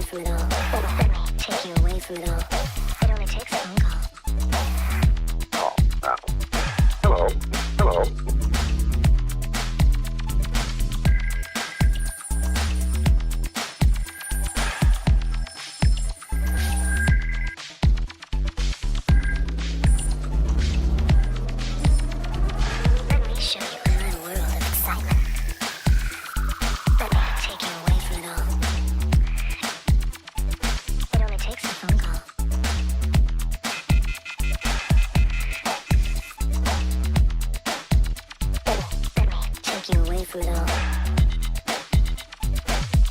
from it all. Let me take you away from it all. It only takes a phone call. Call now. Hello. Hello. Let me show you another world of excitement. Let me take you away from it all. It only takes a phone call. Let me take you away from it all.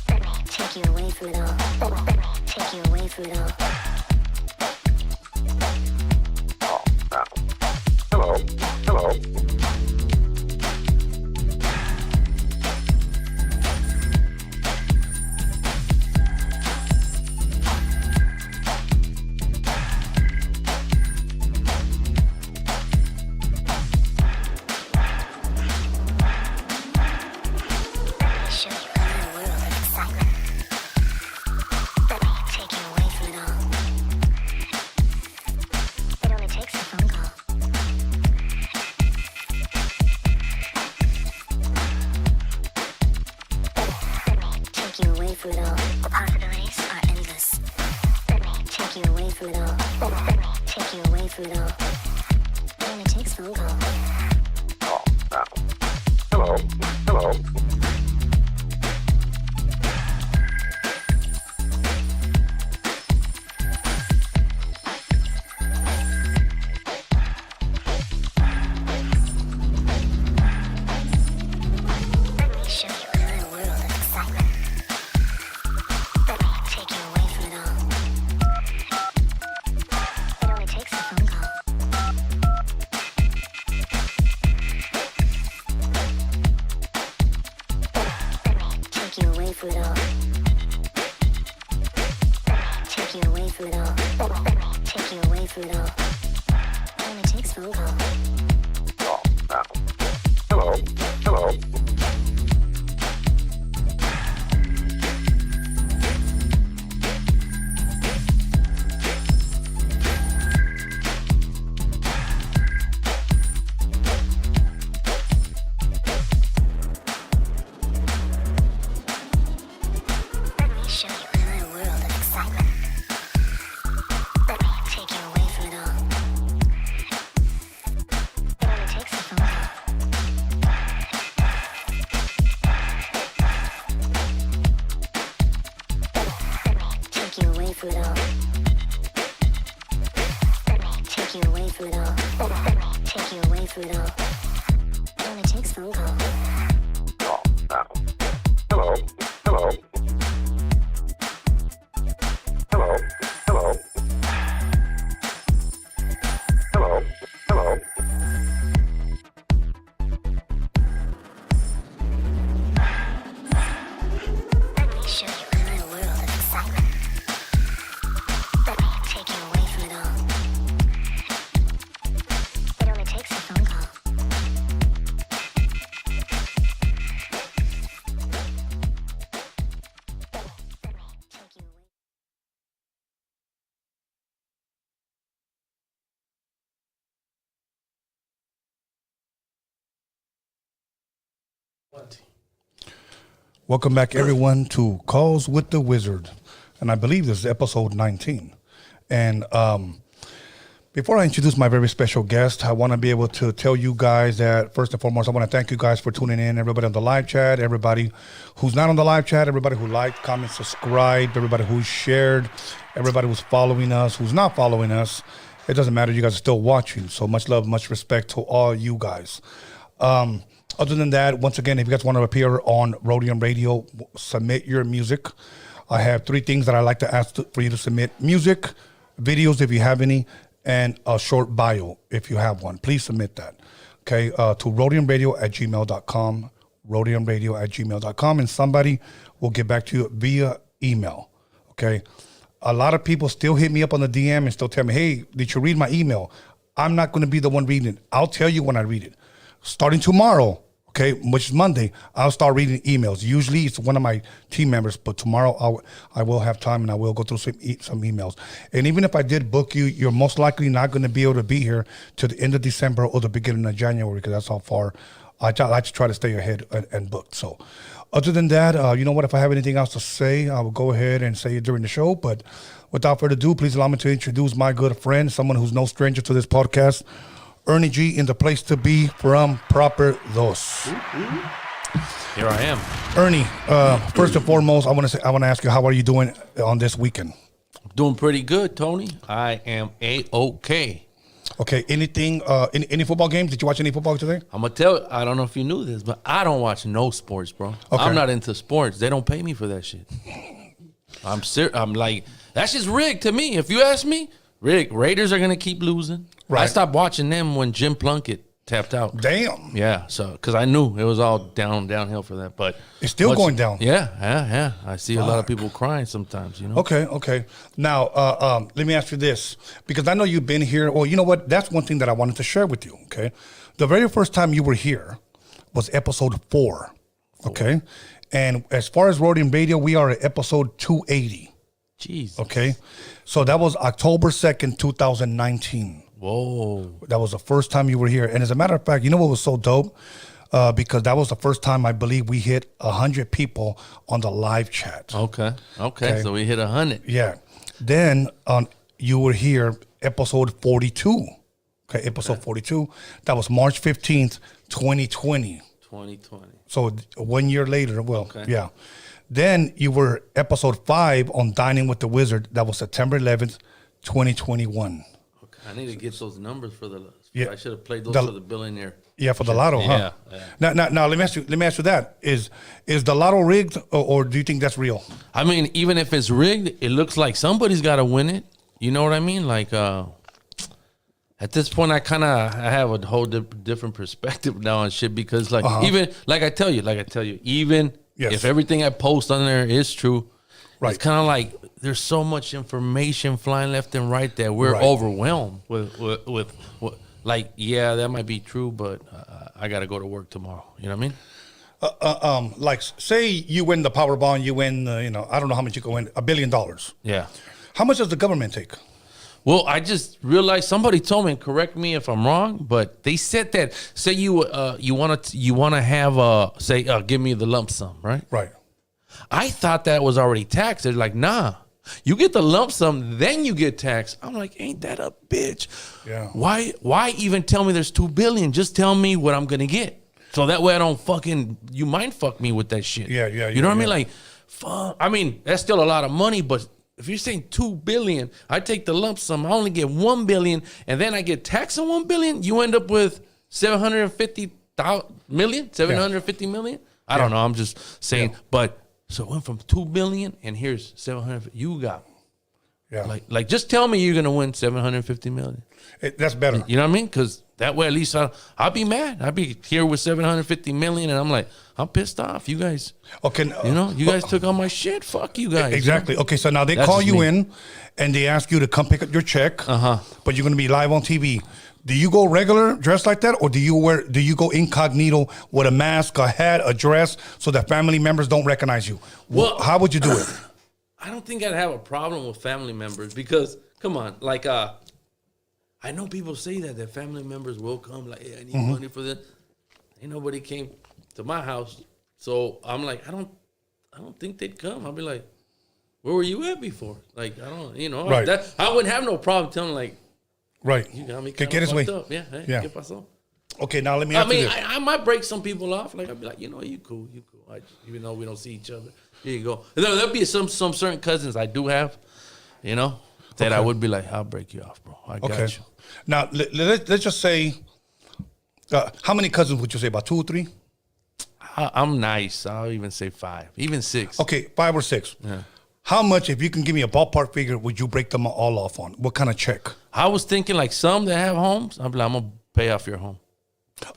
Let me take you away from it all. Let me take you away from it all. Call now. Hello. Hello. Let me show you another world of excitement. Let me take you away from it all. It only takes a phone call. Let me take you away from it all. The possibilities are endless. Let me take you away from it all. Let me take you away from it all. It only takes a phone call. Call now. Hello. Hello. Let me show you another world of excitement. Let me take you away from it all. It only takes a phone call. Let me take you away from it all. Let me take you away from it all. Let me take you away from it all. It only takes a phone call. Call now. Hello. Hello. Let me show you another world of excitement. Let me take you away from it all. It only takes a phone call. Let me take you away from it all. Let me take you away from it all. Let me take you away from it all. It only takes a phone call. Call now. Hello. Hello. Hello. Hello. Hello. Hello. Let me show you another world of excitement. Let me take you away from it all. It only takes a phone call. Let me take you away. Welcome back, everyone, to Calls with the Wizard. And I believe this is episode 19. And before I introduce my very special guest, I want to be able to tell you guys that, first and foremost, I want to thank you guys for tuning in. Everybody on the live chat, everybody who's not on the live chat, everybody who liked, commented, subscribed, everybody who shared, everybody who's following us, who's not following us. It doesn't matter. You guys are still watching. So much love, much respect to all you guys. Other than that, once again, if you guys want to appear on Roadium Radio, submit your music. I have 3 things that I like to ask for you to submit: music, videos if you have any, and a short bio if you have one. Please submit that. Okay, to roadiumradio@gmail.com, roadiumradio@gmail.com, and somebody will get back to you via email. Okay, a lot of people still hit me up on the DM and still tell me, hey, did you read my email? I'm not going to be the one reading it. I'll tell you when I read it. Starting tomorrow, okay, which is Monday, I'll start reading emails. Usually it's one of my team members, but tomorrow I will have time and I will go through some emails. And even if I did book you, you're most likely not going to be able to be here to the end of December or the beginning of January, because that's how far I like to try to stay ahead and book. So other than that, you know what, if I have anything else to say, I will go ahead and say it during the show. But without further ado, please allow me to introduce my good friend, someone who's no stranger to this podcast, Ernie G, in the place to be from Proper Dos. Here I am. Ernie, first and foremost, I want to ask you, how are you doing on this weekend? Doing pretty good, Tony. I am A-OK. Okay, anything, any football games? Did you watch any football today? I'm going to tell you, I don't know if you knew this, but I don't watch no sports, bro. Okay. I'm not into sports. They don't pay me for that shit. I'm like, that shit's rigged to me. If you ask me, rigged. Raiders are going to keep losing. Right. I stopped watching them when Jim Plunkett tapped out. Damn. Yeah, so because I knew it was all downhill for that, but It's still going down. Yeah. I see a lot of people crying sometimes. You know. Okay. Now, let me ask you this, because I know you've been here. Well, you know what? That's one thing that I wanted to share with you. Okay, the very first time you were here was episode 4. Okay, and as far as Roadium Radio, we are at episode 280. Jeez. Okay, so that was October 2nd, 2019. Whoa. That was the first time you were here. And as a matter of fact, you know what was so dope? Because that was the first time I believe we hit 100 people on the live chat. Okay. So we hit 100. Yeah. Then you were here, episode 42. Okay, episode 42. That was March 15th, 2020. 2020. So 1 year later, yeah. Then you were episode 5 on Dining with the Wizard. That was September 11th, 2021. I need to get those numbers for the. Yeah. I should have played those for the billionaire. Yeah, for the lotto, huh? Yeah. Now let me ask you that. Is the lotto rigged, or do you think that's real? I mean, even if it's rigged, it looks like somebody's got to win it. You know what I mean? Like, at this point, I have a whole different perspective now on shit, because even like I tell you, even if everything I post on there is true, it's kind of like there's so much information flying left and right that we're overwhelmed with like, yeah, that might be true, but I got to go to work tomorrow. You know what I mean? Like, say you win the Powerball, you win, I don't know how much you can win, $1 billion. Yeah. How much does the government take? Well, I just realized, somebody told me, and correct me if I'm wrong, but they said that, say you want to have give me the lump sum, right? Right. I thought that was already taxed. They're like, nah, you get the lump sum, then you get taxed. I'm like, ain't that a bitch? Yeah. Why even tell me there's $2 billion? Just tell me what I'm gonna get, so that way I don't you mind fuck me with that shit. Yeah. You know what I mean? Like, fuck. I mean, that's still a lot of money, but if you're saying $2 billion, I take the lump sum, I only get $1 billion, and then I get taxed on $1 billion. You end up with $750 million. I don't know. I'm just saying, but. So it went from $2 billion, and here's $750. You got, like just tell me you're gonna win $750 million. That's better. You know what I mean? Because that way, at least I'll be mad. I'll be here with $750 million, and I'm like, I'm pissed off. You guys, you guys took all my shit. Fuck you guys. Exactly. You know? Okay, so now they call you in, and they ask you to come pick up your check. But you're gonna be live on TV. Do you go regular dressed like that, or do you go incognito with a mask, a hat, a dress, so that family members don't recognize you? Well, how would you do it? I don't think I'd have a problem with family members, because come on, like I know people say that family members will come, like, hey, I need money for this. Ain't nobody came to my house, so I'm like, I don't think they'd come. I'll be like, where were you at before? Like, I don't, Right. I wouldn't have no problem telling, like, right. You got me Que kind of quieres, fucked güey? up. Yeah, hey, Yeah. ¿qué pasó? Okay, now let me ask you this. I might break some people off. Like, I'd be like, you cool. Even though we don't see each other. Here you go. There'll be some certain cousins I do have, that I would be like, I'll break you off, bro. I got you. Now, let's just say, how many cousins would you say? About 2 or 3? I'm nice. I'll even say 5, even 6. Okay, 5 or 6. Yeah. How much, if you can give me a ballpark figure, would you break them all off on? What kind of check? I was thinking, like, some that have homes, I'm like, I'm going to pay off your home.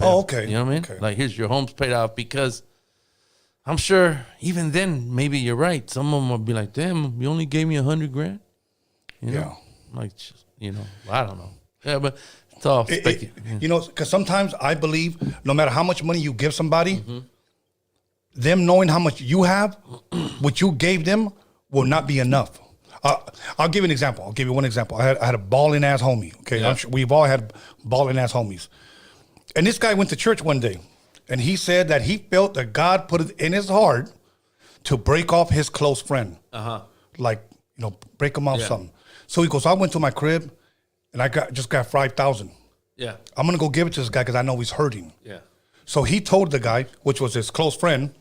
Okay. You know what I mean? Okay. Like, here's your home's paid off, because I'm sure even then, maybe you're right. Some of them will be like, damn, you only gave me $100,000. You know? Yeah. Like, I don't know. Yeah, but it's all You know, because sometimes I believe no matter how much money you give somebody, them knowing how much you have, what you gave them will not be enough. I'll give you an example. I'll give you one example. I had a balling ass homie. Okay, Yeah. I'm sure we've all had balling ass homies. And this guy went to church one day, and he said that he felt that God put it in his heart to break off his close friend. Like, you know, break him off something. So he goes, I went to my crib, and I just got 5,000. Yeah. I'm gonna go give it to this guy because I know he's hurting. Yeah. So he told the guy, which was his close friend,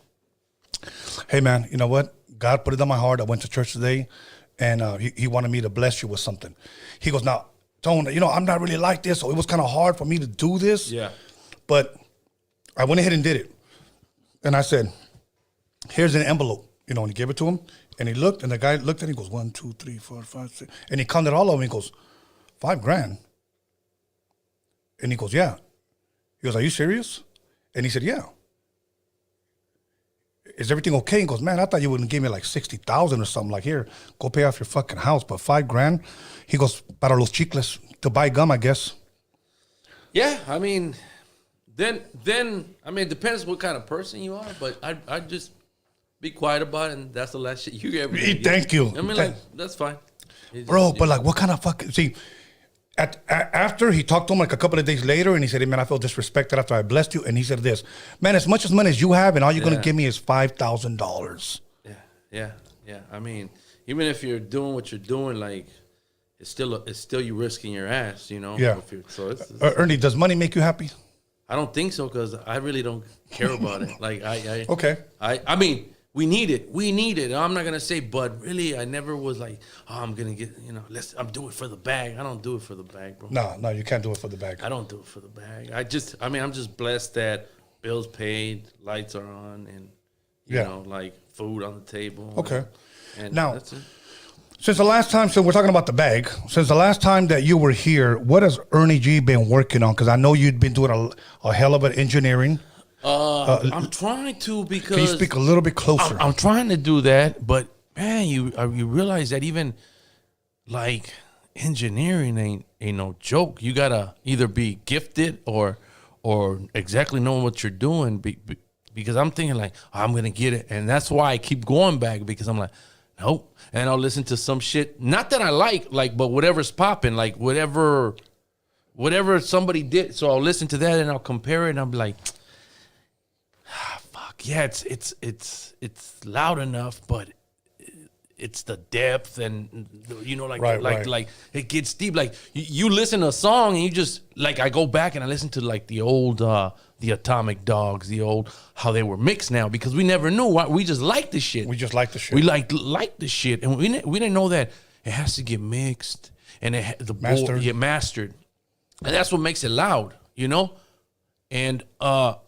hey man, you know what? God put it on my heart. I went to church today, and he wanted me to bless you with something. He goes, now, Tone, you know, I'm not really like this, so it was kind of hard for me to do this. Yeah. But I went ahead and did it. And I said, here's an envelope, you know, and he gave it to him. And he looked, and the guy looked at it, he goes, 1, 2, 3, 4, 5, 6. And he counted all of them. He goes, $5,000. And he goes, yeah. He goes, are you serious? And he said, yeah. Is everything okay? He goes, man, I thought you wouldn't give me like 60,000 or something. Like, here, go pay off your fucking house. But $5,000. He goes, para los chicles, to buy gum, I guess. Yeah, I mean, then I mean, it depends what kind of person you are, but I just be quiet about it, and that's the last shit you ever did. Thank you. I mean, like, that's fine. Bro, but like, what kind of fucking, see, after he talked to him like a couple of days later, and he said, hey, man, I feel disrespected after I blessed you. And he said this, man, as much as money as you have, and all you're going to give me is $5,000. Yeah. I mean, even if you're doing what you're doing, like, it's still you risking your ass, you know? Yeah. So it's Ernie, does money make you happy? I don't think so, because I really don't care about it. Like, Okay. I mean, we need it. I'm not gonna say, but really, I never was like, oh, I'm gonna get, you know, I'm doing it for the bag. I don't do it for the bag, bro. No, you can't do it for the bag. I don't do it for the bag. I'm just blessed that bills paid, lights are on, and you know, like food on the table. Okay. And Now, that's it. Since the last time, so we're talking about the bag. Since the last time that you were here, what has Ernie G been working on? Because I know you'd been doing a hell of an engineering. I'm trying to, because Can you speak a little bit closer? I'm trying to do that, but man, you realize that even like engineering ain't no joke. You gotta either be gifted or exactly know what you're doing. Because I'm thinking like, oh, I'm gonna get it, and that's why I keep going back, because I'm like, nope. And I'll listen to some shit, not that I like, but whatever's popping, like whatever somebody did. So I'll listen to that and I'll compare it, and I'll be like, fuck yeah, it's loud enough, but it's the depth, and you know, like it gets deep. Like you listen to a song and you just like, I go back and I listen to like the old the Atomic Dogs, the old how they were mixed now, because we never knew. We just like the shit. We just like the shit. We like the shit, and we didn't know that it has to get mixed and mastered, and that's what makes it loud, you know. And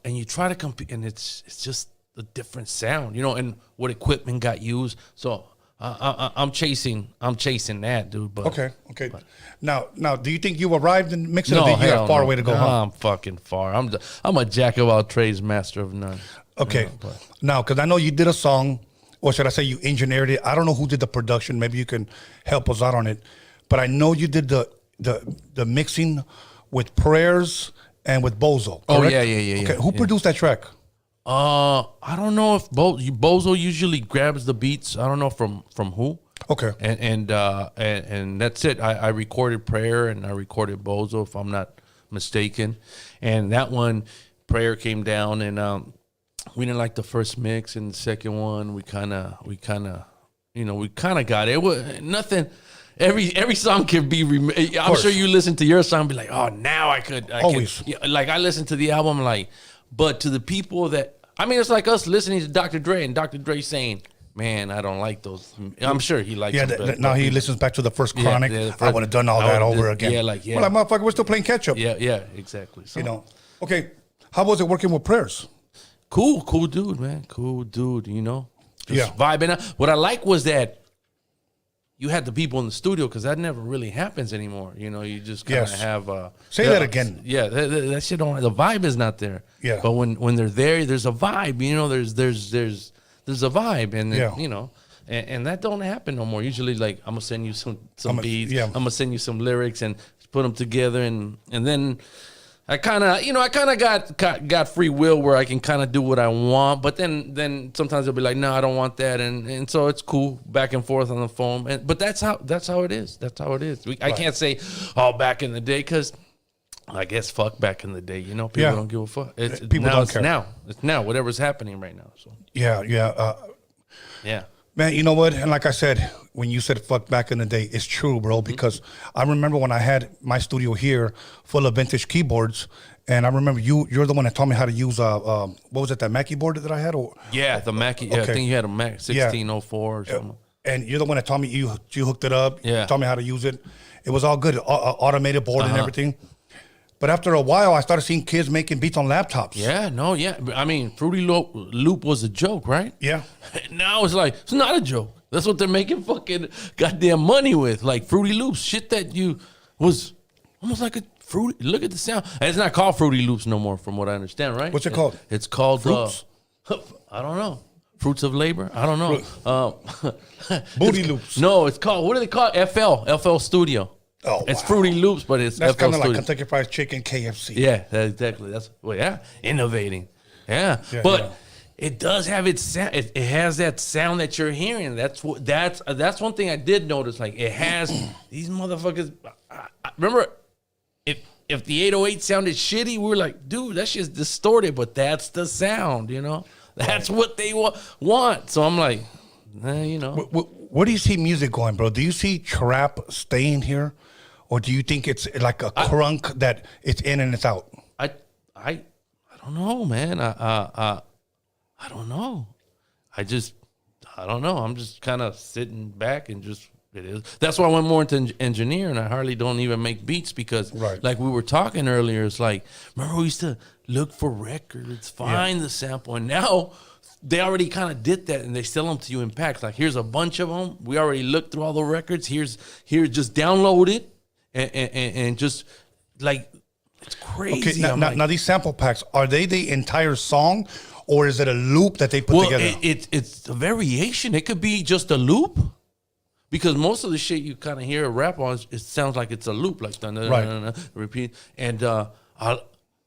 you try to compete, and it's just a different sound, you know, and what equipment got used. So I'm chasing that, dude. But okay. Now, do you think you arrived in mixing, or do you have a far way to go? I'm fucking far. I'm a jack of all trades, master of none. Okay. Now, because I know you did a song, or should I say you engineered it? I don't know who did the production. Maybe you can help us out on it. But I know you did the mixing with Prayers and with Bozo. Correct? Oh yeah. Okay. Who produced that track? I don't know if Bozo usually grabs the beats. I don't know from who. Okay. And that's it. I recorded Prayer and I recorded Bozo, if I'm not mistaken. And that one, Prayer came down, and we didn't like the first mix, and the second one we kind of got it. It was nothing. Every song can be I'm sure you listen to your song and be like, oh, now I Always. like I listen to the album, like, but to the people that, I mean, it's like us listening to Dr. Dre, and Dr. Dre saying, man, I don't like those. I'm sure he likes them. Now he listens back to the first Chronic. I would have done all that over again. Yeah. Well, like, motherfucker, we're still playing catch up. Yeah, exactly. So, You know. Okay. How was it working with Prayers? Cool dude, man. Cool dude, you know. Just Yeah. vibing out. What I like was that you had the people in the studio, because that never really happens anymore. You know, you just kind of have Say that again. Yeah, that shit don't. The vibe is not there. Yeah. But when they're there, there's a vibe. You know, there's a vibe, and Yeah. you know, and that don't happen no more. Usually, like I'm gonna send you some beats. Yeah. I'm gonna send you some lyrics and put them together, and then I kind of got free will where I can kind of do what I want. But then sometimes they'll be like, no, I don't want that, and so it's cool back and forth on the phone. But that's how it is. That's how it is. I can't say back in the day because. I guess fuck back in the day, people don't give a fuck. People don't care. It's now. Whatever's happening right now. So yeah. Man, you know what? And like I said, when you said fuck back in the day, it's true, bro. Because I remember when I had my studio here full of vintage keyboards, and I remember you're the one that taught me how to use what was it, that Mackie board that I had? The Mackie. Yeah, okay. I think you had a Mac 1604 or something. And you're the one that taught me you hooked it up. Yeah. Taught me how to use it. It was all good, automated board and everything. But after a while, I started seeing kids making beats on laptops. Yeah, I mean, Fruity Loop was a joke, right? Yeah. Now it's like, it's not a joke. That's what they're making fucking goddamn money with. Like Fruity Loops, shit that was almost like a Fruity. Look at the sound. And it's not called Fruity Loops no more, from what I understand, right? What's it called? It's called Fruits? I don't know. Fruits of Labor? I don't know. Booty Loops. No, it's called, what do they call it? FL Studio. Oh, it's Fruity Loops, but it's that's kind of like Studio. Kentucky Fried Chicken, KFC. Yeah, exactly. That's innovating. Yeah, it does have its sound. It has that sound that you're hearing. That's one thing I did notice. Like it has these motherfuckers. I remember if the 808 sounded shitty, we were like, dude, that shit's distorted. But that's the sound, That's what they want. So I'm like, Where do you see music going, bro? Do you see trap staying here? Or do you think it's like a crunk that it's in and it's out? I don't know, man. I don't know. I don't know. I'm just kind of sitting back and just it is. That's why I went more into engineering. I hardly don't even make beats because, like we were talking earlier, it's like, remember we used to look for records, find the sample, and now they already kind of did that, and they sell them to you in packs. Like, here's a bunch of them. We already looked through all the records. Here, just download it, and just like it's crazy. Okay, now these sample packs, are they the entire song, or is it a loop that they put together? It's a variation. It could be just a loop, because most of the shit you kind of hear a rap on, it sounds like it's a loop, like repeat. And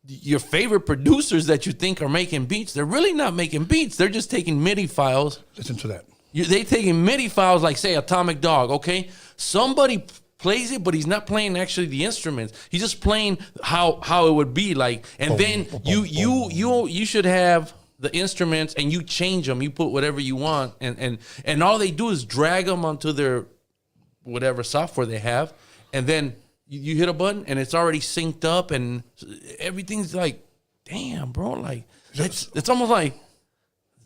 your favorite producers that you think are making beats, they're really not making beats. They're just taking MIDI files. Listen to that. They taking MIDI files, like say Atomic Dog. Okay, somebody plays it, but he's not playing actually the instruments. He's just playing how it would be like. And then you should have the instruments and you change them. You put whatever you want, and all they do is drag them onto their whatever software they have, and then you hit a button and it's already synced up and everything's like, damn, bro, like it's almost like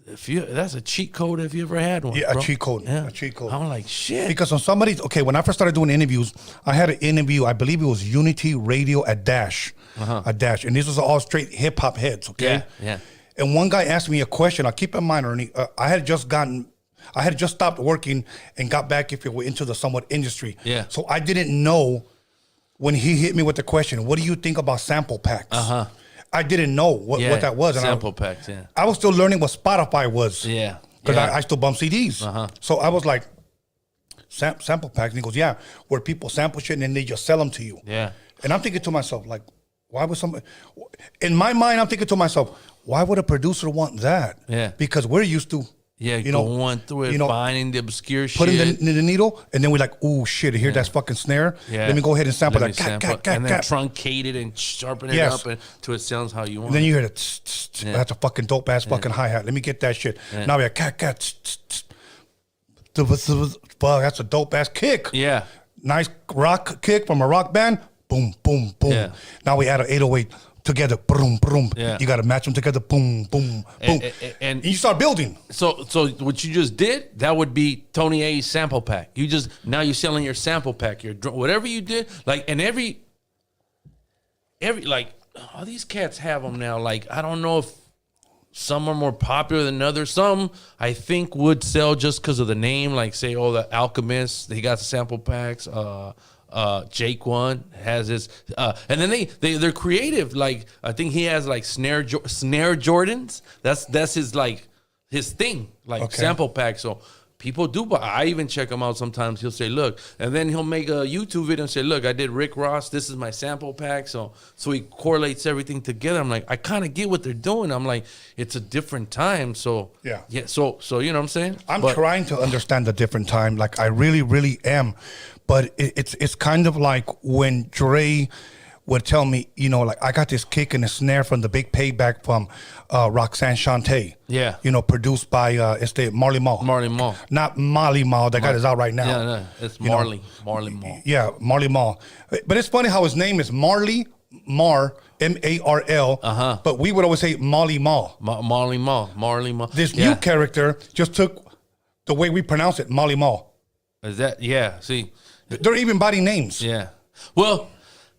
that's a cheat code if you ever had one. Yeah, bro. a cheat code. Yeah. A cheat code. I'm like, shit. Because when I first started doing interviews, I had an interview, I believe it was Unity Radio at Dash. At Dash. And this was all straight hip hop heads, okay? Yeah. And one guy asked me a question. I'll keep in mind, Ernie, I had just stopped working and got back, if you will, into the somewhat industry. Yeah. So I didn't know when he hit me with the question, what do you think about sample packs? I didn't know what that was. Sample packs, yeah. I was still learning what Spotify was. Yeah. Because I still bump CDs. So I was like, sample packs? And he goes, yeah, where people sample shit and then they just sell them to you. Yeah. And I'm thinking to myself, like, why would somebody... In my mind, I'm thinking to myself, why would a producer want that? Yeah. Because we're used to... Yeah, going through it, finding the obscure shit. Putting the needle, and then we're like, oh, shit, I hear that fucking snare. Yeah. Let me go ahead and sample and that. then truncate it and sharpen it up until it sounds how you want. And then you hear that, that's a fucking dope-ass fucking hi-hat. Let me get that shit. Yeah. Now we have fuck, that's a dope-ass kick. Yeah. Nice rock kick from a rock band. Boom, boom, boom. Yeah. Now we add an 808 together. Boom, boom. Yeah. You got to match them together. Boom, boom, boom. And you start building. So what you just did, that would be Tony A's sample pack. Now you're selling your sample pack. Whatever you did, like, and every like, all these cats have them now. Like, I don't know if some are more popular than others. Some, I think, would sell just because of the name. Like, say, the Alchemist, they got the sample packs. Jake one has his, and then they're creative. Like, I think he has like snare Jordans. That's his, like, his thing, like sample pack. So people do, but I even check him out sometimes. He'll say, look, and then he'll make a YouTube video and say, look, I did Rick Ross. This is my sample pack. So he correlates everything together. I'm like, I kind of get what they're doing. I'm like, it's a different time. So Yeah. So you know what I'm saying? I'm trying to understand the different time. Like I really, really am. But it's kind of like when Dre would tell me, you know, like I got this kick and a snare from the Big Payback from Roxanne Shante. Yeah. You know, produced by Marley Marl. Marley Marl. Not Molly Marl. That guy is out right now. Yeah, no, it's You know, Marley. Marley Marl. Yeah, Marley Marl. But it's funny how his name is Marley Marl, M-A-R-L. But we would always say Molly Marl. Marley Marl. Marley Marl. This new character just took the way we pronounce it, Molly Marl. Is that, yeah, see. They're even body names. Yeah. Well,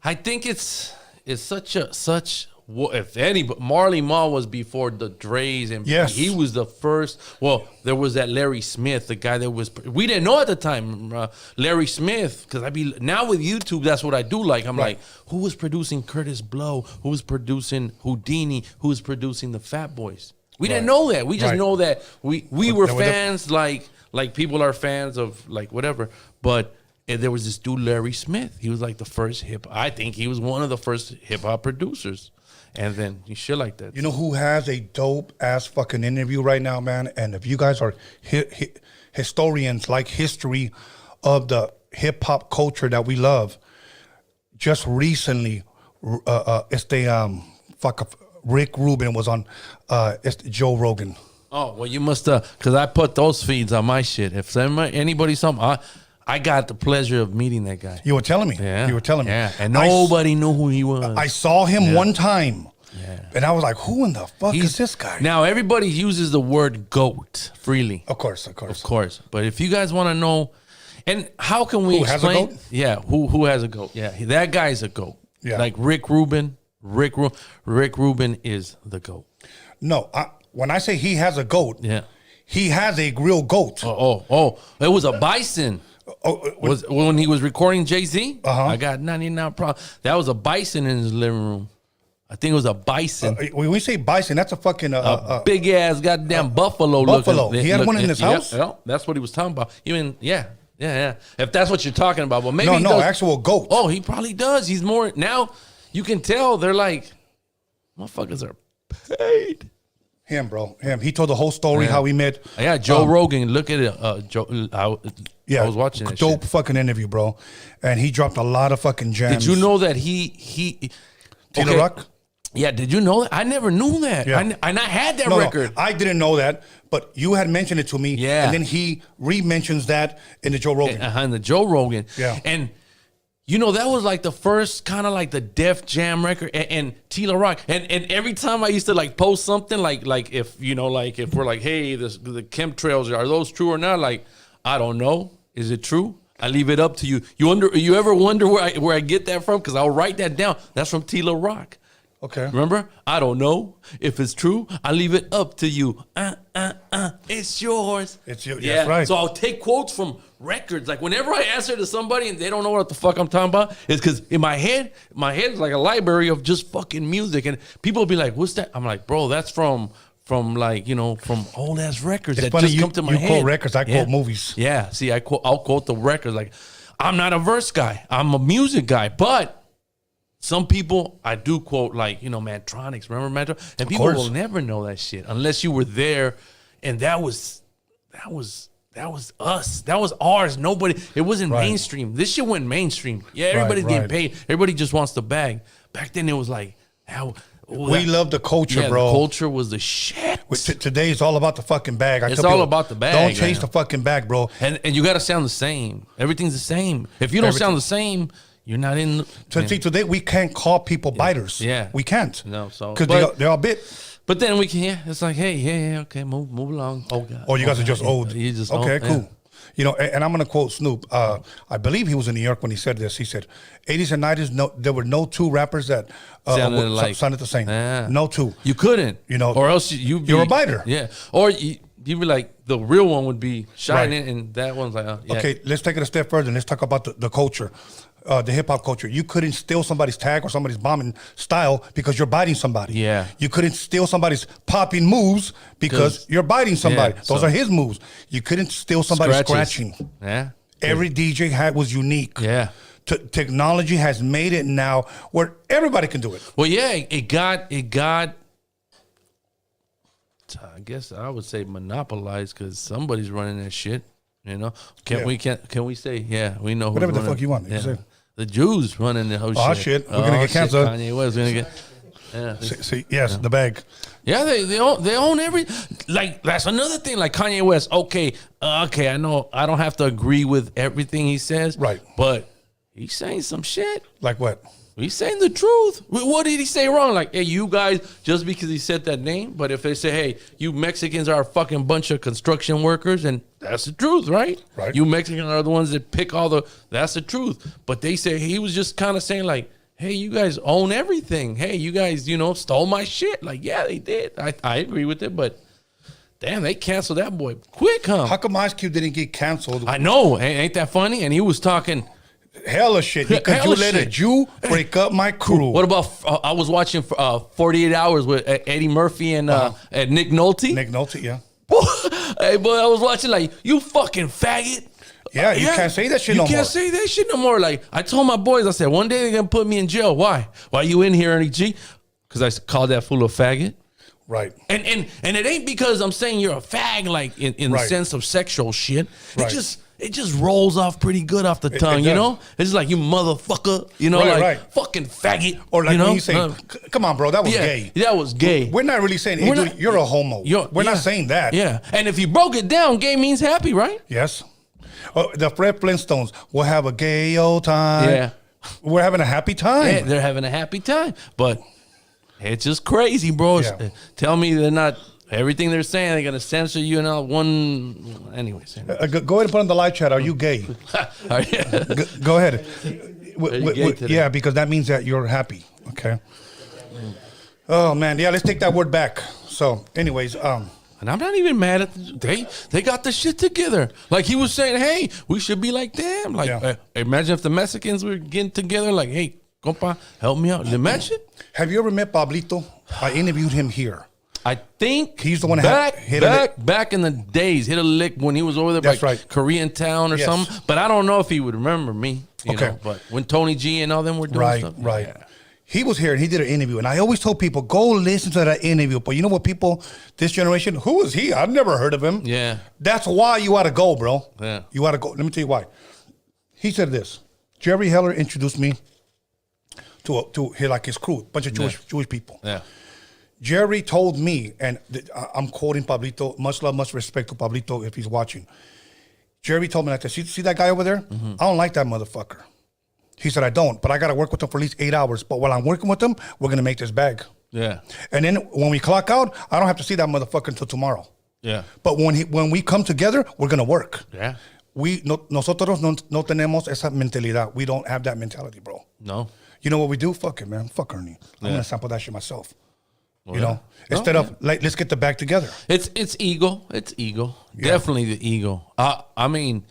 I think it's such if anybody, Marley Marl was before the Dre's, and Yes. he was the first. Well, there was that Larry Smith, the guy that was, we didn't know at the time, Larry Smith, because now with YouTube, that's what I do like. I'm like, who was producing Curtis Blow? Who was producing Houdini? Who was producing the Fat Boys? We didn't know that. We just know that we were fans, like people are fans of like whatever, but. And there was this dude, Larry Smith. He was like the first I think he was one of the first hip hop producers. And then shit like that. You know who has a dope ass fucking interview right now, man? And if you guys are historians, like history of the hip hop culture that we love, just recently, Rick Rubin was on Joe Rogan. Oh, well, you must because I put those feeds on my shit. If anybody I got the pleasure of meeting that guy. You were telling me. Yeah. You were telling me. Yeah. And nobody knew who he was. I saw him one time. Yeah. And I was like, who in the fuck is this guy? Now, everybody uses the word GOAT freely. Of course. Of course. But if you guys want to know, and how can we explain? Has a GOAT? Yeah, who has a GOAT? Yeah, that guy's a GOAT. Yeah. Like Rick Rubin. Rick Rubin is the GOAT. No, when I say he has a GOAT, yeah, he has a real GOAT. Oh, it was a bison. Was when he was recording Jay-Z? I got 99 problems. That was a bison in his living room. I think it was a bison. When we say bison, that's a fucking big ass goddamn buffalo. He had one in his house. Yeah, that's what he was talking about. Even yeah. If that's what you're talking about, but maybe no, actual goat. Oh, he probably does. He's more now. You can tell they're like, motherfuckers are paid. Him, bro. Him. He told the whole story how he met. Yeah, Joe Rogan. Look at it. Joe. I was watching that dope shit. Fucking interview, bro. And he dropped a lot of fucking gems. Did you know that he Taylor Rock? Yeah, did you know that? I never knew that. Yeah. And I had that record. No, I didn't know that, but you had mentioned it to me. Yeah. And then he re-mentions that in the Joe Rogan. In the Joe Rogan. Yeah. And you know, that was like the first kind of like the Def Jam record and Tila Rock. And every time I used to like post something like if, you know, like if we're like, hey, the chemtrails, are those true or not? Like, I don't know. Is it true? I leave it up to you. You ever wonder where I get that from? Because I'll write that down. That's from Tila Rock. Okay. Remember? I don't know if it's true. I leave it up to you. It's yours. It's yours. Yeah. That's right. So I'll take quotes from records. Like whenever I answer to somebody and they don't know what the fuck I'm talking about, it's because in my head is like a library of just fucking music. And people will be like, what's that? I'm like, bro, that's from like, you know, from old ass records it's that funny, just come to my head. You quote records, I quote movies. Yeah. See, I'll quote the records. Like, I'm not a verse guy. I'm a music guy. But some people I do quote, like, you know, Mantronics. Remember Mantronics? And people will never know that shit unless you were there. And that was us. That was ours. Nobody. It wasn't mainstream. This shit went mainstream. Yeah, everybody's getting paid. Everybody just wants the bag. Back then, it was like we love the culture, bro. The culture was the shit. Today it's all about the fucking bag. It's all about the bag. Don't chase the fucking bag, bro. And you got to sound the same. Everything's the same. If you don't sound the same, you're not in. See, today we can't call people biters. Yeah, we can't. No, so because they're all bit. But then we can. Yeah, it's like, hey, okay, move along. Oh God. Oh, you guys are just old. You just okay, old, cool. Yeah. You know, and I'm gonna quote Snoop. I believe he was in New York when he said this. He said, "80s and 90s, there were no two rappers that sounded the same. Yeah. No two. You couldn't, you know, or else you're a biter. Yeah, or you'd be like the real one would be shining, and that one's like, yeah. Okay, let's take it a step further and let's talk about the culture. the hip hop culture. You couldn't steal somebody's tag or somebody's bombing style because you're biting somebody. Yeah. You couldn't steal somebody's popping moves because you're biting somebody. Yeah, Those are his moves. You couldn't steal somebody's scratching. Yeah. Every DJ was unique. Yeah. Technology has made it now where everybody can do it. Well, yeah, it got. I guess I would say monopolized because somebody's running that shit. You know, can we say? Yeah, we know Whatever who's the running, fuck you want. Yeah. You say. The Jews running the whole shit. Oh shit, we're gonna get canceled. Kanye West gonna get. Yeah. See, yes, the bag. Yeah, they own every, like, that's another thing. Like Kanye West, okay, I know I don't have to agree with everything he says, Right? But he's saying some shit. Like what? He's saying the truth. What did he say wrong? Like, hey, you guys, just because he said that name, but if they say, hey, you Mexicans are a fucking bunch of construction workers, and that's the truth, right? Right. You Mexicans are the ones that pick that's the truth. But they say he was just kind of saying like, hey, you guys own everything. Hey, you guys, stole my shit. Like, yeah, they did. I agree with it, but damn, they canceled that boy quick, huh? How come Ice Cube didn't get canceled? I know. Ain't that funny? And he was talking hella shit because you let a Jew break up my crew. What about, I was watching 48 Hours with Eddie Murphy and Nick Nolte. Nick Nolte, yeah. Hey, boy, I was watching like, you fucking faggot. Yeah, you can't say that shit no more. You can't say that shit no more. Like, I told my boys, I said, one day they're going to put me in jail. Why? Why you in here, Ernie G? Because I called that fool a faggot. Right. And it ain't because I'm saying you're a fag, like in the sense of sexual shit. Right. It just rolls off pretty good off the tongue, it you know? It's like, you motherfucker, fucking faggot. Or like you know? when you say, come on, bro, that was gay. That was gay. We're not really saying, hey, dude, you're a homo. We're not saying that. Yeah. And if you broke it down, gay means happy, right? Yes. Oh, the Fred Flintstones will have a gay old time. Yeah. We're having a happy time. Yeah, they're having a happy time. But it's just crazy, bro. Yeah. Tell me they're not, everything they're saying, they're going to censor you and all one. Anyways. Go ahead and put on the live chat. Are you gay? Go ahead. Yeah, because that means that you're happy. Okay. Oh, man. Yeah, let's take that word back. So, anyways, and I'm not even mad at they got the shit together. Like he was saying, hey, we should be like them. Like imagine if the Mexicans were getting together. Like, hey, compa, help me out. Imagine. Have you ever met Pablito? I interviewed him here. I think he's the one back in the days, hit a lick when he was over there That's by right. Koreatown or something. But I don't know if he would remember me. You know? But when Tony G and all them were doing stuff. Right. He was here and he did an interview. And I always told people, go listen to that interview. But you know what, people, this generation, who is he? I've never heard of him. Yeah. That's why you ought to go, bro. Yeah. You ought to go. Let me tell you why. He said this. Jerry Heller introduced me to his crew, a bunch of Jewish people. Yeah. Jerry told me, and I'm quoting Pablito, much love, much respect to Pablito if he's watching. Jerry told me, like, see that guy over there? Mm-hmm. I don't like that motherfucker. He said, I don't, but I got to work with him for at least 8 hours. But while I'm working with him, we're going to make this bag. Yeah. And then when we clock out, I don't have to see that motherfucker until tomorrow. Yeah. But when we come together, we're going to work. Yeah. Nosotros no tenemos esa mentalidad. We don't have that mentality, bro. No. You know what we do? Fuck it, man. Fuck Ernie. I'm going to sample that shit myself. Well, you know? Instead of, like, let's get the bag together. It's ego. It's ego. Yeah. Definitely the ego. I mean,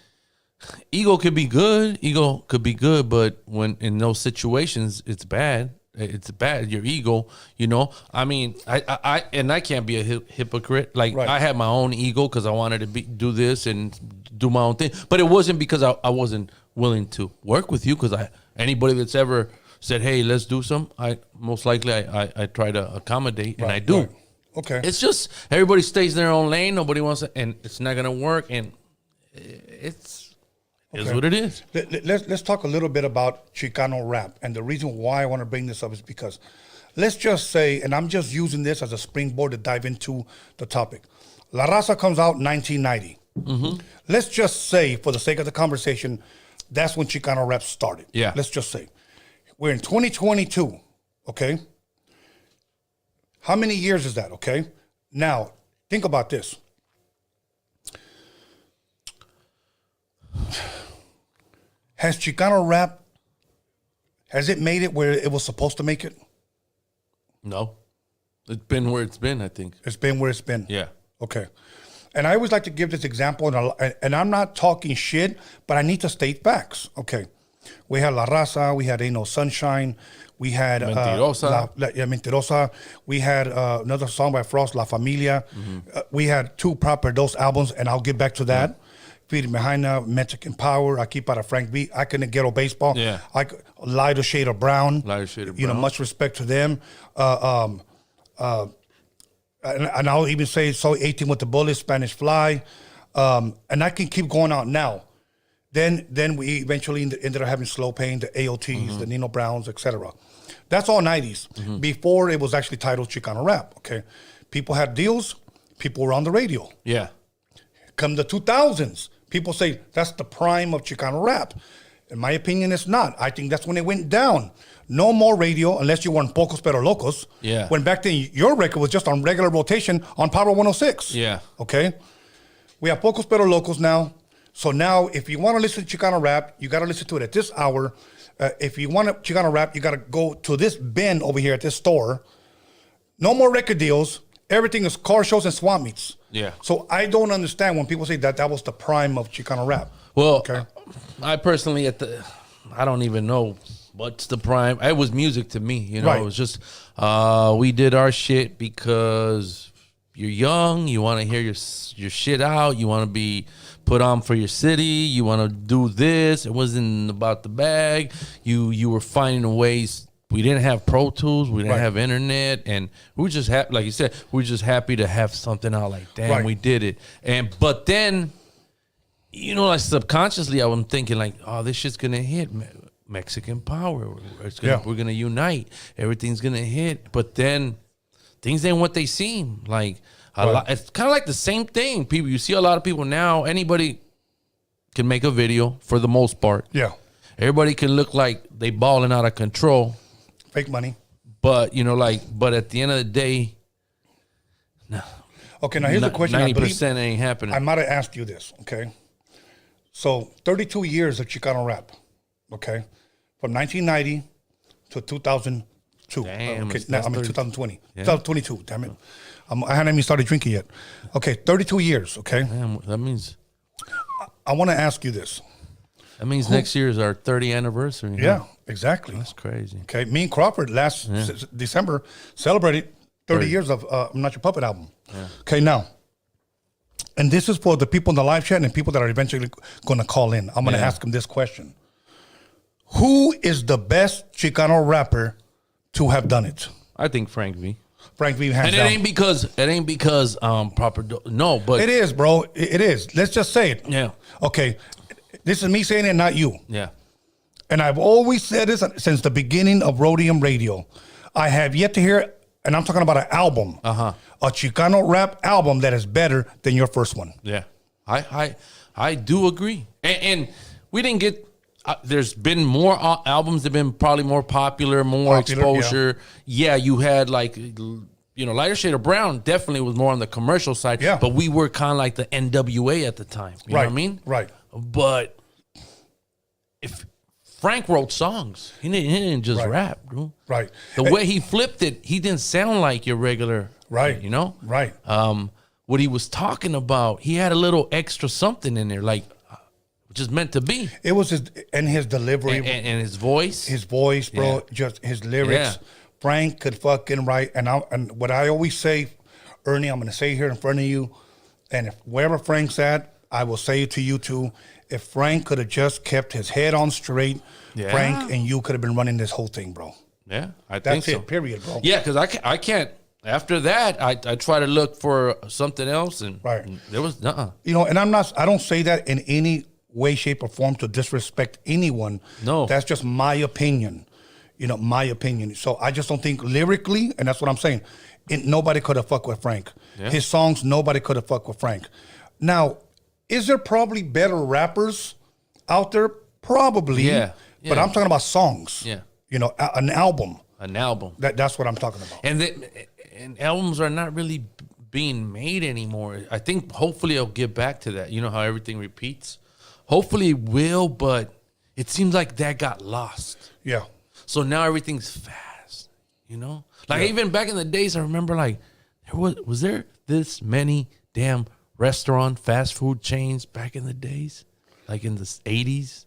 ego could be good. Ego could be good, but when in those situations, it's bad. It's bad. Your ego, you know. I mean, I can't be a hypocrite. Like I had my own ego because I wanted to do this and do my own thing, but it wasn't because I wasn't willing to work with you. Because anybody that's ever said, "Hey, let's do some," I most likely I try to accommodate, and I do. Right. Okay. It's just everybody stays in their own lane. Nobody wants to, and it's not gonna work. And it's what it is. Let's talk a little bit about Chicano rap. And the reason why I want to bring this up is because let's just say, and I'm just using this as a springboard to dive into the topic. La Raza comes out 1990. Mm-hmm. Let's just say, for the sake of the conversation, that's when Chicano rap started. Yeah. Let's just say. We're in 2022, okay? How many years is that, okay? Now, think about this. Has Chicano rap, has it made it where it was supposed to make it? No. It's been where it's been, I think. It's been where it's been? Yeah. Okay. And I always like to give this example, and I'm not talking shit, but I need to state facts. Okay. We had La Raza. We had Ain't No Sunshine. We had Mentirosa. Mentirosa. We had another song by Frost, La Familia. We had 2 proper Dos albums, and I'll get back to that. Feeding Behind Mexican Power. I keep out of Frank B. I couldn't Ghetto Baseball. Yeah. Lighter Shade of Brown. Lighter Shade of You know, Brown. much respect to them. And I'll even say So 18 with the Bullet, Spanish Fly. And I can keep going on now. Then we eventually ended up having Slow Pain, the AOTs, the Nino Browns, etc. That's all 90s. Before it was actually titled Chicano Rap, okay? People had deals. People were on the radio. Yeah. Come the 2000s, people say that's the prime of Chicano Rap. In my opinion, it's not. I think that's when it went down. No more radio unless you were on Pocos Pero Locos. Yeah. When back then, your record was just on regular rotation on Power 106. Yeah. Okay? We have Pocos Pero Locos now. So now, if you want to listen to Chicano Rap, you got to listen to it at this hour. If you want Chicano Rap, you got to go to this bin over here at this store. No more record deals. Everything is car shows and swap meets. Yeah. So I don't understand when people say that was the prime of Chicano Rap. Well, Okay. I personally I don't even know what's the prime. It was music to me, you know. Right. It was just we did our shit because you're young, you want to hear your shit out, you want to be put on for your city, you want to do this. It wasn't about the bag. You were finding ways. We didn't have Pro Tools, we didn't have internet, and we were just happy, like you said, we were just happy to have something out. Like, damn, we did it. But then, you know, like subconsciously, I'm thinking like, oh, this shit's gonna hit. Mexican Power. We're gonna unite. Everything's gonna hit. But then things ain't what they seem. Like a lot, it's kind of like the same thing. People, you see a lot of people now. Anybody can make a video for the most part. Yeah. Everybody can look like they balling out of control. Fake money. But you know, but at the end of the day, no. Okay, now here's the question. 90% ain't happening. I might have asked you this, okay? So 32 years of Chicano Rap, okay? From 1990 to 2002. Damn, Okay, that's 2020. Yeah. 2022, damn it. I hadn't even started drinking yet. Okay, 32 years, okay? Damn, that means I want to ask you this. next year is our 30th anniversary. Yeah, Huh? exactly. That's crazy. Okay, me and Crawford last December celebrated 30 years of I'm Not Your Puppet album. Yeah. Okay, now, and this is for the people in the live chat and people that are eventually going to call in. I'm going to ask them this question. Who is the best Chicano rapper to have done it? I think Frank V. Frank V. Hands And down. it ain't because no, but It is, bro. It is. Let's just say it. Yeah. Okay, this is me saying it, not you. Yeah. And I've always said this since the beginning of Roadium Radio. I have yet to hear, and I'm talking about an album, a Chicano rap album that is better than your first one. Yeah. I do agree. And we didn't get there's been more albums that have been probably more popular, more exposure. Yeah, you had like Lighter Shade of Brown definitely was more on the commercial side. Yeah. But we were kind of like the NWA at the time. You know what I mean? Right. But if Frank wrote songs, he didn't just rap, bro. Right. The way he flipped it, he didn't sound like your regular. Right. You know? Right. What he was talking about, he had a little extra something in there, like just meant to be. It was his delivery. And his voice. His voice, bro, just his lyrics. Yeah. Frank could fucking write. And what I always say, Ernie, I'm going to say here in front of you, and if wherever Frank's at, I will say it to you too. If Frank could have just kept his head on straight, Frank and you could have been running this whole thing, bro. Yeah, I think That's so. it, period, bro. Yeah, because I can't. After that, I try to look for something else, and there was And I don't say that in any way, shape, or form to disrespect anyone. No. That's just my opinion. My opinion. So I just don't think lyrically, and that's what I'm saying, nobody could have fucked with Frank. Yeah. His songs, nobody could have fucked with Frank. Now, is there probably better rappers out there? Probably. Yeah. But I'm talking about songs. Yeah. An album. an album. That's what I'm talking about. And albums are not really being made anymore. I think hopefully it'll get back to that. You know how everything repeats? Hopefully it will, but it seems like that got lost. Yeah. So now everything's fast, Like even back in the days, I remember like, was there this many damn restaurant fast food chains back in the days? Like in the 80s?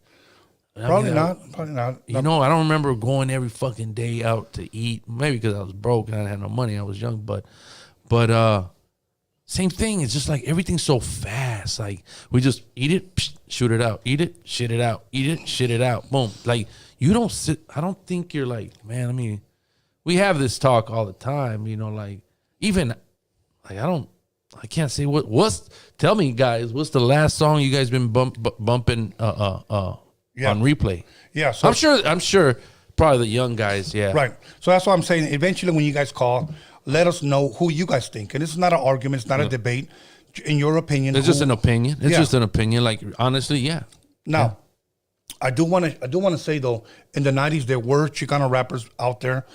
Probably not. You know, I don't remember going every fucking day out to eat. Maybe because I was broke and I didn't have no money. I was young, but same thing. It's just like everything's so fast. Like we just eat it, psh, shoot it out. Eat it, shit it out. Eat it, shit it out. Boom. Like you don't sit. I don't think you're like, man. I mean, we have this talk all the time. You know, like even like I can't say what's. Tell me, guys, what's the last song you guys been bumping on replay? Yeah, so I'm sure. Probably the young guys. Yeah, right. So that's what I'm saying. Eventually, when you guys call, let us know who you guys think. And this is not an argument. It's not a debate. In your opinion, it's just an opinion. It's just an opinion. Like honestly, yeah. Now, I do want to say though, in the '90s there were Chicano rappers out there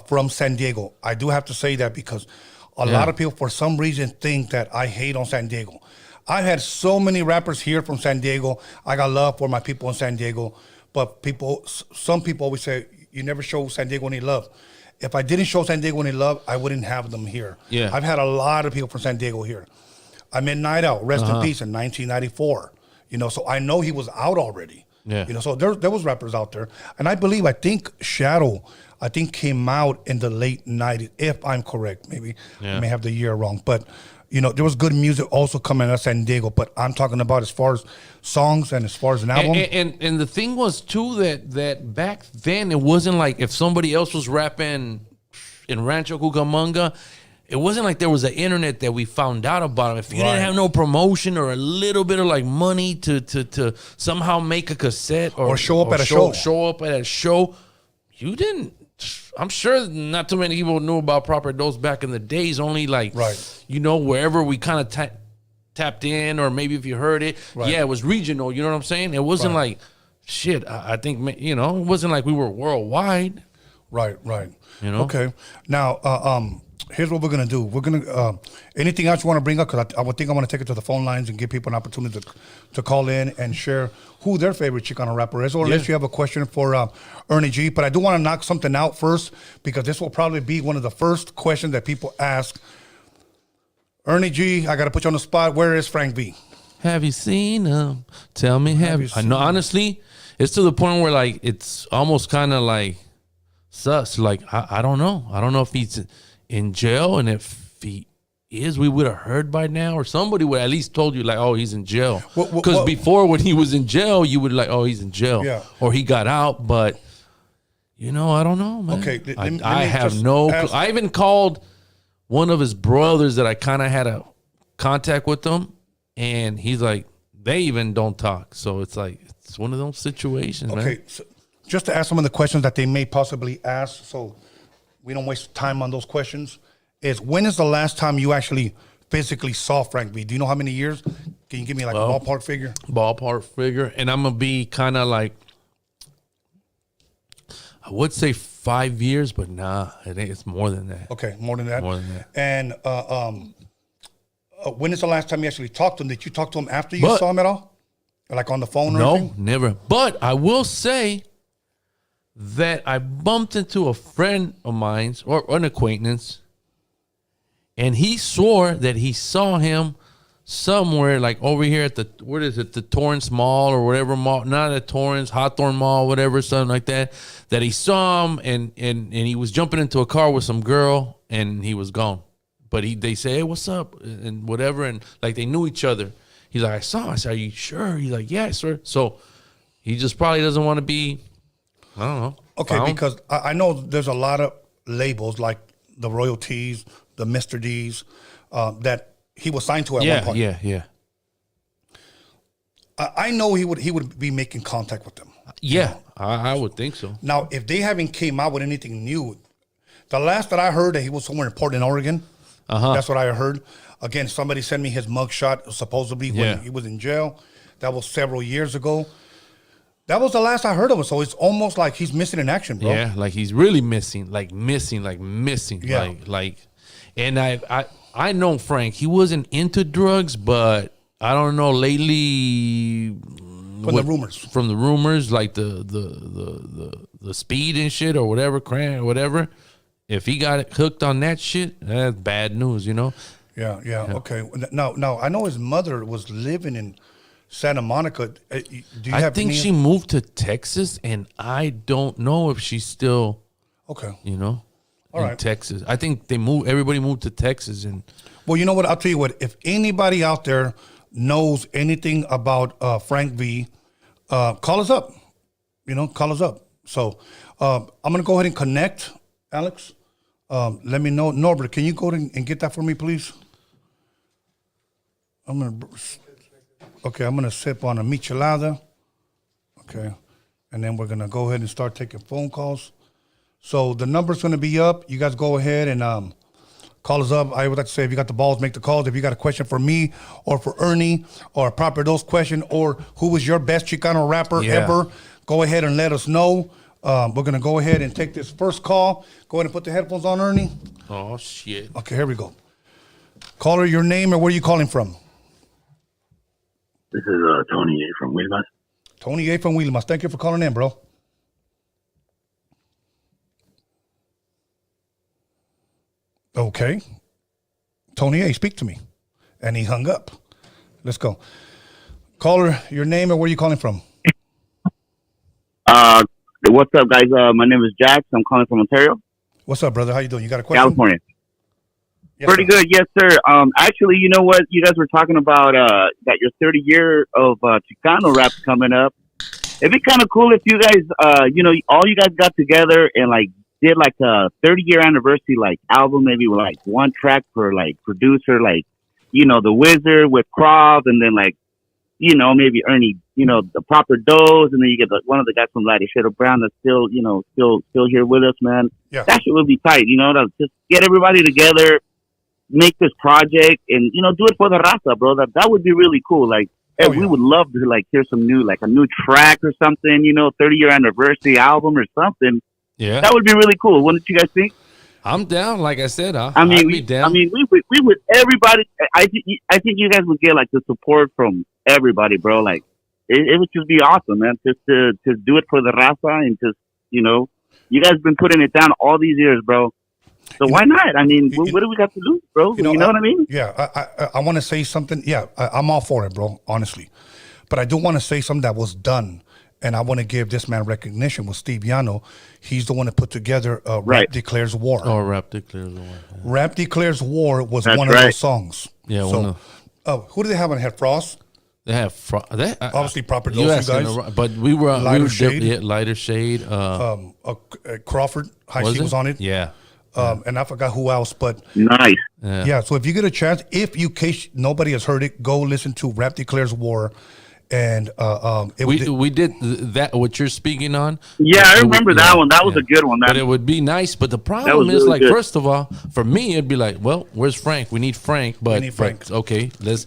from San Diego. I do have to say that because a lot of people, for some reason, think that I hate on San Diego. I've had so many rappers here from San Diego. I got love for my people in San Diego, but some people always say you never show San Diego any love. If I didn't show San Diego any love, I wouldn't have them here. Yeah, I've had a lot of people from San Diego here. I met Night Out, rest in peace, in 1994. You know, so I know he was out already. Yeah, you know, so there was rappers out there, and I think Shadow, came out in the late 90s, if I'm correct. Maybe I may have the year wrong, but you know, there was good music also coming out of San Diego. But I'm talking about as far as songs and as far as an album. And the thing was too that back then it wasn't like if somebody else was rapping in Rancho Cucamonga, it wasn't like there was an internet that we found out about him. If you didn't have no promotion or a little bit of like money to somehow make a cassette or show up at a show, you didn't. I'm sure not too many people knew about Proper Dose back in the days. Only like, you know, wherever we kind of tapped in, or maybe if you heard it, it was regional. You know what I'm saying? It wasn't like, shit, I think, you know, it wasn't like we were worldwide. Right. You know? Okay. Now, here's what we're going to do. We're going to, anything else you want to bring up? Because I would think I want to take it to the phone lines and give people an opportunity to call in and share who their favorite Chicano rapper is. Or unless you have a question for Ernie G. But I do want to knock something out first, because this will probably be one of the first questions that people ask. Ernie G, I got to put you on the spot. Where is Frank V? Have you seen him? Tell me, have you seen him? Honestly, it's to the point where like it's almost kind of like sus. Like, I don't know. I don't know if he's in jail, and if he is, we would have heard by now, or somebody would at least told you like, oh, he's in jail. Because before, when he was in jail, you would like, oh, he's in jail, or he got out. But you know, I don't know, man. Okay, I have no. I even called one of his brothers that I kind of had a contact with him, and he's like, they even don't talk. So it's like it's one of those situations. Okay, man. So just to ask some of the questions that they may possibly ask, so we don't waste time on those questions, is when is the last time you actually physically saw Frank V? Do you know how many years? Can you give me like a ballpark figure? Ballpark figure. And I'm going to be kind of like, I would say 5 years, but nah, it's more than that. Okay, more than that. And when is the last time you actually talked to him? Did you talk to him after you saw him at all? Like on the phone or anything? No, never. But I will say that I bumped into a friend of mine's or an acquaintance, and he swore that he saw him somewhere like over here at the, what is it, the Torrance Mall or whatever mall, not at Torrance, Hawthorne Mall, whatever, something like that, that he saw him and he was jumping into a car with some girl and he was gone. But they say, hey, what's up? And whatever, and like they knew each other. He's like, I saw him. I said, are you sure? He's like, yeah, sir. So he just probably doesn't want to be, I don't know. Okay, because I know there's a lot of labels like the Royalties, the Mr. D's, that he was signed to at one point. Yeah. I know he would be making contact with them. Yeah, I would think so. Now, if they haven't came out with anything new, the last that I heard that he was somewhere in Portland, Oregon. That's what I heard. Again, somebody sent me his mugshot supposedly when he was in jail. That was several years ago. That was the last I heard of him. So it's almost like he's missing in action, bro. Yeah, like he's really missing. Yeah. Like, and I know Frank. He wasn't into drugs, but I don't know lately. From the rumors, like the speed and shit or whatever, crack or whatever. If he got hooked on that shit, that's bad news, you know. Yeah. Okay. Now I know his mother was living in Santa Monica. Do you I have think any? she moved to Texas, and I don't know if she's still, Okay. you know, All in right. Texas. I think they moved. Everybody moved to Texas, and Well, you know what? I'll tell you what. If anybody out there knows anything about Frank V, call us up. You know, call us up. So I'm going to go ahead and connect, Alex. Let me know. Norbert, can you go and get that for me, please? I'm going to sip on a michelada. Okay. And then we're going to go ahead and start taking phone calls. So the number's going to be up. You guys go ahead and call us up. I would like to say, if you got the balls, make the calls. If you got a question for me or for Ernie or a proper dose question or who was your best Chicano rapper ever, go ahead and let us know. We're going to go ahead and take this first call. Go ahead and put the headphones on, Ernie. oh shit. Okay, here we go. Caller, your name and where are you calling from? This is Tony A. from Wilmington. Tony A. from Wilmington. Thank you for calling in, bro. Okay. Tony A., speak to me. And he hung up. Let's go. Caller, your name and where are you calling from? What's up, guys? My name is Jax. I'm calling from Ontario, What's up, brother? How you doing? You got a question? California. Yes, Pretty sir. good, yes, sir. Actually, you know what? You guys were talking about that your 30 year of Chicano rap's coming up. It'd be kind of cool if you guys, all you guys got together and like did like a 30-year anniversary like album, maybe with like one track per like producer, like the Wizard with Croft, and then like maybe Ernie, the proper dose, and then you get one of the guys from Latino Brown that's still here with us, man. Yeah. That shit would be tight, to just get everybody together, make this project, and do it for the raza, bro. That would be really cool. Like, we would love to like hear some new, like a new track or something, 30-year anniversary album or something. Yeah, that would be really cool. Wouldn't you guys think? I'm down. Like I said, I'd we be down. we would everybody. I think you guys would get like the support from everybody, bro. Like it would just be awesome, man. Just to do it for the raza and just you guys been putting it down all these years, bro. So why not? I mean, what do we got to lose, bro? You know what I mean? Yeah, I want to say something. Yeah, I'm all for it, bro, honestly. But I do want to say something that was done, and I want to give this man recognition with Steve Yano. He's the one that put together Rap Declares War. Oh, Rap Declares War. Yeah. Rap Declares War was That's one of those songs. Yeah, so, who do they have on here? Frost? They have obviously proper dose, you guys. But we were Lighter Shade. Lighter Shade. Crawford, High C was on it. Yeah. And I forgot who else, but nice. Yeah. So if you get a chance, in case nobody has heard it, go listen to Rap Declares War, and we did that. What you're speaking on? Yeah, I remember that one. That was a good one. But it would be nice. But the problem is, like, first of all, for me, it'd be like, well, where's Frank? We need Frank. But okay, let's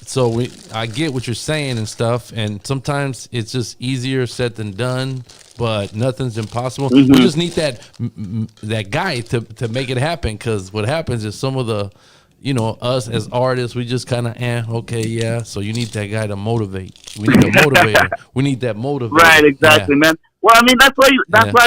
So I get what you're saying and stuff, and sometimes it's just easier said than done. But nothing's impossible. Mm-hmm. We just need that guy to make it happen. Because what happens is some of the, us as artists, we just kind of, okay, yeah. So you need that guy to motivate. We need a motivator. We need that motivator. Right, exactly, man. Well, I mean, that's why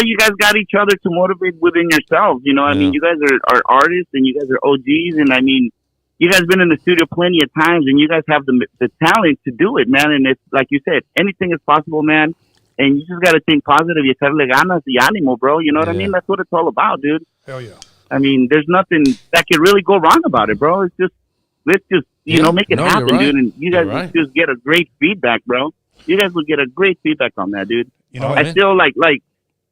you guys got each other to motivate within yourselves. I mean, you guys are artists and you guys are OGs, and I mean, you guys been in the studio plenty of times, and you guys have the talent to do it, man. And it's like you said, anything is possible, man. And you just got to think positive. You echarle ganas y ánimo, bro. You know what I mean? That's what it's all about, dude. Hell yeah. I mean, there's nothing that could really go wrong about it, bro. It's just, let's just, make it happen, dude. And you guys would just get a great feedback, bro. You guys would get a great feedback on that, dude. I still like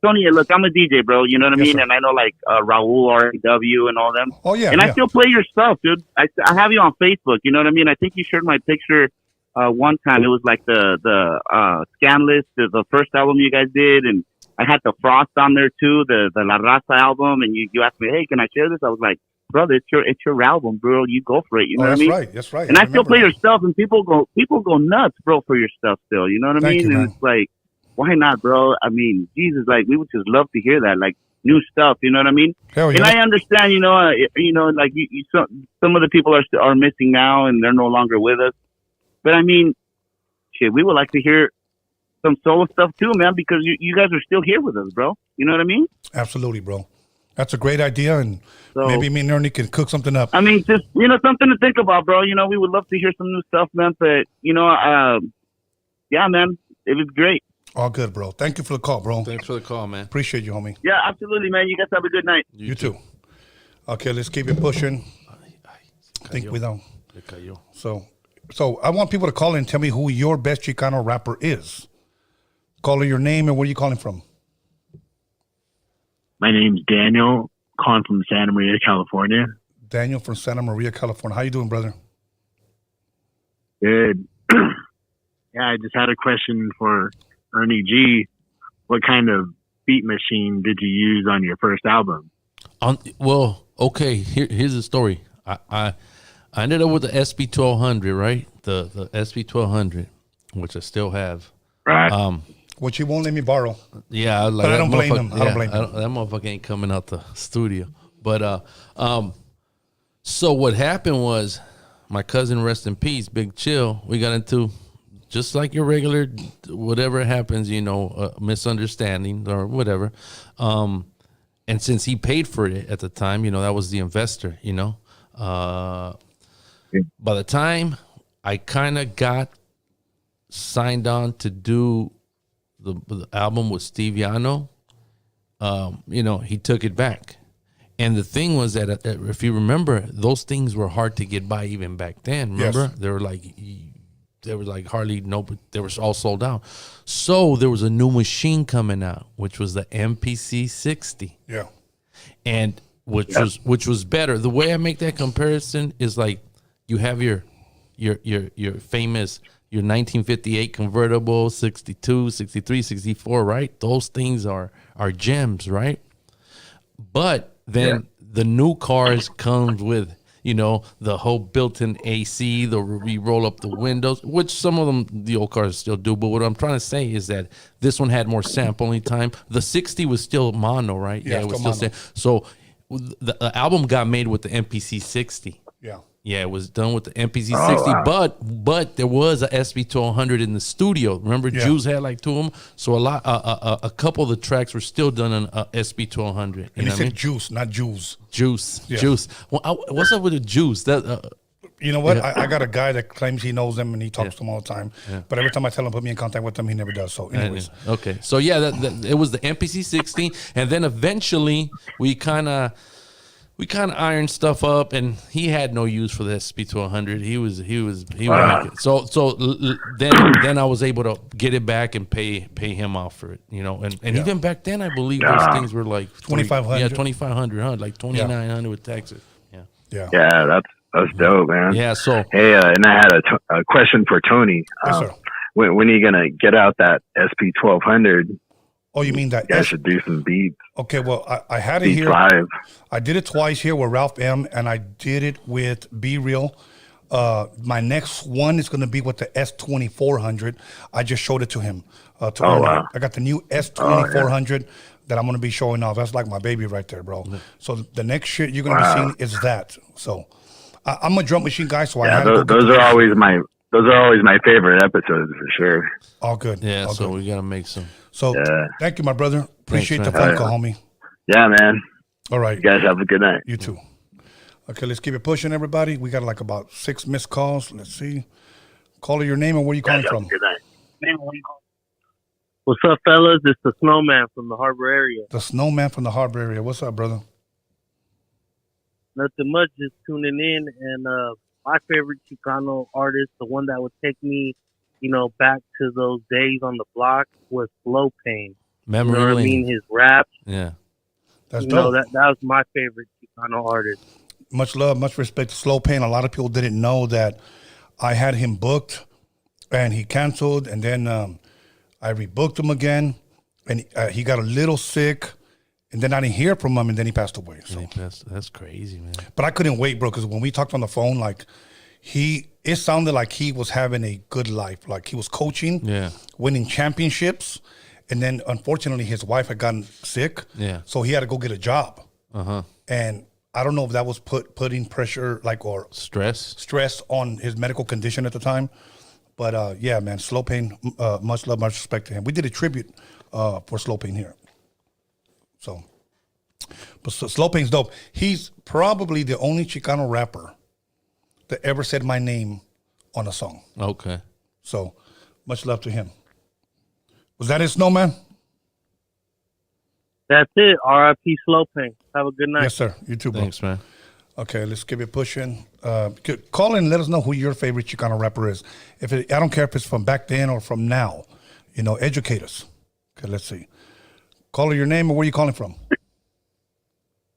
Tony, look, I'm a DJ, bro. You know what I mean? Sir. And I know like Raul, RW, and all them. Oh, yeah. And I still play your stuff, dude. I have you on Facebook. You know what I mean? I think you shared my picture one time. It was like the B-SKANLESS, the first album you guys did, and I had the Frost on there too, the La Raza album, and you asked me, hey, can I share this? I was like, brother, it's your album, bro. You go for it. You know what I mean? That's right. And I still play your stuff, and people go nuts, bro, for your stuff still. You know what I mean? And it's like, why not, bro? I mean, Jesus, like we would just love to hear that, like new stuff. You know what I mean? Hell yeah. And I understand, like some of the people are missing now, and they're no longer with us. But I mean, shit, we would like to hear some solo stuff too, man, because you guys are still here with us, bro. You know what I mean? Absolutely, bro. That's a great idea, and So- maybe me and Ernie can cook something up. I mean, just something to think about, bro. We would love to hear some new stuff, man. But yeah, man, it was great. All good, bro. Thank you for the call, bro. Thanks for the call, man. Appreciate you, homie. Yeah, absolutely, man. You guys have a good night. You too. Okay, let's keep it pushing. I think we don't. So I want people to call in and tell me who your best Chicano rapper is. Call in your name and where you calling from. My name's Daniel, calling from Santa Maria, California. Daniel from Santa Maria, California. How you doing, brother? Good. Yeah, I just had a question for Ernie G. What kind of beat machine did you use on your first album? Well, okay. Here's the story. I ended up with the SB1200, right? The SB1200, which I still have. Right. Which he won't let me borrow. Yeah, like But I don't blame him. I don't blame him. That motherfucker ain't coming out the studio. But so what happened was my cousin, rest in peace, Big Chill. We got into just like your regular, whatever happens, misunderstanding or whatever. And since he paid for it at the time, that was the investor. By the time I kind of got signed on to do the album with Steve Yano, he took it back. And the thing was that if you remember, those things were hard to get by even back then. Remember? Yes. They were like hardly they were all sold out. So there was a new machine coming out, which was the MPC 60. Yeah. And which was better. The way I make that comparison is like you have your famous your 1958 convertible, 62, 63, 64, right? Those things are gems, right? But then the new cars comes with, the whole built-in AC, we roll up the windows, which some of them, the old cars still do. But what I'm trying to say is that this one had more sampling time. The 60 was still mono, right? Yeah, it was still still. So the album got made with the MPC 60. Yeah. Yeah, it was done with the MPC 60, wow. but there was a SB1200 in the studio. Remember, Juice had like two of them, so a couple of the tracks were still done on SB1200. And he said Juice, not Juice. Juice. Well, what's up with the Juice? That you know what? I got a guy that claims he knows them and he talks to them all the time. Yeah. But every time I tell him put me in contact with them, he never does. So, anyways, okay. So it was the MPC 60, and then eventually we kind of ironed stuff up, and he had no use for the SB1200. He was making it. So then I was able to get it back and pay him off for it, and even back then I believe those things were like 2,500. Yeah, 2,500, huh? Like 2,900 with taxes. Yeah, that's dope, man. Yeah. So hey, and I had a question for Tony. Yes, sir. When are you gonna get out that SP1200? Oh, you mean that? You guys should do some beats. Okay, well, I had it Beats here. Live. I did it twice here with Ralph M, and I did it with Be Real. My next one is going to be with the S2400. I just showed it to him. Wow. I got the new S2400 that I'm going to be showing off. That's like my baby right there, bro. So the next shit you're going to be seeing is that. So I'm a drum machine guy, so I had to those are always my favorite episodes for sure. All good. Yeah, all so good. we got to make some. So thank you, my brother. Appreciate the phone call, homie. Yeah, man. All right. You guys have a good night. You too. Okay, let's keep it pushing, everybody. We got like about 6 missed calls. Let's see. Call your name and where you calling from. Good night. What's up, fellas? It's the Snowman from the Harbor area. The Snowman from the Harbor area. What's up, brother? Nothing much, just tuning in. And my favorite Chicano artist, the one that would take me, back to those days on the block, was Flow Pain. Memory you know what I mean? His raps. Yeah. That's dope. That was my favorite Chicano artist. Much love, much respect to Slow Pain. A lot of people didn't know that I had him booked and he canceled, and then I rebooked him again, and he got a little sick, and then I didn't hear from him, and then he passed away. So that's crazy, man. But I couldn't wait, bro, because when we talked on the phone, like it sounded like he was having a good life. Like he was coaching, winning championships, and then unfortunately his wife had gotten sick, so he had to go get a job. And I don't know if that was putting pressure, or stress on his medical condition at the time. But yeah, man, Slow Pain, much love, much respect to him. We did a tribute for Slow Pain here. So, But Slow Pain's dope. He's probably the only Chicano rapper that ever said my name on a song. Okay. So much love to him. Was that it, Snowman? That's it. R.I.P. Slow Pain. Have a good night. Yes, sir. You too, bro. Thanks, man. Okay, let's keep it pushing. Call in and let us know who your favorite Chicano rapper is. I don't care if it's from back then or from now. You know, educate us. Okay, let's see. Call your name and where you calling from.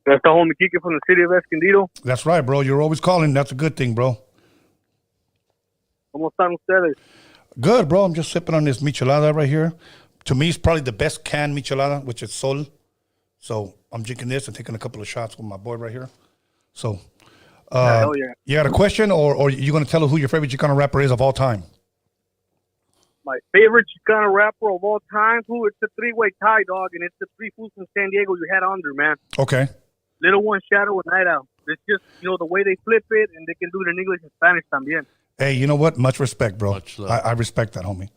That's the homie Kike from the city of Escondido. That's right, bro. You're always calling. That's a good thing, bro. ¿Cómo están ustedes? Good, bro. I'm just sipping on this michelada right here. To me, it's probably the best canned michelada, which is Sol. So I'm drinking this and taking a couple of shots with my boy right here. So, Hell yeah. you got a question, or you going to tell us who your favorite Chicano rapper is of all time? My favorite Chicano rapper of all time, who it's a three-way tie, dog, and it's the three fools from San Diego you had under, man. Okay. Little One, Shadow, and Night Owl. It's just, the way they flip it, and they can do it in English and Spanish también. Hey, you know what? Much respect, bro. Much love. I respect that, homie.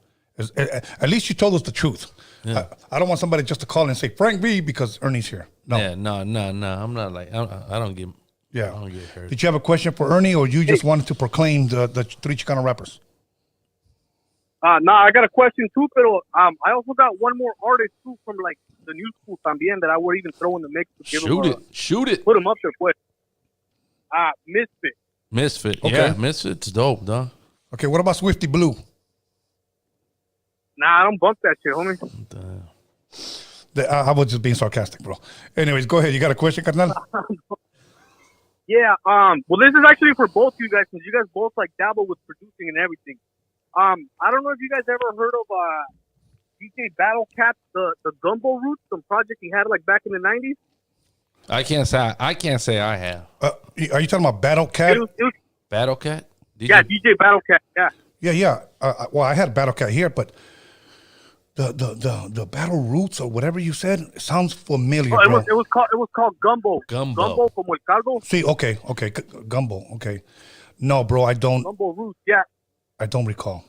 At least you told us the truth. Yeah. I don't want somebody just to call and say, Frank B, because Ernie's here. No. Yeah, no. I'm not like, I don't get Yeah. I don't get hurt. Did you have a question for Ernie, or you just wanted to proclaim the three Chicano rappers? I got a question too, pero I also got one more artist too from like the new school también that I would even throw in the mix to give Shoot it. Put him up there quick. Misfit. Okay. Yeah, Misfit's dope, dog. Okay, what about Swifty Blue? Nah, I don't bump that shit, homie. I was just being sarcastic, bro. Anyways, go ahead. You got a question, carnal? Yeah, well, this is actually for both you guys, because you guys both like dabble with producing and everything. I don't know if you guys ever heard of DJ Battle Cat, the Gumbo Roots, some project he had like back in the 90s. I can't say I have. Are you talking about Battle Cat? It was, Battle Cat? yeah, DJ Battle Cat, yeah. Yeah. Well, I had Battle Cat here, but the Battle Roots or whatever you said sounds familiar, Oh, bro. it was called Gumbo. Gumbo como el caldo. See, okay, Gumbo, okay. No, bro, I don't. Gumbo Roots, yeah. I don't recall.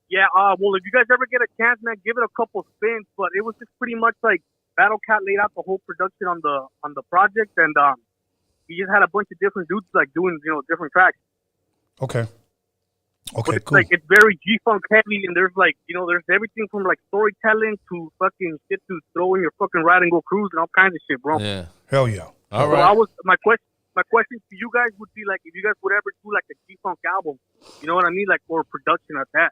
Yeah, well, if you guys ever get a chance, man, give it a couple spins. But it was just pretty much like Battle Cat laid out the whole production on the project, and he just had a bunch of different dudes like doing different tracks. Okay, But it's cool. like it's very G-Funk heavy, and there's like there's everything from like storytelling to fucking shit to throw in your fucking ride and go cruise and all kinds of shit, bro. Yeah. Hell yeah. All So right. my question to you guys would be like, if you guys would ever do like a G-Funk album, you know what I mean, like, or production at that.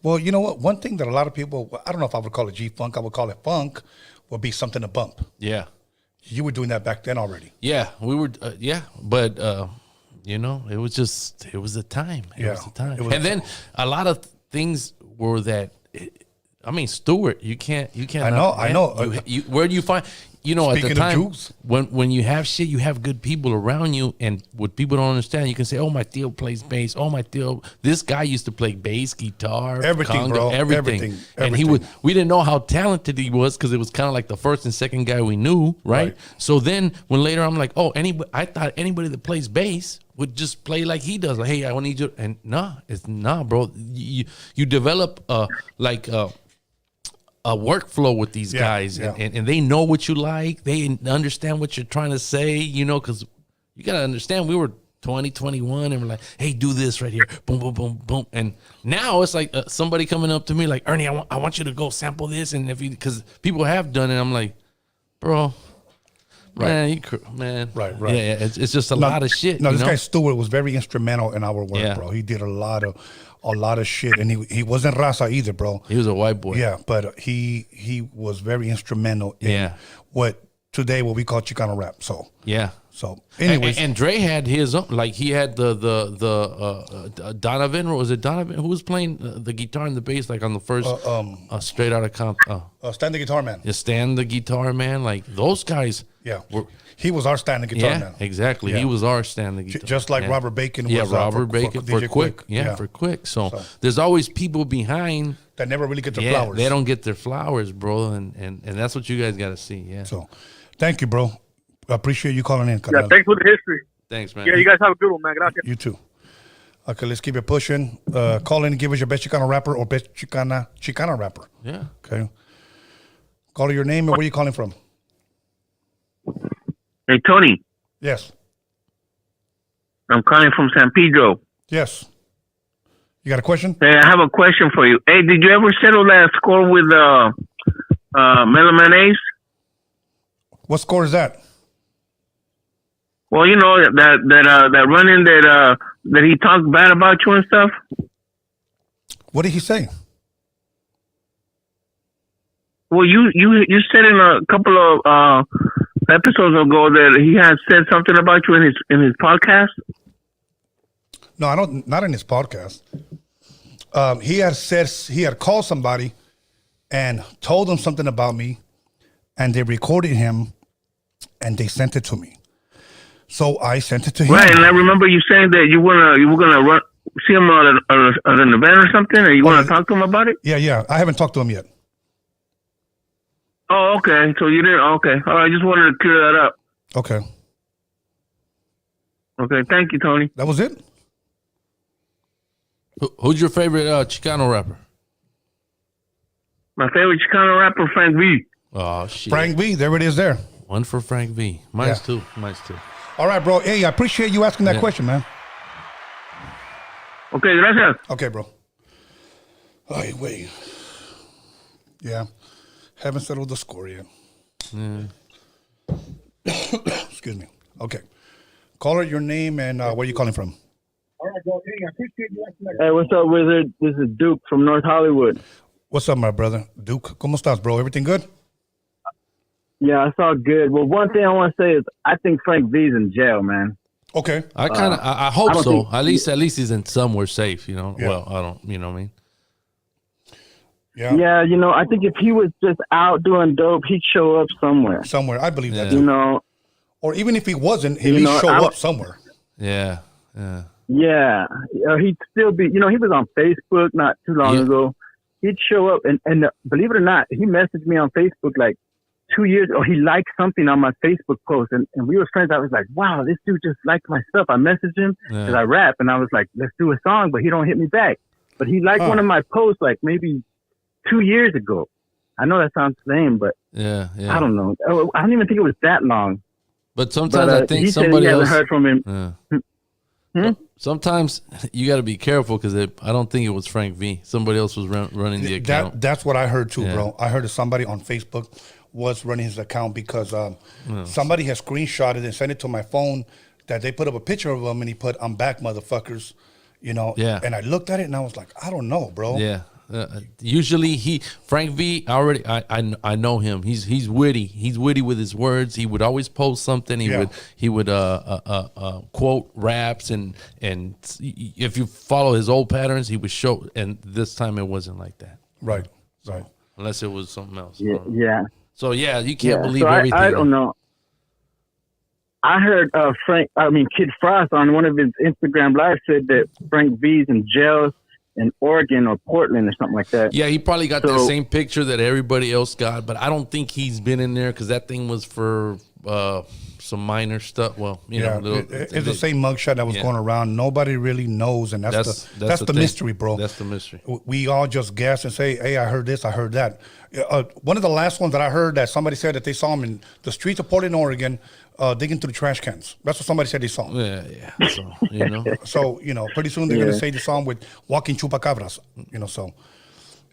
Well, you know what? One thing that a lot of people, I don't know if I would call it G-Funk, I would call it funk, would be something to bump. Yeah. You were doing that back then already. Yeah, we were. But it was the time. It was the time. And then a lot of things were that. I mean, Stuart, you can't. I know. Where do you find? At Speaking the of time, Jews. when you have shit, you have good people around you, and what people don't understand, you can say, "Oh, my Theo plays bass. Oh, my Theo, this guy used to play bass, guitar, Everything, conga, bro. everything." And Everything. we didn't know how talented he was because it was kind of like the first and second guy we knew, right? So then when later I'm like, "Oh, I thought anybody that plays bass would just play like he does. Like, hey, I need you," and it's not, bro. You develop a workflow with these guys, and they know what you like. They understand what you're trying to say, because you got to understand we were 2021 and we're like, hey, do this right here. Boom, boom, boom, boom. And now it's like somebody coming up to me like, Ernie, I want you to go sample this. And because people have done it, I'm like, bro, man. Right. Yeah, it's just a lot of shit. No, this guy Stewart was very instrumental in our work, Yeah. bro. He did a lot of shit, and he wasn't raza either, bro. He was a white boy. Yeah, but he was very instrumental in what we call Chicano rap. So Yeah. So, anyways, and Dre had his own, like he had the Donovan, or was it Donovan who was playing the guitar and the bass, like on the first Straight Outta Compton. Stan the Guitar Man. Yeah, Stan the Guitar Man, like those guys. Yeah, he was our Stan the Guitar Man. Exactly. Yeah. He was our Stan the Guitar. Just like Robert Bacon was. Yeah, Robert Bacon for DJ Quick. Yeah, for Quick. So there's always people behind that never really get their flowers. They don't get their flowers, bro, and that's what you guys got to see. Yeah. So, thank you, bro. I appreciate you calling in. Yeah, thanks for the history. Thanks, man. Yeah, you guys have a good one, man. Gracias. You too. Okay, let's keep it pushing. Call in and give us your best Chicano rapper or best Chicana rapper. Yeah. Okay. Call your name and where you calling from. Hey, Tony, Yes. I'm calling from San Pedro. Yes. You got a question? Hey, I have a question for you. Hey, did you ever settle that score with Melaman Ace? What score is that? Well, you know that run-in that he talked bad about you and stuff. What did he say? Well, you said in a couple of episodes ago that he had said something about you in his podcast. No, I don't. Not in his podcast. He had called somebody and told them something about me, and they recorded him, and they sent it to me. So I sent it to him. Right, and I remember you saying that you were gonna see him at an event or something, or you want to talk to him about it. Yeah. I haven't talked to him yet. Oh, okay. So you didn't. Okay. All right. I just wanted to clear that up. Okay. Okay. Thank you, Tony. That was it. Who's your favorite Chicano rapper? My favorite Chicano rapper, Frank V. Oh shit, Frank V. There it is. There. One for Frank V. Mine's two. All right, bro. Hey, I appreciate you asking that Yeah. question, man. Okay. Gracias. Okay, bro. Oh, wait. Yeah. Haven't settled the score yet. Excuse me. Okay. Caller, your name and where you calling from? Hey, what's up, Wizard? This is Duke from North Hollywood. What's up, my brother? Duke, ¿cómo estás, bro? Everything good? Yeah, it's all good. Well, one thing I want to say is I think Frank V's in jail, man. Okay. I hope don't so. think- At least he's in somewhere safe, you know. Yeah. Well, I don't, you know what I mean? Yeah. Yeah, you know, I think if he was just out doing dope, he'd show up somewhere. Somewhere. I believe that, Yeah. too. You know, Or even if he wasn't, he'd at You least know, show I up don't- somewhere. Yeah. yeah, he'd still be, you know, he was on Facebook not too long Yeah. ago. He'd show up, and believe it or not, he messaged me on Facebook like 2 years, or he liked something on my Facebook post, and we were friends. I was like, wow, this dude just liked my stuff. I messaged him because I rap, and I was like, let's do a song, but he don't hit me back. But he liked one of my posts like maybe 2 years ago. I know that sounds lame, but Yeah. I don't know. I don't even think it was that long. But sometimes I think he said somebody he hasn't else. heard from him. Yeah. Sometimes you got to be careful because I don't think it was Frank V. Somebody else was running the account. That's what I heard too, Yeah. bro. I heard that somebody on Facebook was running his account because somebody has screenshotted and sent it to my phone that they put up a picture of him and he put, "I'm back, motherfuckers." You know? Yeah. And I looked at it and I was like, I don't know, bro. Yeah. Usually Frank V. I know him. He's witty. He's witty with his words. He would always post something. He would quote raps and if you follow his old patterns, he would show. And this time it wasn't like that. Right. So, Right. Unless it was something else. Yeah. So yeah, you can't Yeah, believe so everything. I don't know. I heard Kid Frost on one of his Instagram lives said that Frank V's in jail in Oregon or Portland or something like that. Yeah, he probably got the So- same picture that everybody else got, but I don't think he's been in there because that thing was for some minor stuff. Well, you Yeah, know, it's the same mugshot that was going around. Nobody really knows, and that's the thing. mystery, bro. That's the mystery. We all just guess and say, "Hey, I heard this, I heard that." One of the last ones that I heard that somebody said that they saw him in the streets of Portland, Oregon, digging through the trash cans. That's what somebody said they saw him. Yeah. So you know, So pretty soon they're gonna say they saw him with walking chupacabras. So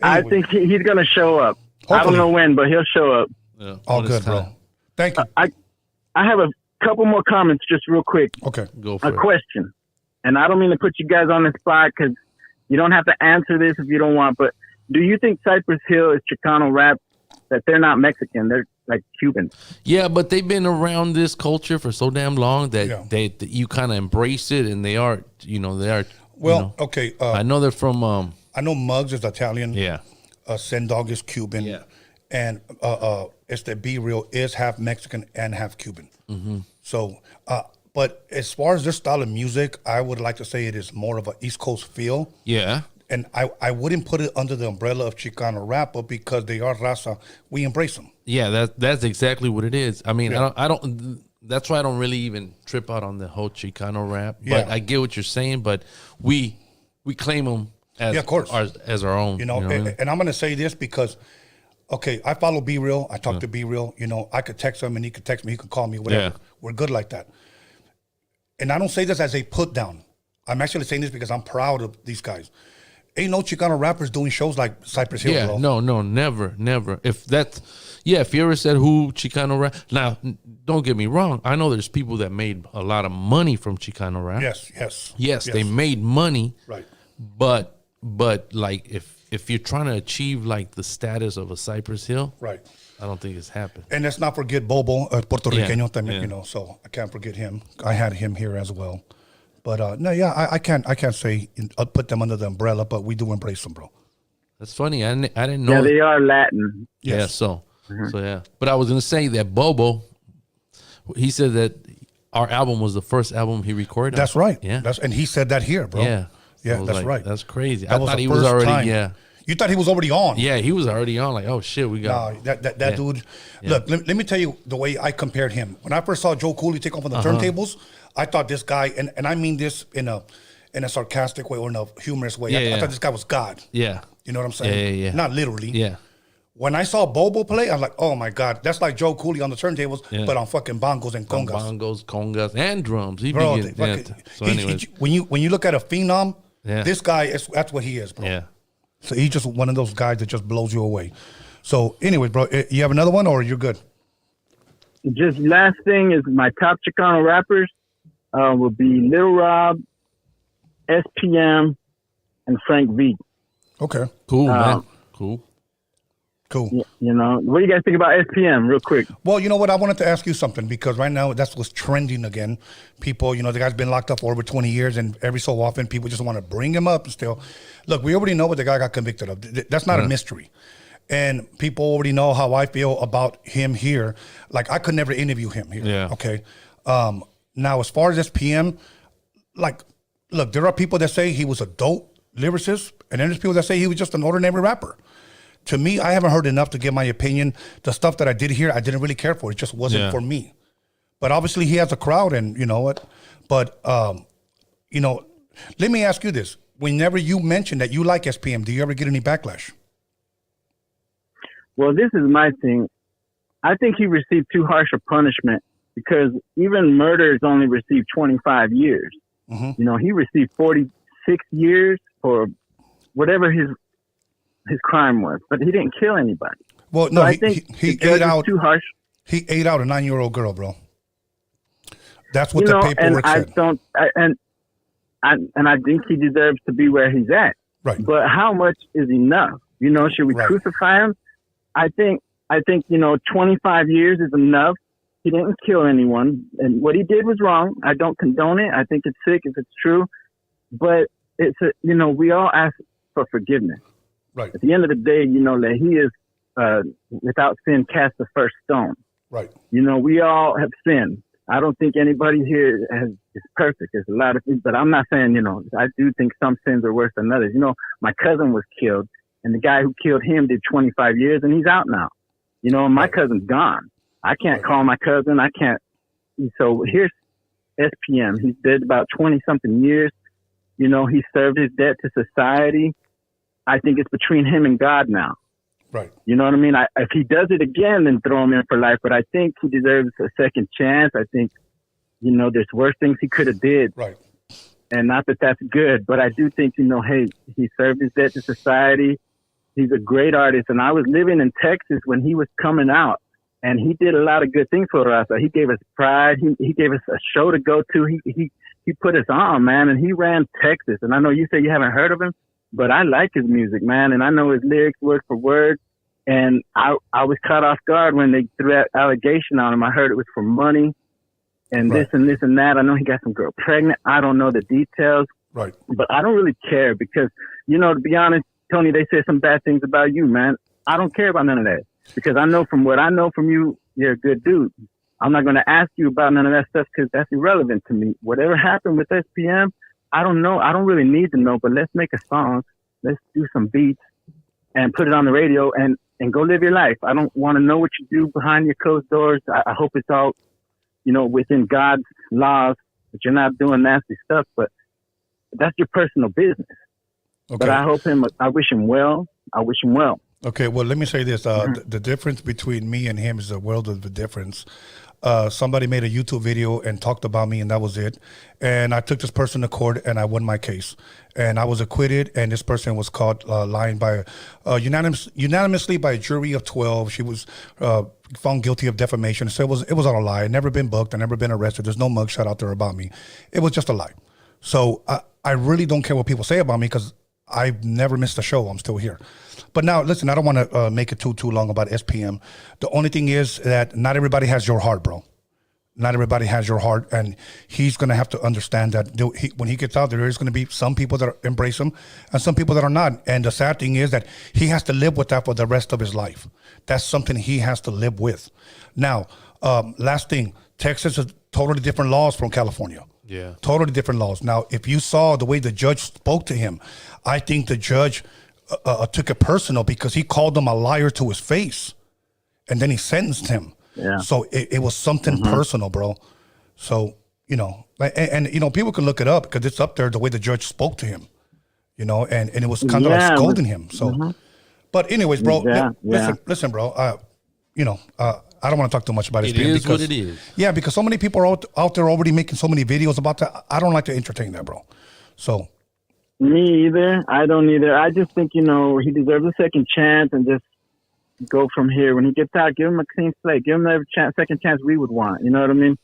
I anyway, think he's going to show up. I Hopefully. don't know when, but he'll show up. yeah, all when it's good, bro. time. Thank you. I have a couple more comments just real quick. Okay. Go for A it. question. And I don't mean to put you guys on the spot because you don't have to answer this if you don't want, but do you think Cypress Hill is Chicano rap, that they're not Mexican, they're like Cubans? Yeah, but they've been around this culture for so damn long that Yeah. that you kind of embrace it, and they are. Well, you know, okay. I know they're from. I know Muggs is Italian. Yeah. Sendog is Cuban. Yeah. And Be Real is half Mexican and half Cuban. Mm-hmm. So, but as far as their style of music, I would like to say it is more of an East Coast feel. Yeah. And I wouldn't put it under the umbrella of Chicano rap, but because they are raza, we embrace them. Yeah, that's exactly what it is. I mean, Yeah. I don't. That's why I don't really even trip out on the whole Chicano rap. Yeah. But I get what you're saying. But we claim them as Yeah, of course. as our own. You know, what I mean? and I'm going to say this because Okay, I follow Be Real. I talk to Be Real. You know, I could text him and he could text me. He could call me, whatever. Yeah. We're good like that. And I don't say this as a put down. I'm actually saying this because I'm proud of these guys. Ain't no Chicano rappers doing shows like Cypress Hill, Yeah, bro. no, never. If you ever said who Chicano rap, now don't get me wrong. I know there's people that made a lot of money from Chicano rap. Yes. They made money. Right. But like if you're trying to achieve like the status of a Cypress Hill, Right. I don't think it's happened. And let's not forget Bobo, Puerto Riqueño, también, yeah. you know, so I can't forget him. I had him here as well. But I can't say I'll put them under the umbrella, but we do embrace them, bro. That's funny. I didn't know. Yeah, they are Latin. Yeah, Yes. so yeah. But I was gonna say that Bobo, he said that our album was the first album he recorded. That's right. Yeah. And he said that here, bro. Yeah. Yeah, I was that's like, right. That's crazy. That I was thought the he was first already time. You thought he was already on. Yeah, he was already on. Like, oh shit, we got No, that dude. Yeah. Look, let me tell you the way I compared him. When I first saw Joe Cooley take off on the turntables, I thought this guy, and I mean this in a sarcastic way or in a humorous way. I thought this guy was God. Yeah. You know what I'm saying? Yeah. Not literally. Yeah. When I saw Bobo play, I'm like, oh my God, that's like Joe Cooley on the turntables, but on fucking bongos and congas. Bongos, congas, and drums. He Bro, began, yeah. So anyways, when you look at a phenom, Yeah. this guy that's what he is, bro. yeah. So he's just one of those guys that just blows you away. So anyway, bro, you have another one or you're good? Just last thing is my top Chicano rappers will be Lil Rob, SPM, and Frank V. Okay. Cool, man. Cool. You know, what do you guys think about SPM, real quick? Well, you know what? I wanted to ask you something because right now that's what's trending again. People, you know, the guy's been locked up for over 20 years, and every so often people just want to bring him up. Still, look, we already know what the guy got convicted of. That's not a mystery, and people already know how I feel about him here. Like I could never interview him here. Yeah. Okay. Now, as far as SPM, like, look, there are people that say he was a dope lyricist, and then there's people that say he was just an ordinary rapper. To me, I haven't heard enough to give my opinion. The stuff that I did hear, I didn't really care for. It just wasn't for me. But obviously, he has a crowd, and you know what? But you know, let me ask you this: whenever you mention that you like SPM, do you ever get any backlash? Well, this is my thing. I think he received too harsh a punishment because even murderers only received 25 years. You know, he received 46 years for whatever his crime was, but he didn't kill anybody. Well, no, so he ate out. Too harsh. He ate out a 9-year-old girl, bro. That's what You the know, paperwork said. And I think he deserves to be where he's at. Right. But how much is enough? You know, should we crucify him? I think you know, 25 years is enough. He didn't kill anyone, and what he did was wrong. I don't condone it. I think it's sick if it's true, but you know, we all ask for forgiveness. Right. At the end of the day, you know, that he is without sin cast the first stone. Right. You know, we all have sinned. I don't think anybody here is perfect. There's a lot of things, but I'm not saying, you know, I do think some sins are worse than others. You know, my cousin was killed, and the guy who killed him did 25 years, and he's out now. You know, my cousin's gone. I can't call my cousin. I can't. So here's SPM. He's dead about 20-something years. You know, he served his debt to society. I think it's between him and God now. Right. You know what I mean? If he does it again, then throw him in for life. But I think he deserves a second chance. I think, you know, there's worse things he could have did. Right. And not that that's good, but I do think, you know, hey, he served his debt to society. He's a great artist. And I was living in Texas when he was coming out, and he did a lot of good things for us. He gave us pride. He gave us a show to go to. He put us on, man, and he ran Texas. And I know you say you haven't heard of him, but I like his music, man, and I know his lyrics word for word. And I was caught off guard when they threw that allegation on him. I heard it was for money and this and this and that. I know he got some girl pregnant. I don't know the details. Right. But I don't really care because, you know, to be honest, Tony, they said some bad things about you, man. I don't care about none of that because I know from what I know from you, you're a good dude. I'm not going to ask you about none of that stuff because that's irrelevant to me. Whatever happened with SPM, I don't know. I don't really need to know, but let's make a song. Let's do some beats and put it on the radio and go live your life. I don't want to know what you do behind your closed doors. I hope it's all, you know, within God's laws, that you're not doing nasty stuff, but that's your personal business. Okay. But I wish him well. I wish him well. Okay, well, let me say this. The difference between me and him is a world of a difference. Somebody made a YouTube video and talked about me, and that was it. And I took this person to court, and I won my case. And I was acquitted, and this person was caught lying by unanimously by a jury of 12. She was found guilty of defamation. So it was all a lie. I'd never been booked. I'd never been arrested. There's no mugshot out there about me. It was just a lie. So I really don't care what people say about me because I've never missed a show. I'm still here. But now, listen, I don't want to make it too long about SPM. The only thing is that not everybody has your heart, bro. Not everybody has your heart, and he's going to have to understand that when he gets out there is going to be some people that embrace him and some people that are not. And the sad thing is that he has to live with that for the rest of his life. That's something he has to live with. Now, last thing, Texas is totally different laws from California. Yeah. Totally different laws. Now, if you saw the way the judge spoke to him, I think the judge took it personal because he called him a liar to his face, and then he sentenced him. Yeah. So it was something personal, bro. So, you know, and you know, people can look it up because it's up there the way the judge spoke to him, you know, and it was kind of like scolding him. So, but anyways, bro, listen, bro, you know, I don't want to talk too much about it. It is what it is. Yeah, because so many people are out there already making so many videos about that. I don't like to entertain that, bro. So. Me either. I don't either. I just think, you know, he deserves a second chance and just go from here. When he gets out, give him a clean slate. Give him the second chance we would want. You know what I mean?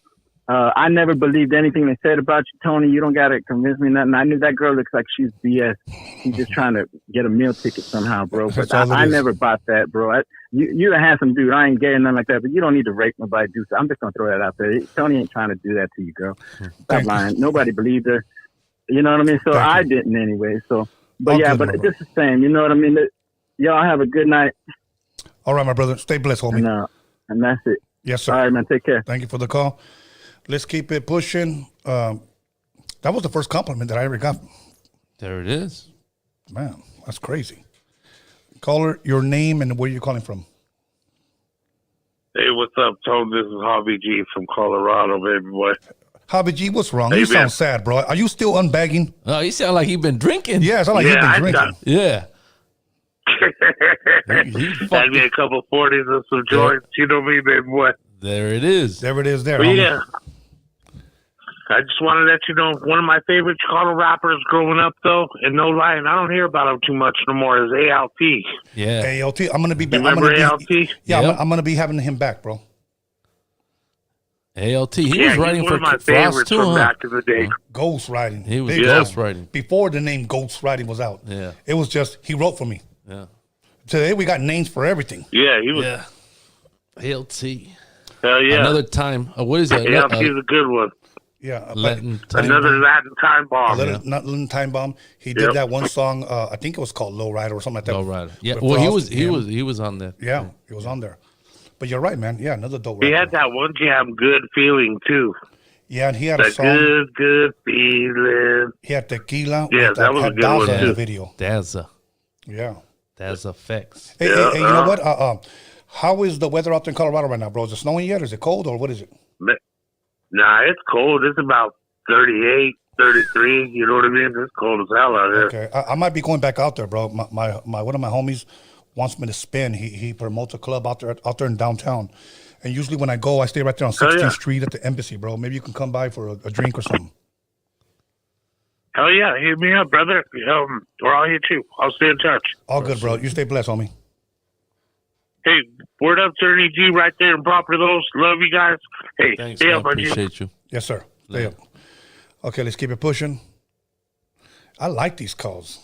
I never believed anything they said about you, Tony. You don't got to convince me nothing. I knew that girl looks like she's BS. She's just trying to get a meal ticket somehow, bro. But I never bought that, bro. You're a handsome dude. I ain't gay or nothing like that, but you don't need to rape nobody, dude. So I'm just going to throw that out there. Tony ain't trying to do that to you, girl. Stop lying. Nobody believed her. You know what I mean? So I didn't anyway. So, but yeah, but it's just the same. You know what I mean? Y'all have a good night. All right, my brother. Stay blessed, homie. And that's it. Yes, sir. All right, man. Take care. Thank you for the call. Let's keep it pushing. That was the first compliment that I ever got. There it is. Man, that's crazy. Caller, your name and where you're calling from. Hey, what's up, Tone? This is Hobby G from Colorado, baby boy. Hobby G, what's wrong? Hey, you man. sound sad, bro. Are you still unbagging? Oh, you sound like you've been drinking. Yeah, it sounds like you've been drinking. Yeah. Had me a couple 40s and some joints. You know me, baby boy. There it is. There it is there. But yeah. I just want to let you know, one of my favorite Chicano rappers growing up, though, and no lying, I don't hear about him too much no more, is ALT. Yeah. ALT. I'm going to be back. Remember ALT? Yeah, I'm going to be having him back, bro. ALT. He was writing for my Frost favorites too, from huh? back in the day. Ghost writing. He was ghost writing. Before the name Ghost writing was out. Yeah. It was just, he wrote for me. Yeah. Today we got names for everything. Yeah, he was. Yeah. ALT. Hell yeah. Another time. What is that? ALT is a good one. Yeah. Another Latin time bomb. Latin time bomb. He did that one song. I think it was called Low Rider or something like that. Low Rider. Yeah. Well, he was on there. Yeah, he was on there. But you're right, man. Yeah, another dope He rapper. had that one jam, Good Feeling, too. Yeah, and he had a song. Good feeling. He had Tequila. Yeah, that was a good one, in too. the video. Daza. Yeah. Daza effects. Hey, you know what? How is the weather out there in Colorado right now, bro? Is it snowing yet? Is it cold or what is it? Nah, it's cold. It's about 38, 33. You know what I mean? It's cold as hell out here. Okay, I might be going back out there, bro. My one of my homies wants me to spin. He promotes a club out there in downtown, and usually when I go, I stay right there on 16th Street at the Embassy, bro. Maybe you can come by for a drink or something. Hell yeah, hit me up, brother. Or I'll hit you. I'll stay in touch. All good, bro. You stay blessed, homie. Hey, word up to Ernie G right there in Proper Those. Love you guys. Hey, Thanks, stay man. up, buddy. Appreciate you. Yes, sir. Stay up. Okay, let's keep it pushing. I like these calls.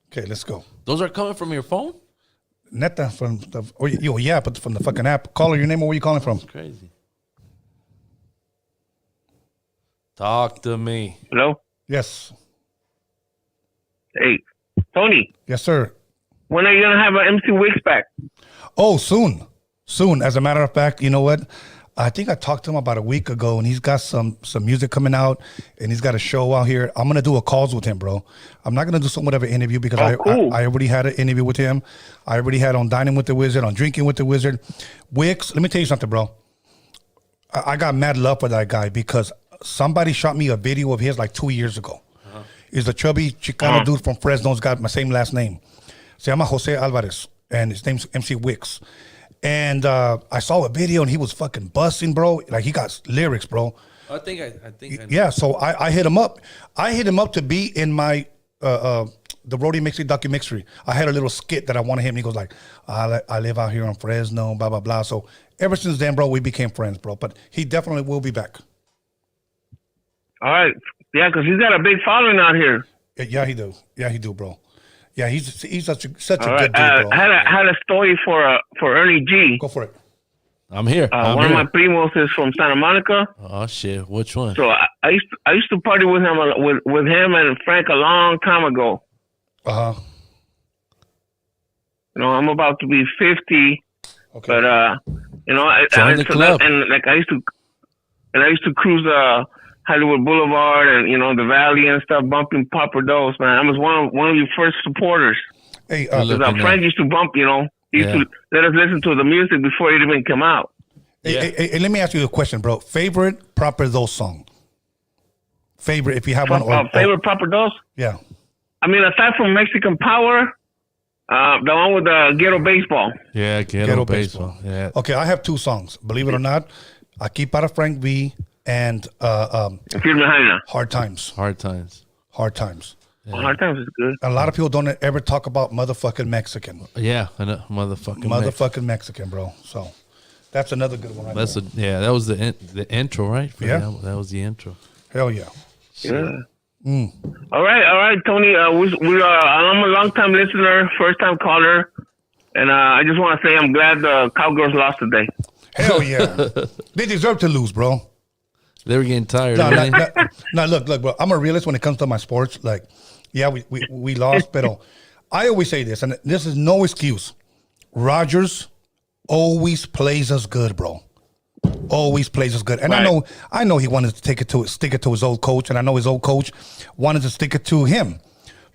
Okay, let's go. Those are coming from your phone? Neta from the yeah, but from the fucking app. Caller, your name or where you calling from? That's crazy. Talk to me. Hello? Yes. Hey, Tony. Yes, sir. When are you going to have an MC Wicks back? Oh, soon. Soon. As a matter of fact, you know what? I think I talked to him about a week ago, and he's got some music coming out, and he's got a show out here. I'm going to do a calls with him, bro. I'm not going to do some whatever interview because I already had an interview with him. I already had on Dining with the Wizard, on Drinking with the Wizard. Wicks, let me tell you something, bro. I got mad love for that guy because somebody shot me a video of his like 2 years ago. He's a chubby Chicano dude from Fresno. He's got my same last name. Se llama Jose Alvarez. and his name's MC Wicks. And I saw a video, and he was fucking busting, bro. Like, he got lyrics, bro. I think I know. Yeah, so I hit him up. I hit him up to be in my the Roadium documentary. I had a little skit that I wanted him. And he goes like, I live out here in Fresno, blah blah blah. So ever since then, bro, we became friends, bro. But he definitely will be back. All right. Yeah, because he's got a big following out here. Yeah, he do. Yeah, he do, bro. Yeah, he's such a good dude, bro. I had a story for Ernie G. Go for it. I'm here. One of my primos is from Santa Monica. Oh shit! Which one? So I used to party with him and Frank a long time ago. Uh huh. You know, I'm about to be 50, okay. But you know, Join the club. I used to cruise Hollywood Boulevard and the Valley and stuff, bumping Papa Dose, man. I was one of your first supporters. Hey, because our friend used to bump, he used to let us listen to the music before it even came out. Hey, let me ask you a question, bro. Favorite Proper Dose song? Favorite, if you have one. Favorite Proper Dose? Yeah. I mean, aside from Mexican Power, the one with the Ghetto Baseball. Yeah, Ghetto Baseball. Yeah. Okay, I have two songs. Believe it or not, Aquí para Frank V and Hard Times. Hard Times. Hard Times. Yeah. Hard Times is good. A lot of people don't ever talk about motherfucking Mexican. Yeah, motherfucking Mexican, bro. So that's another good one. That was the intro, right? Yeah, that was the intro. Hell yeah. Yeah. All right, Tony. I'm a long time listener, first time caller, and I just want to say I'm glad the Cowgirls lost today. Hell yeah, they deserve to lose, bro. They were getting tired. No, look, bro. I'm a realist when it comes to my sports. Like, yeah, we lost, but I always say this, and this is no excuse. Rodgers always plays us good, bro. Always plays us good, and right. I know he wanted to stick it to his old coach, and I know his old coach wanted to stick it to him.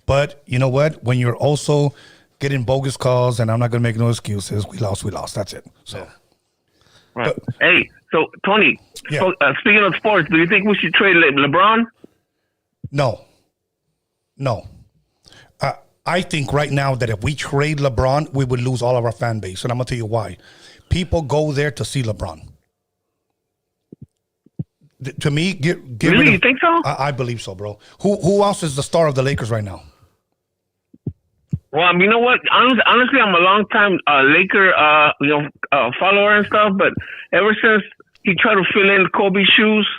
But you know what? When you're also getting bogus calls, and I'm not gonna make no excuses. We lost. That's it. So, yeah. Right. Hey, so Tony. Yeah. So, speaking of sports, do you think we should trade LeBron? No. I think right now that if we trade LeBron, we would lose all of our fan base, and I'm gonna tell you why. People go there to see LeBron. To me, really? You think so? I believe so, bro. Who else is the star of the Lakers right now? Well, you know what? Honestly, I'm a long time Laker follower and stuff, but ever since he tried to fill in Kobe's shoes,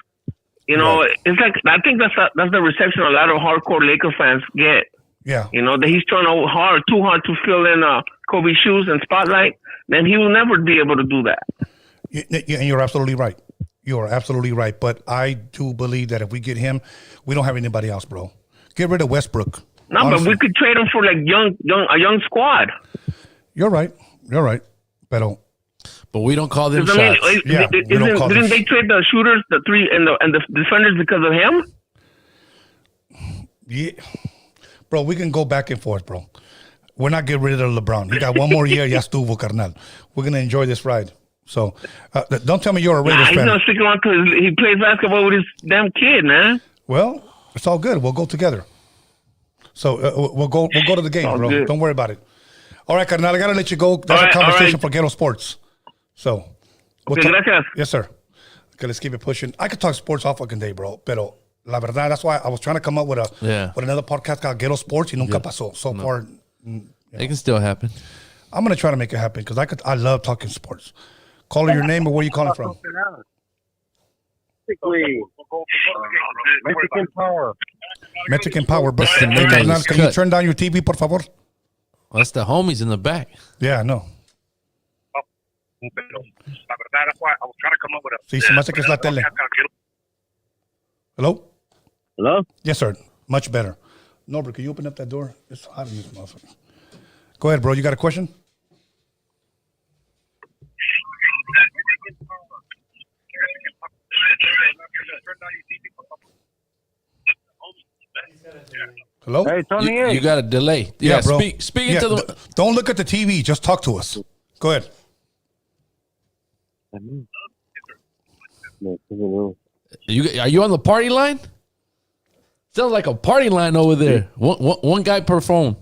it's like I think that's the reception a lot of hardcore Laker fans get. Yeah. That he's trying too hard to fill in Kobe's shoes and spotlight, then he will never be able to do that. And you're absolutely right. You are absolutely right. But I do believe that if we get him, we don't have anybody else, bro. Get rid of Westbrook. No, honestly. But we could trade him for like a young squad. You're right. But we don't call them shots. Didn't they trade the shooters, the three, and the defenders because of him? Yeah. Bro, we can go back and forth, bro. We're not getting rid of LeBron. He got one more year. Ya estuvo, carnal. We're going to enjoy this ride. So, don't tell me you're a Raiders fan. He's not sticking on because he plays basketball with his damn kid, man. Well, it's all good. We'll go together. So, we'll go to the game, bro. Good. Don't worry about it. All right, carnal, I got to let you go. That's a conversation for Ghetto Sports. So, gracias. Yes, sir. Okay, let's keep it pushing. I could talk sports all fucking day, bro. Pero la verdad, that's why I was trying to come up with another podcast called Ghetto Sports y nunca pasó. So far, it can still happen. I'm gonna try to make it happen because I love talking sports. Call her your name or where you calling from? Mexican Power. Mexican Power. But can you turn down your TV, por favor? Well, that's the homies in the back. Yeah, I know. Sí, se me hace que es la tele. Hello? Hello? Yes, sir. Much better. Norbert, can you open up that door? It's hot in this motherfucker. Go ahead, bro. You got a question? Hello? Hey, Tony. You got a delay. Yeah, bro. Speak into the... Don't look at the TV. Just talk to us. Go ahead. Are you on the party line? Sounds like a party line over there. One guy per phone.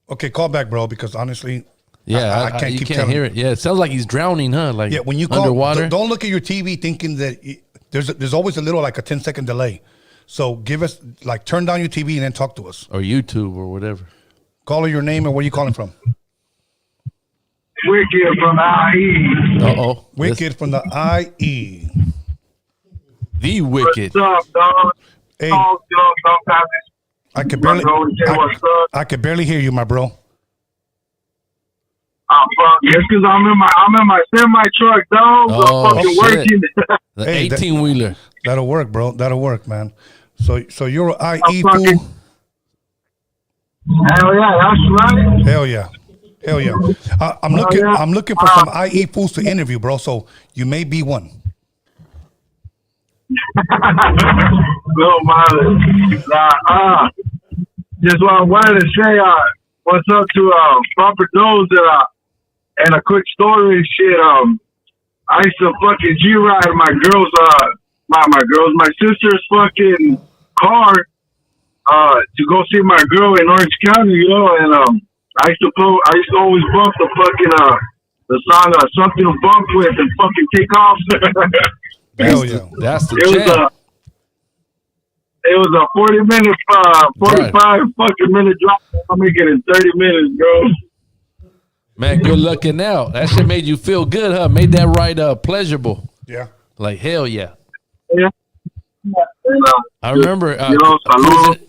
Okay, call back, bro, because honestly, Yeah, I can't you keep can't telling hear it. Yeah, it sounds like he's drowning, huh? Like when you call, underwater. don't look at your TV thinking that there's always a little like a 10-second delay. So give us turn down your TV and then talk to us. Or YouTube or whatever. Call her your name and where you calling from. Wicked from IE. Uh-oh. Wicked from the IE. The Wicked. What's up, dog? Hey, Dog, I could barely, I could barely hear you, my bro. It's because I'm in my semi truck, dog. Oh, fucking shit. working. The Hey, 18-wheeler. That'll work, bro. That'll work, man. So you're an IE fucking- fool? Hell yeah, that's right. Hell yeah. Hell yeah. I'm looking for some IE fools to interview, bro. So you may be one. No, man. Just what I wanted to say, what's up to Papa Doe's and a quick story and shit. I used to fucking G-ride my sister's fucking car to go see my girl in Orange County, you know, and I used to always bump the fucking the song Something to Bump With and fucking take off. Hell yeah. That's the jam. It was a 45 fucking minute drive. I'm making it in 30 minutes, bro. Man, good looking out. That shit made you feel good, huh? Made that ride pleasurable. Yeah. Like, hell yeah. Yeah. I remember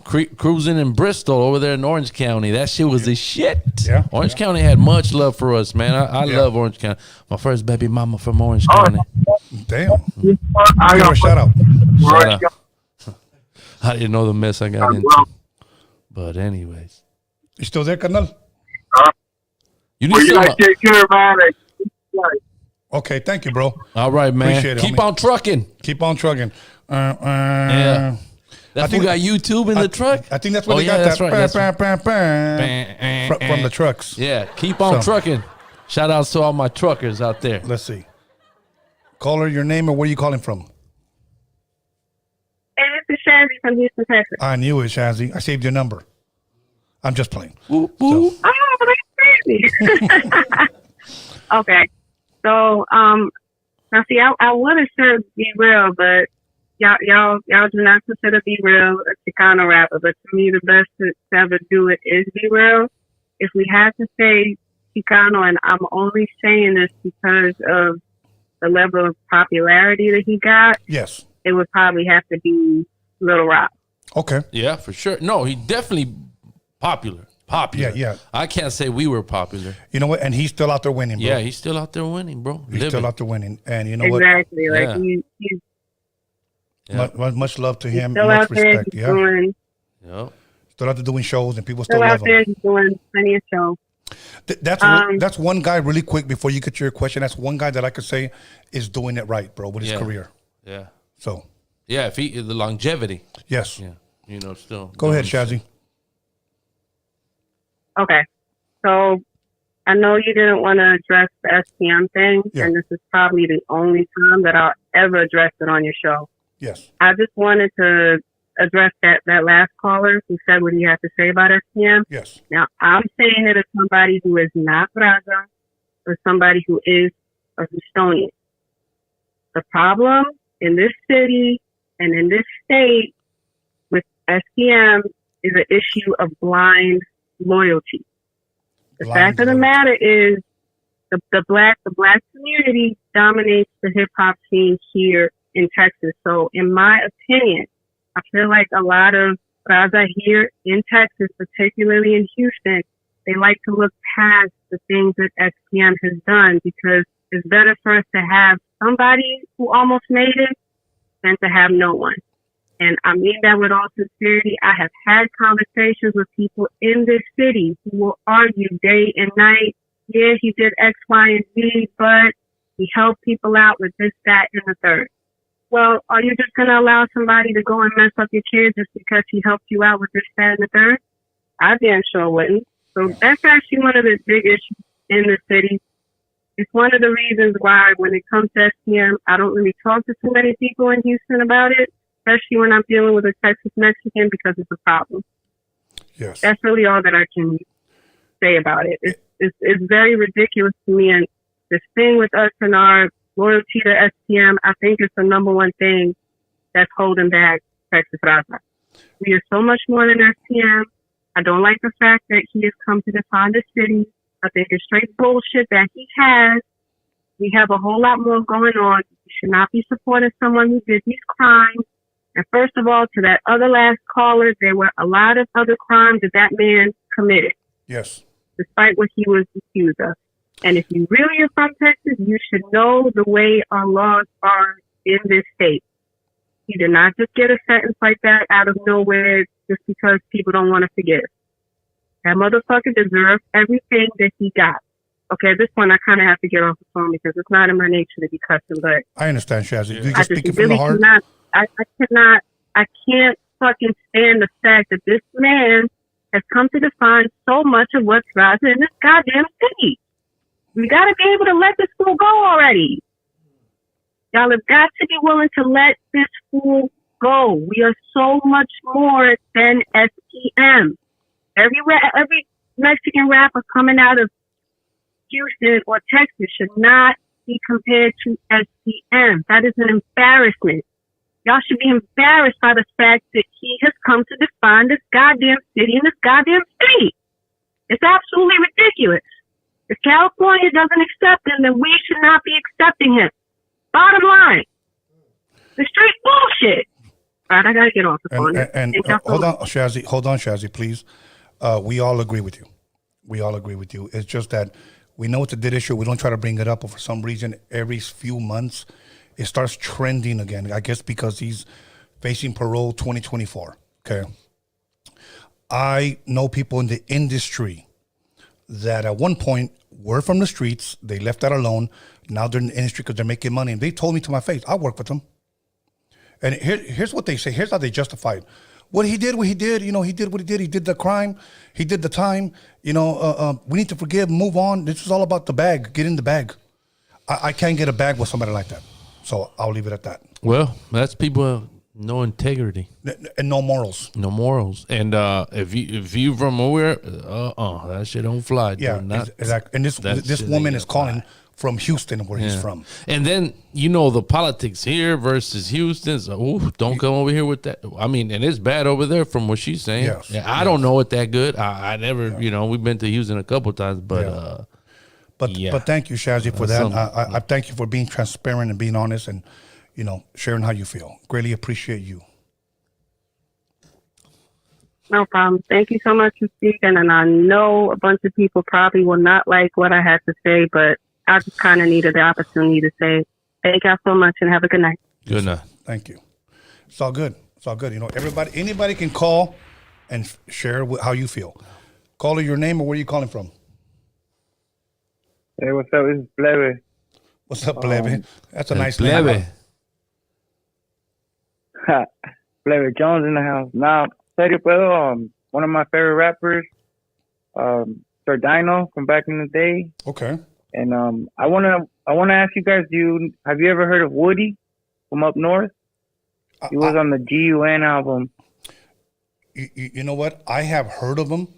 cruising in Bristol over there in Orange County. That shit was the shit. Yeah. Orange County had much love for us, man. I love Orange County. My first baby mama from Orange County. Damn. I got a shout out. Shout out. I didn't know the mess I got into. But anyways. You still there, Carnal? You need you guys take care, man. Okay, thank you, bro. All right, man. Appreciate it, Keep homie. on trucking. Keep on trucking. Yeah. That's who got YouTube in the truck? I think that's where they got that from the trucks. Yeah, keep on trucking. Shout outs to all my truckers out there. Let's see. Caller, your name and where you calling from? Hey, this is Shazzy from Houston, Texas. I knew it, Shazzy. I saved your number. I'm just playing. Woo, woo. Oh, that's crazy. Okay. So, now see, I would have said Be Real, but y'all do not consider Be Real a Chicano rapper, but to me, the best to ever do it is Be Real. If we had to say Chicano, and I'm only saying this because of the level of popularity that he got, yes, it would probably have to be Little Rock. Okay. Yeah, for sure. No, he definitely popular. Yeah. I can't say we were popular. You know what? And he's still out there winning, bro. Yeah, he's still out there winning, bro. He's still out there winning. And you know exactly. what? Like he's much love to him. still Much out there. respect. He's Yeah. doing, Still out there doing shows and people still still out love there. him. He's doing plenty of shows. That's one guy really quick before you get to your question. That's one guy that I could say is doing it right, bro, with his career. Yeah. So. Yeah, if the longevity. Yes. Yeah. You know, still. Go ahead, Shazzy. Okay. So I know you didn't want to address the SPM thing, and this is probably the only time that I'll ever address it on your show. Yes. I just wanted to address that last caller who said what he had to say about SPM. Yes. Now, I'm saying it as somebody who is not Braga or somebody who is a Houstonian. The problem in this city and in this state with SPM is an issue of blind loyalty. The fact of the matter is the black community dominates the hip hop scene here in Texas. So in my opinion, I feel like a lot of Raza here in Texas, particularly in Houston, they like to look past the things that SPM has done because it's better for us to have somebody who almost made it than to have no one. And I mean that with all sincerity. I have had conversations with people in this city who will argue day and night, yeah, he did X, Y, and Z, but he helped people out with this, that, and the third. Well, are you just going to allow somebody to go and mess up your kids just because he helped you out with this, that, and the third? I damn sure wouldn't. So that's actually one of the big issues in the city. It's one of the reasons why when it comes to SPM, I don't really talk to too many people in Houston about it, especially when I'm dealing with a Texas Mexican because it's a problem. Yes. That's really all that I can say about it. it's very ridiculous to me. And this thing with us and our loyalty to STM, I think it's the number one thing that's holding back Texas Raza. We are so much more than STM. I don't like the fact that he has come to define the city. I think it's straight bullshit that he has. We have a whole lot more going on. You should not be supporting someone who did these crimes. And first of all, to that other last caller, there were a lot of other crimes that man committed. Yes. Despite what he was accused of. And if you really are from Texas, you should know the way our laws are in this state. He did not just get a sentence like that out of nowhere just because people don't want to forgive. That motherfucker deserves everything that he got. Okay, at this point, I kind of have to get off the phone because it's not in my nature to be cussing, but... I understand, Shazzy. Yeah. You just speaking from the heart? I can't fucking stand the fact that this man has come to define so much of what's right in this goddamn city. We gotta be able to let this fool go already. Y'all have got to be willing to let this fool go. We are so much more than STM. Every Mexican rapper coming out of Houston or Texas should not be compared to STM. That is an embarrassment. Y'all should be embarrassed by the fact that he has come to define this goddamn city and this goddamn state. It's absolutely ridiculous. If California doesn't accept him, then we should not be accepting him. Bottom line. The straight bullshit. All right, I got to get off the phone. Hold on, Shazzy, please. We all agree with you. We all agree with you. It's just that we know it's a dead issue. We don't try to bring it up, but for some reason, every few months, it starts trending again. I guess because he's facing parole 2024. Okay. I know people in the industry that at one point were from the streets. They left that alone. Now they're in the industry because they're making money. And they told me to my face, I work with them. And here's what they say. Here's how they justify it. What he did, you know, he did what he did. He did the crime. He did the time. You know, we need to forgive, move on. This is all about the bag. Get in the bag. I can't get a bag with somebody like that. So I'll leave it at that. Well, that's people no integrity and no morals. No morals. And if you from nowhere, that shit don't fly. Yeah, exactly. And this woman is calling from Houston, where he's from. And then, you know, the politics here versus Houston. So, don't come over here with that. I mean, and it's bad over there from what she's saying. Yes. Yeah, I don't know it that good. I never, you know, we've been to Houston a couple of times, but But thank you, Shazzy, for that. I thank you for being transparent and being honest and, you know, sharing how you feel. Greatly appreciate you. No problem. Thank you so much for speaking. And I know a bunch of people probably will not like what I had to say, but I just kind of needed the opportunity to say thank y'all so much and have a good night. Good night. Thank you. It's all good. It's all good. You know, anybody can call and share how you feel. Call your name or where you calling from. Hey, what's up? This is Plebe. What's up, Plebe? That's a nice name. Plebe. Plebe Jones in the house. Now, serio puedo, one of my favorite rappers, Sardino from back in the day. Okay. And I wanna ask you guys, have you ever heard of Woody from up north? He was on the GUN album. You know what? I have heard of him.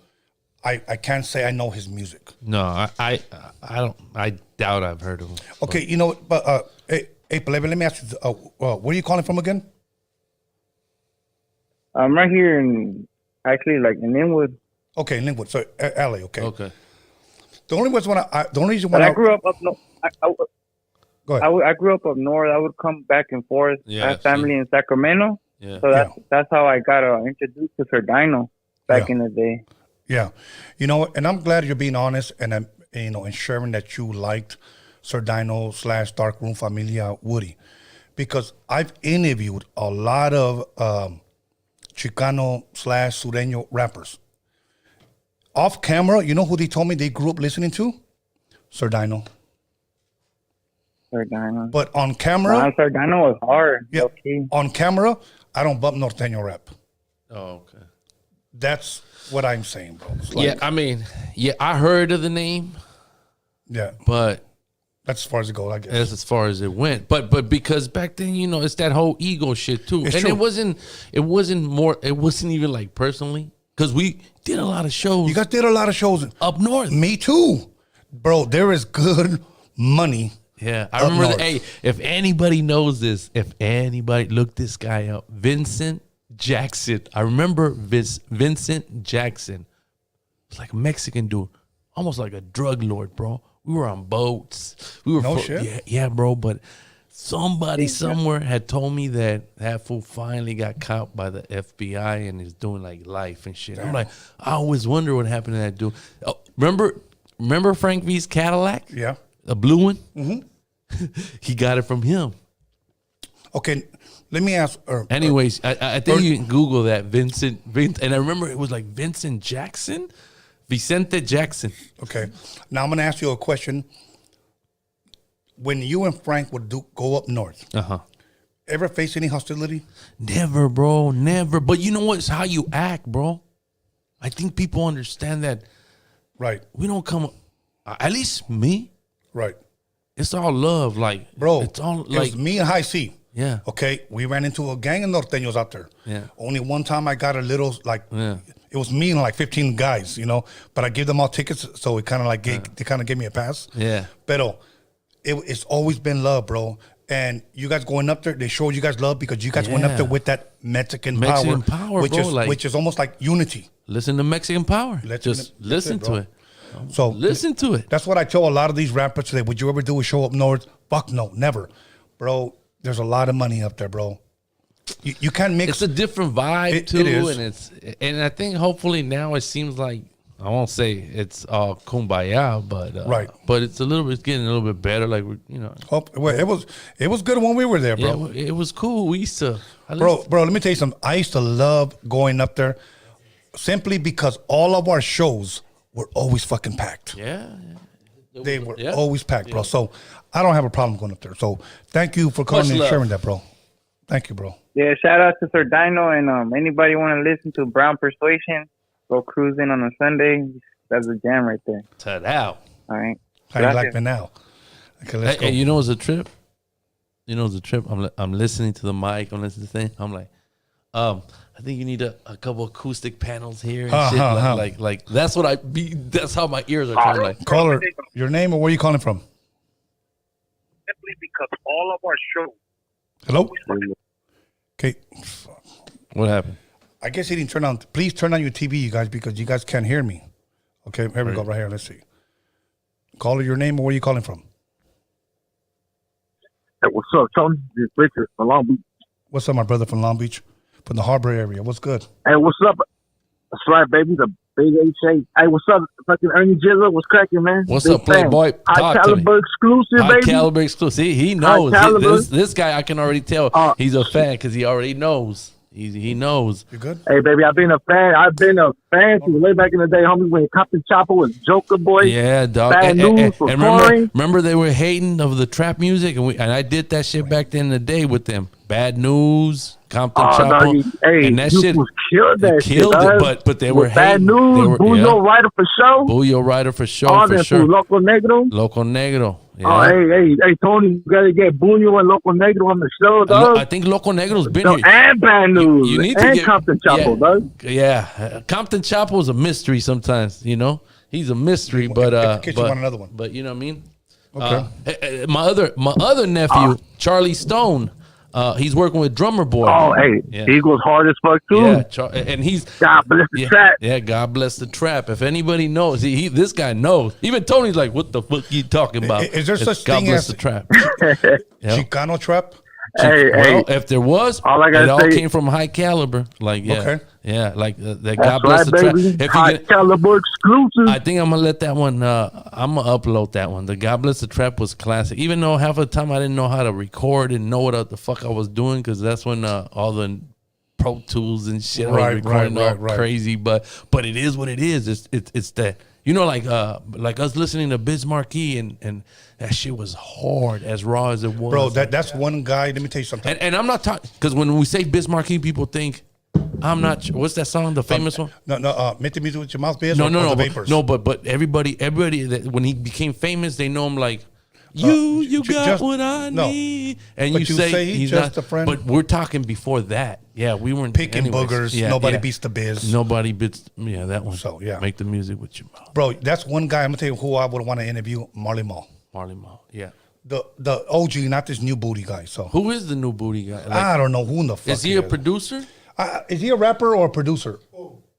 I can't say I know his music. No, I don't. I doubt I've heard of him. Okay, you know what? But hey, Plebe, let me ask you. Where are you calling from again? I'm right here in Linwood. Okay, in Linwood. So LA. Okay. Okay. The only reason why I grew up north. Go ahead. I grew up up north. I would come back and forth. Yeah, I have family in Sacramento. Yeah. So that's how I got introduced to Sardino back in the day. Yeah. You know, and I'm glad you're being honest and sharing that you liked Sardino / Darkroom Familia Woody. Because I've interviewed a lot of Chicano / Sureño rappers. Off camera, you know who they told me they grew up listening to? Sardino. But on camera... Sardino was hard. Yeah. Okay. On camera, I don't bump Norteño rap. Oh, okay. That's what I'm saying, bro. I heard of the name. Yeah. But... that's as far as it goes, I guess. That's as far as it went. But because back then, you know, it's that whole ego shit too. It's and true. it wasn't even like personally. because we did a lot of shows. You guys did a lot of shows up north. Me too, bro. There is good money. Yeah, I remember that. Hey, if anybody knows this, look this guy up. Vincent Jackson. I remember Vincent Jackson. It's like a Mexican dude, almost like a drug lord, bro. We were on boats. We were shit. Yeah, bro. But somebody somewhere had told me that fool finally got caught by the FBI and is doing like life and shit. Damn. I'm like, I always wonder what happened to that dude. Oh, remember Frank V's Cadillac? Yeah, the blue one. Mm-hmm. He got it from him. Okay, let me ask. Anyways, I think you can Google that Vincent, and I remember it was like Vincent Jackson, Vicente Jackson. Okay, now I'm gonna ask you a question. When you and Frank would go up north, ever face any hostility? Never, bro, never. But you know what? It's how you act, bro. I think people understand that. Right. We don't come. At least me. Right. It's all love, like bro. It's all it like was me and High C. Yeah. Okay. We ran into a gang of norteños out there. Yeah. Only one time I got a little like. Yeah. It was me and like 15 guys, you know. But I gave them all tickets, so it kind of like they kind of gave me a pass. Yeah. Pero it's always been love, bro. And you guys going up there, they showed you guys love because you guys went up there with that Mexican power, which bro, is which is almost like unity. Listen to Mexican power. Just listen to it. So listen to it. That's what I tell a lot of these rappers today. Would you ever do a show up north? Fuck no, never, bro. There's a lot of money up there, bro. You can't mix. It's a different vibe too, it is. and I think hopefully now it seems like I won't say it's all kumbaya, but right. But it's getting a little bit better. Like it was good when we were there, bro. Yeah, it was cool. We used to, bro. Let me tell you something. I used to love going up there, simply because all of our shows were always fucking packed. Yeah. They were always packed, bro. So I don't have a problem going up there. So thank you for calling and sharing that, bro. Thank you, bro. Yeah, shout out to Sir Dino and anybody want to listen to Brown Persuasion, go cruising on a Sunday. That's a jam right there. Check it out. All right. How you like me now? Okay, let's go. Hey, you know it's a trip? I'm listening to the mic, I'm listening to the thing. I'm like, I think you need a couple acoustic panels here and shit. Like that's what that's how my ears are kind of like. Caller, your name or where you calling from? Simply because all of our shows. Hello? Okay. What happened? I guess he didn't turn on. Please turn on your TV, you guys, because you guys can't hear me. Okay, here we go, right here. Let's see. Caller, your name or where you calling from? Hey, what's up, Tony? This is Richard from Long Beach. What's up, my brother from Long Beach? From the Harbor area. What's good? Hey, what's up? That's right, baby. The big H.A. Hey, what's up? Fucking Ernie G. What's cracking, man? What's up, Playboy? High caliber exclusive, baby. High caliber exclusive. See, he knows. This guy, I can already tell he's a fan because he already knows. He knows. You good? Hey, baby, I've been a fan since way back in the day, homie, when Compton Chopper was Joker Boy. Yeah, dog. Bad News for remember they were hating of the trap music, and I did that shit back then in the day with them. Bad News, Compton Chopper, and that shit killed it. But they were hating. Bad News, Bullo Rider for show. Bullo Rider for show, all for sure. Loco Negro. Yeah. Oh, hey, Tony, you gotta get Bullo and Loco Negro on the show, dog. I think Loco Negro's been here. And Bad News. You need and to get Compton Chapo, dog. Yeah, Compton Chapo is a mystery sometimes. You know, he's a mystery, but you want another one. But you know what I mean. Okay. My other nephew, Charlie Stone. He's working with Drummer Boy. Oh, hey, he goes hard as fuck too. Yeah, and he's God bless the trap. Yeah, God bless the trap. If anybody knows, this guy knows. Even Tony's like, "What the fuck you talking about?" Is there such God thing bless as the trap? Chicano trap? Hey, if there was, it all came from High Caliber. Like, like that. God bless the trap. High Caliber exclusive. I think I'm gonna let that one. I'm gonna upload that one. The God bless the trap was classic. Even though half of the time I didn't know how to record and know what the fuck I was doing, because that's when all the Pro Tools and shit I was recording all crazy. But it is what it is. It's that. You know, like us listening to Biz Markie and that shit was hard, as raw as it was. Bro, that's one guy. Let me tell you something. And I'm not talking, because when we say Biz Markie, people think I'm not. What's that song? The famous one? No. Make the music with your mouth, Biz. No. The Vapors? But everybody that when he became famous, they know him like You got what I need. And but you say he's he's just not, a friend. But we're talking before that. Yeah, we weren't Picking anyways. boogers. Yeah, Nobody yeah. beats the biz. Nobody beats. Yeah, that one. So, yeah. Make the music with your mouth. Bro, that's one guy. I'm going to tell you who I would want to interview. Marley Marl. Marley Marl. Yeah. The OG, not this new booty guy. So who is the new booty guy? Like, I don't know who in the fuck is he a producer? Is he a rapper or a producer?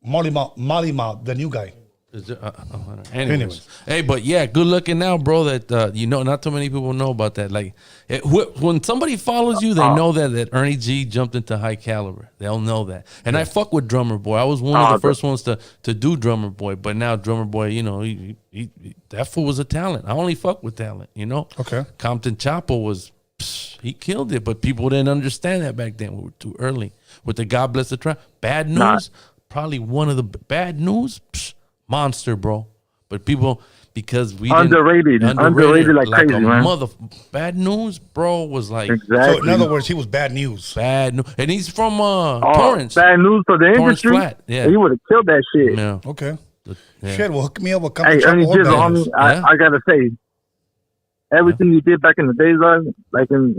Marley Marl, the new guy. Is there, anyways. Hey, but yeah, good looking now, bro. That not too many people know about that. Like, when somebody follows you, they know that Ernie G jumped into high caliber. They'll know that. And I fuck with Drummer Boy. I was one of the first ones to do Drummer Boy. But now Drummer Boy, he that fool was a talent. I only fuck with talent. Okay. Compton Chapo was. He killed it, but people didn't understand that back then. We were too early with the God Bless the Trap. Bad News, probably one of the bad news. Monster, bro. But people, because we underrated like crazy, man. Bad News, bro, was like So in other words, he was bad news. Bad news, and he's from Torrance. Bad news for the Torrance industry. Flat. Yeah, he would have killed that shit. Yeah. Okay. Yeah. Shit, well, hook me up with Hey, Ernie G, I gotta say, everything you did back in the days, like in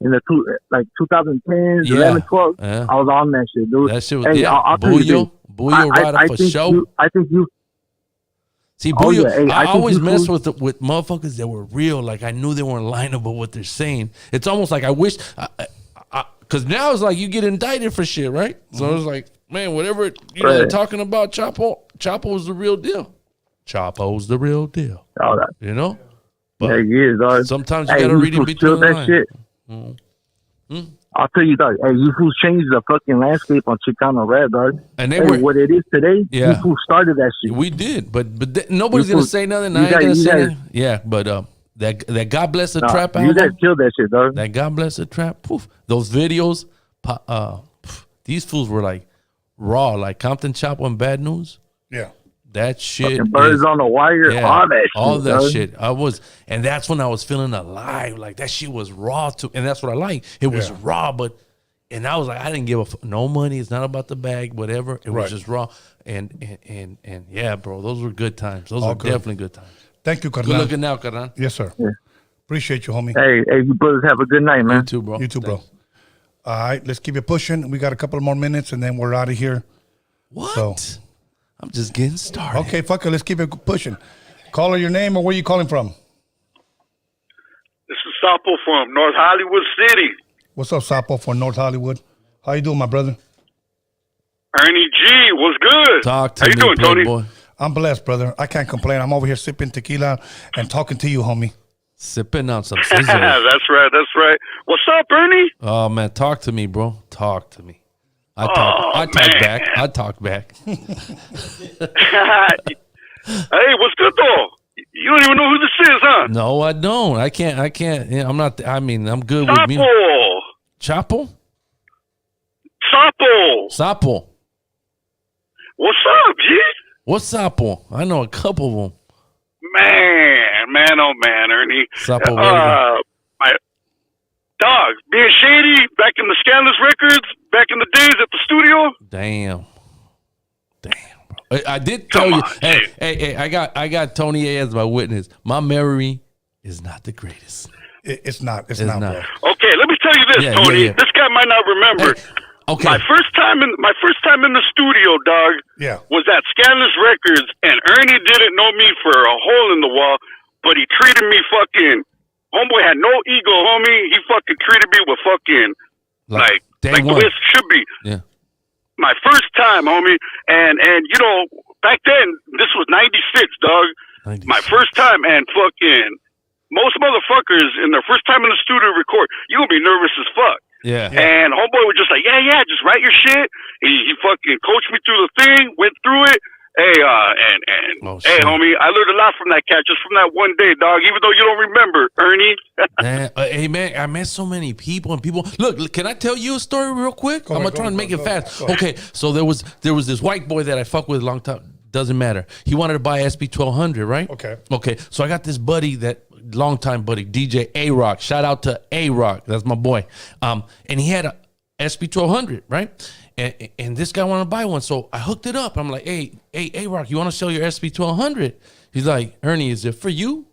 in the 2010s, 11, 12, I was on that shit, dude. That shit was I'll tell you Booyah right up for show. I think you. See, Booyah, I always mess with motherfuckers that were real. Like, I knew they weren't lying about what they're saying. It's almost like I wish, because now it's like you get indicted for shit, right? So it's like, man, whatever they're talking about, Chapo's the real deal. Chapo's the real deal. All that. But yeah, he is, dog. Sometimes you gotta read in between the lines. Shit. I'll tell you, dog. Hey, you fools changed the fucking landscape on Chicano rap, dog. And they were what it is today. Yeah, you fools started that shit. We did, but nobody's gonna say nothing. I ain't gonna say nothing. Yeah, but that God Bless the Trap album. You guys killed that shit, dog. That God Bless the Trap. Poof. Those videos. These fools were like raw, like Compton Chapo and Bad News. Yeah. That shit. Fucking Birds on the Wire. Yeah, all that shit. And that's when I was feeling alive. Like, that shit was raw too. And that's what I like. It was raw, and I was like, I didn't give no money. It's not about the bag, whatever. It was just raw. And yeah, bro, those were good times. Those were definitely good times. Thank you, Carnal. Good looking now, Carnal. Yes, sir. Yeah. Appreciate you, homie. Hey, you brothers have a good night, man. You too, bro. You too, bro. All right, let's keep it pushing. We got a couple more minutes, and then we're out of here. What? So, I'm just getting started. Okay, fuck it. Let's keep it pushing. Caller, your name or where you calling from? This is Sapo from North Hollywood City. What's up, Sapo from North Hollywood? How you doing, my brother? Ernie G, what's good? Talk to How you doing, Tony? Boy. I'm blessed, brother. I can't complain. I'm over here sipping tequila and talking to you, homie. Sipping on some scissors. That's right. What's up, Ernie? Oh, man, talk to me, bro. Talk to me. I talk back. Hey, what's good though? You don't even know who this is, huh? No, I don't. I can't. Yeah, I'm not. I mean, I'm good Sapo. with me. Chapo. Sapo. What's up, G? What's Sapo? I know a couple of them. Man, oh man, Ernie. Sapo. My dog being shady back in the Scandalous records. Back in the days at the studio. Damn, bro. I did tell you. Hey, I got Tony A as my witness. My memory is not the greatest. It's not. It's not. Bro. Okay, let me tell you this, Tony. Yeah. This guy might not remember. Okay. My first time in the studio, dog. Yeah. Was at Scandalous Records, and Ernie didn't know me for a hole in the wall, but he treated me fucking. Homeboy had no ego, homie. He fucking treated me with fucking like the way it should be. Yeah. My first time, homie, and back then this was '96, dog. 96. My first time, and fucking most motherfuckers in their first time in the studio record, you gonna be nervous as fuck. Yeah. And homeboy was just like, yeah, just write your shit. He fucking coached me through the thing, went through it. Hey, hey, homie, I learned a lot from that cat just from that one day, dog. Even though you don't remember, Ernie. Hey, man, I met so many people and people. Look, can I tell you a story real quick? I'm gonna try and make it fast. Okay, so there was this white boy that I fucked with a long time. Doesn't matter. He wanted to buy SB 1200, right? Okay. So I got this buddy longtime buddy, DJ A-Rock. Shout out to A-Rock. That's my boy. And he had a SB 1200, right? And this guy wanted to buy one. So I hooked it up. I'm like, hey, A-Rock, you want to sell your SB 1200? He's like, Ernie, is it for you?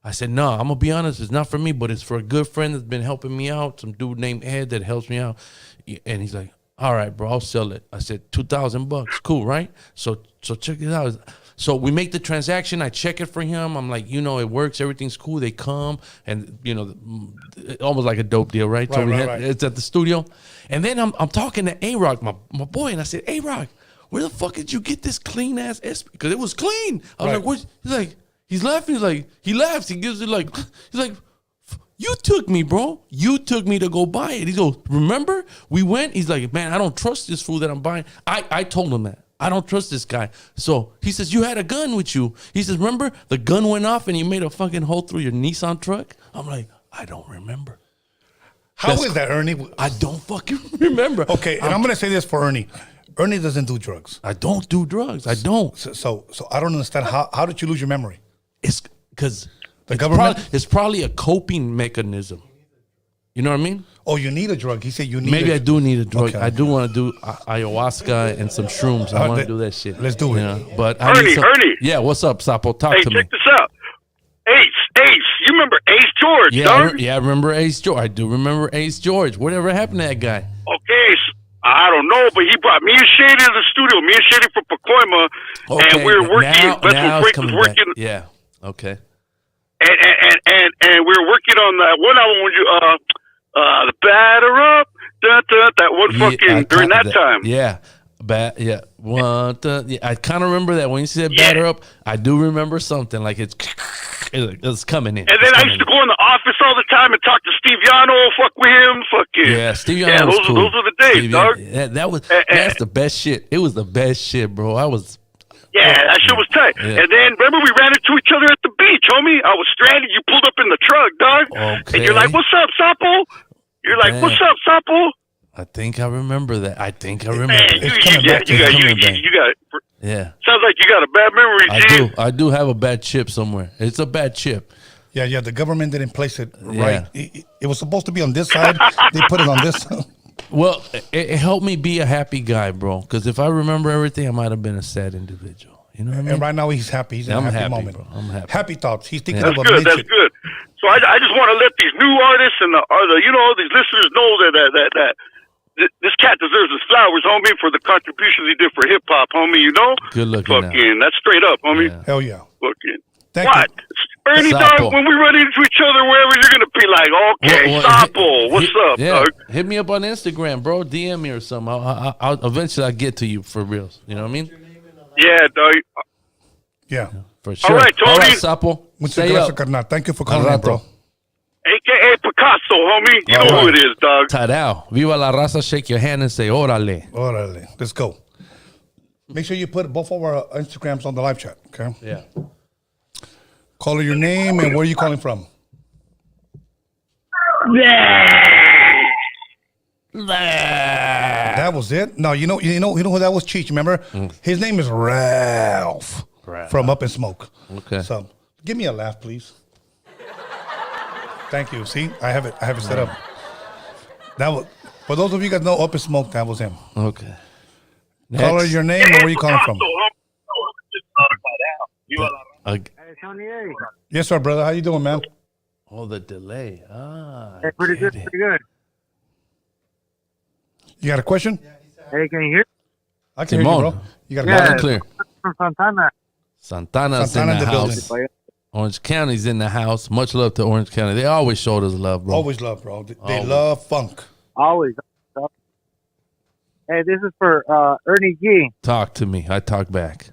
I said, no, I'm going to be honest. It's not for me, but it's for a good friend that's been helping me out. Some dude named Ed that helps me out. And he's like, all right, bro, I'll sell it. I said, $2,000. Cool, right? So check it out. So we make the transaction. I check it for him. I'm like, it works. Everything's cool. They come and, almost like a dope deal, right? Right. It's at the studio. And then I'm talking to A-Rock, my boy, and I said, A-Rock, where the fuck did you get this clean ass SP? Because it was clean. I was like, what? He's like, he's laughing. He's like, he laughs. He gives it like, he's like, you took me, bro. You took me to go buy it. He goes, remember? We went. He's like, man, I don't trust this fool that I'm buying. I told him that. I don't trust this guy. So he says, you had a gun with you. He says, remember? The gun went off and you made a fucking hole through your Nissan truck. I'm like, I don't remember. How is that, Ernie? I don't fucking remember. Okay, and I'm going to say this for Ernie. Ernie doesn't do drugs. I don't do drugs. I don't. So I don't understand. How did you lose your memory? It's because the government. It's probably a coping mechanism. You know what I mean? Oh, you need a drug. He said you need. Maybe I do need a drug. Okay. I do want to do ayahuasca and some shrooms. I want to do that shit. Let's do it. But Ernie. Yeah, what's up, Sapo? Talk Hey, to me. check this out. Ace. You remember Ace George, Yeah, dog? I remember Ace George. I do remember Ace George. Whatever happened to that guy? Okay, I don't know, but he brought me and Shady to the studio. Me and Shady from Pacoima, and we were working. Now That's it's when Frank was coming working. back. Yeah. Okay. And we were working on that one album when you the Batter Up, that one fucking during that time. Yeah. Yeah. I kind of remember that when you said batter up. I do remember something like it's coming in. And then I used to go in the office all the time and talk to Steve Yano, fuck with him, fucking. Yeah, Steve Yano was cool. Those are the days, dog. That's the best shit. It was the best shit, bro. Yeah, that shit was tight. Yeah. And then remember we ran into each other at the beach, homie. I was stranded. You pulled up in the truck, dog. Okay. And you're like, "What's up, Sapo?" You're like, "What's up, Sapo?" I think I remember that. Man, you got. Yeah. Sounds like you got a bad memory, G. I do have a bad chip somewhere. It's a bad chip. Yeah. The government didn't place it right. It was supposed to be on this side. They put it on this side. Well, it helped me be a happy guy, bro. Because if I remember everything, I might have been a sad individual. You know what I mean? And right now he's happy. He's in a happy moment. Bro. I'm happy. Happy thoughts. He's thinking That's about good. That's good. So I just want to let these new artists and these listeners know that this cat deserves his flowers, homie, for the contributions he did for hip hop, homie. You know, good looking. Fucking, that's straight up, homie. Yeah. Hell yeah. Fucking. Thank what? you. Ernie, dog, when we run into each other wherever, you're going to be like, okay, Sapo, what's up, dog? Hit me up on Instagram, bro. DM me or something. I'll eventually I'll get to you for real. You know what I mean? Yeah, dog. Yeah. For sure. All right, Tony. All right, Sapo. Muchas gracias, carnal. Thank you for calling in, bro. AKA Picasso, homie. You know who it is, dog. Tadao. Viva la raza. Shake your hand and say, órale. Órale. Let's go. Make sure you put both of our Instagrams on the live chat, okay? Yeah. Call your name and where are you calling from? That was it? No, you know who that was, Cheech, remember? His name is Ralph. From Up in Smoke. Okay. So give me a laugh, please. Thank you. See, I have it set up. That was, for those of you guys know Up in Smoke, that was him. Okay. Call her your name and where you calling from? Yes, sir, brother. How you doing, man? Oh, the delay. Hey, pretty good, pretty good. You got a question? Hey, can you hear? I can hear you, bro. You got a loud and clear. From Santana. Santana's in the house. Orange County's in the house. Much love to Orange County. They always showed us love, bro. Always love, bro. They love funk. Always. Hey, this is for Ernie G. Talk to me. I talk back.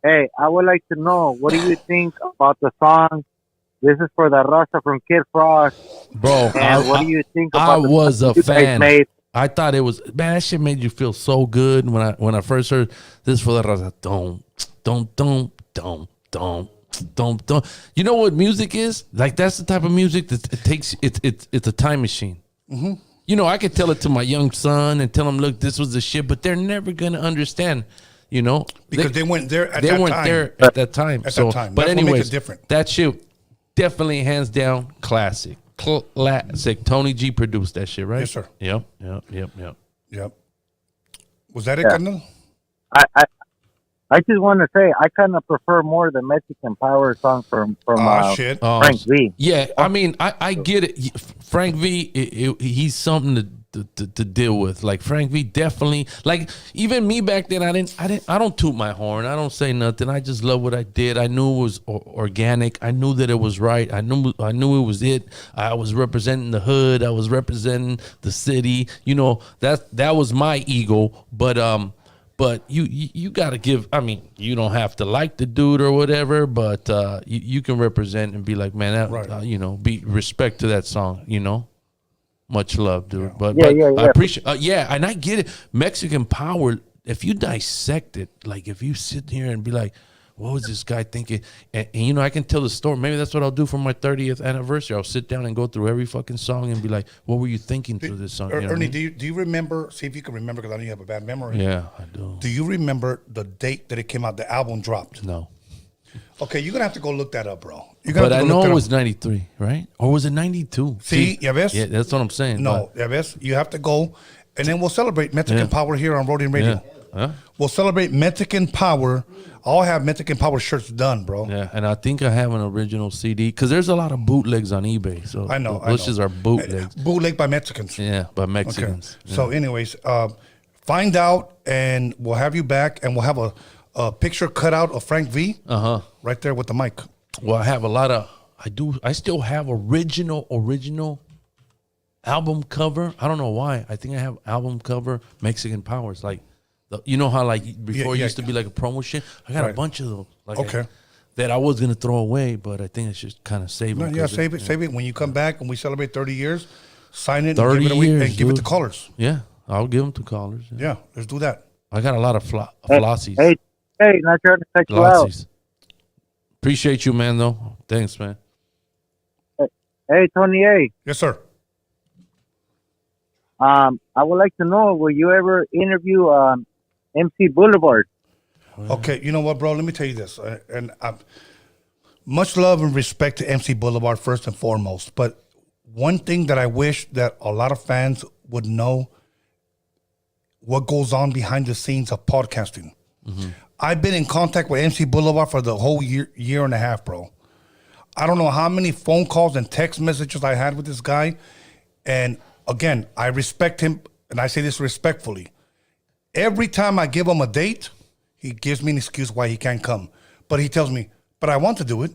Hey, I would like to know, what do you think about the song? This is for the Rasta from Kid Frost. Bro, what do you think about I was a fan. Made? I thought it was, man, that shit made you feel so good when I first heard this for the Rasta. Don't. You know what music is? Like, that's the type of music that it's a time machine. Mm-hmm. You know, I could tell it to my young son and tell him, look, this was the shit, but they're never going to understand, you know. Because they weren't there at that time. They weren't there at that time. At that time. But That's what makes anyways, it different. that shit definitely hands down classic. Classic. Tony G produced that shit, right? Yes, sir. Yep. Was that it, Yeah. Colonel? I just want to say I kind of prefer more the Mexican Power song from shit. Frank V. Yeah, I mean, I get it. Frank V, he's something to deal with. Like Frank V, definitely. Like even me back then, I don't toot my horn. I don't say nothing. I just love what I did. I knew it was organic. I knew that it was right. I knew it was it. I was representing the hood. I was representing the city. You know, that was my ego. But you got to give, I mean, you don't have to like the dude or whatever, but you can represent and be like, man, that, Right. you know, be respect to that song, you know. Much love, dude. Yeah. But Yeah. I appreciate, and I get it. Mexican Power, if you dissect it, like if you sit here and be like, what was this guy thinking? And you know, I can tell the story. Maybe that's what I'll do for my 30th anniversary. I'll sit down and go through every fucking song and be like, what were you thinking through this song? You know what I Ernie, mean? do you remember? See if you can remember, because I know you have a bad memory. Yeah, I do. Do you remember the date that it came out? The album dropped. No. Okay, you're gonna have to go look that up, bro. But I know it was 93, right? Or was it 92? See, ya ves? Yeah, that's what I'm saying. No, ya ves? You have to go, and then we'll celebrate Mexican Power here on Roadium Radio. Huh? We'll celebrate Mexican Power. I'll have Mexican Power shirts done, bro. Yeah, and I think I have an original CD because there's a lot of bootlegs on eBay. So I know. those are bootlegs. Bootleg by Mexicans. Yeah, by Mexicans. Okay. So, anyways, find out, and we'll have you back, and we'll have a picture cut out of Frank V. Right there with the mic. Well, I have a lot of. I still have original album cover. I don't know why. I think I have album cover Mexican Power. It's like, you know how like before it used to be like a promo shit. I got a bunch of those. Like that I was gonna throw away, but I think I should kind of save them. No, yeah, save it. When you come back and we celebrate 30 years, sign it, 30 and give it away, years, and give it to dude. callers. Yeah, I'll give them to callers. Yeah, let's do that. I got a lot of flossies. Hey, not trying to take you out. Flossies. Appreciate you, man. Though, thanks, man. Hey, Tony A. Yes, sir. I would like to know, will you ever interview MC Boulevard? Okay, you know what, bro? Let me tell you this, and much love and respect to MC Boulevard first and foremost. But one thing that I wish that a lot of fans would know, what goes on behind the scenes of podcasting. Mm-hmm. I've been in contact with MC Boulevard for the whole year and a half, bro. I don't know how many phone calls and text messages I had with this guy. And again, I respect him, and I say this respectfully. Every time I give him a date, he gives me an excuse why he can't come. But he tells me, but I want to do it.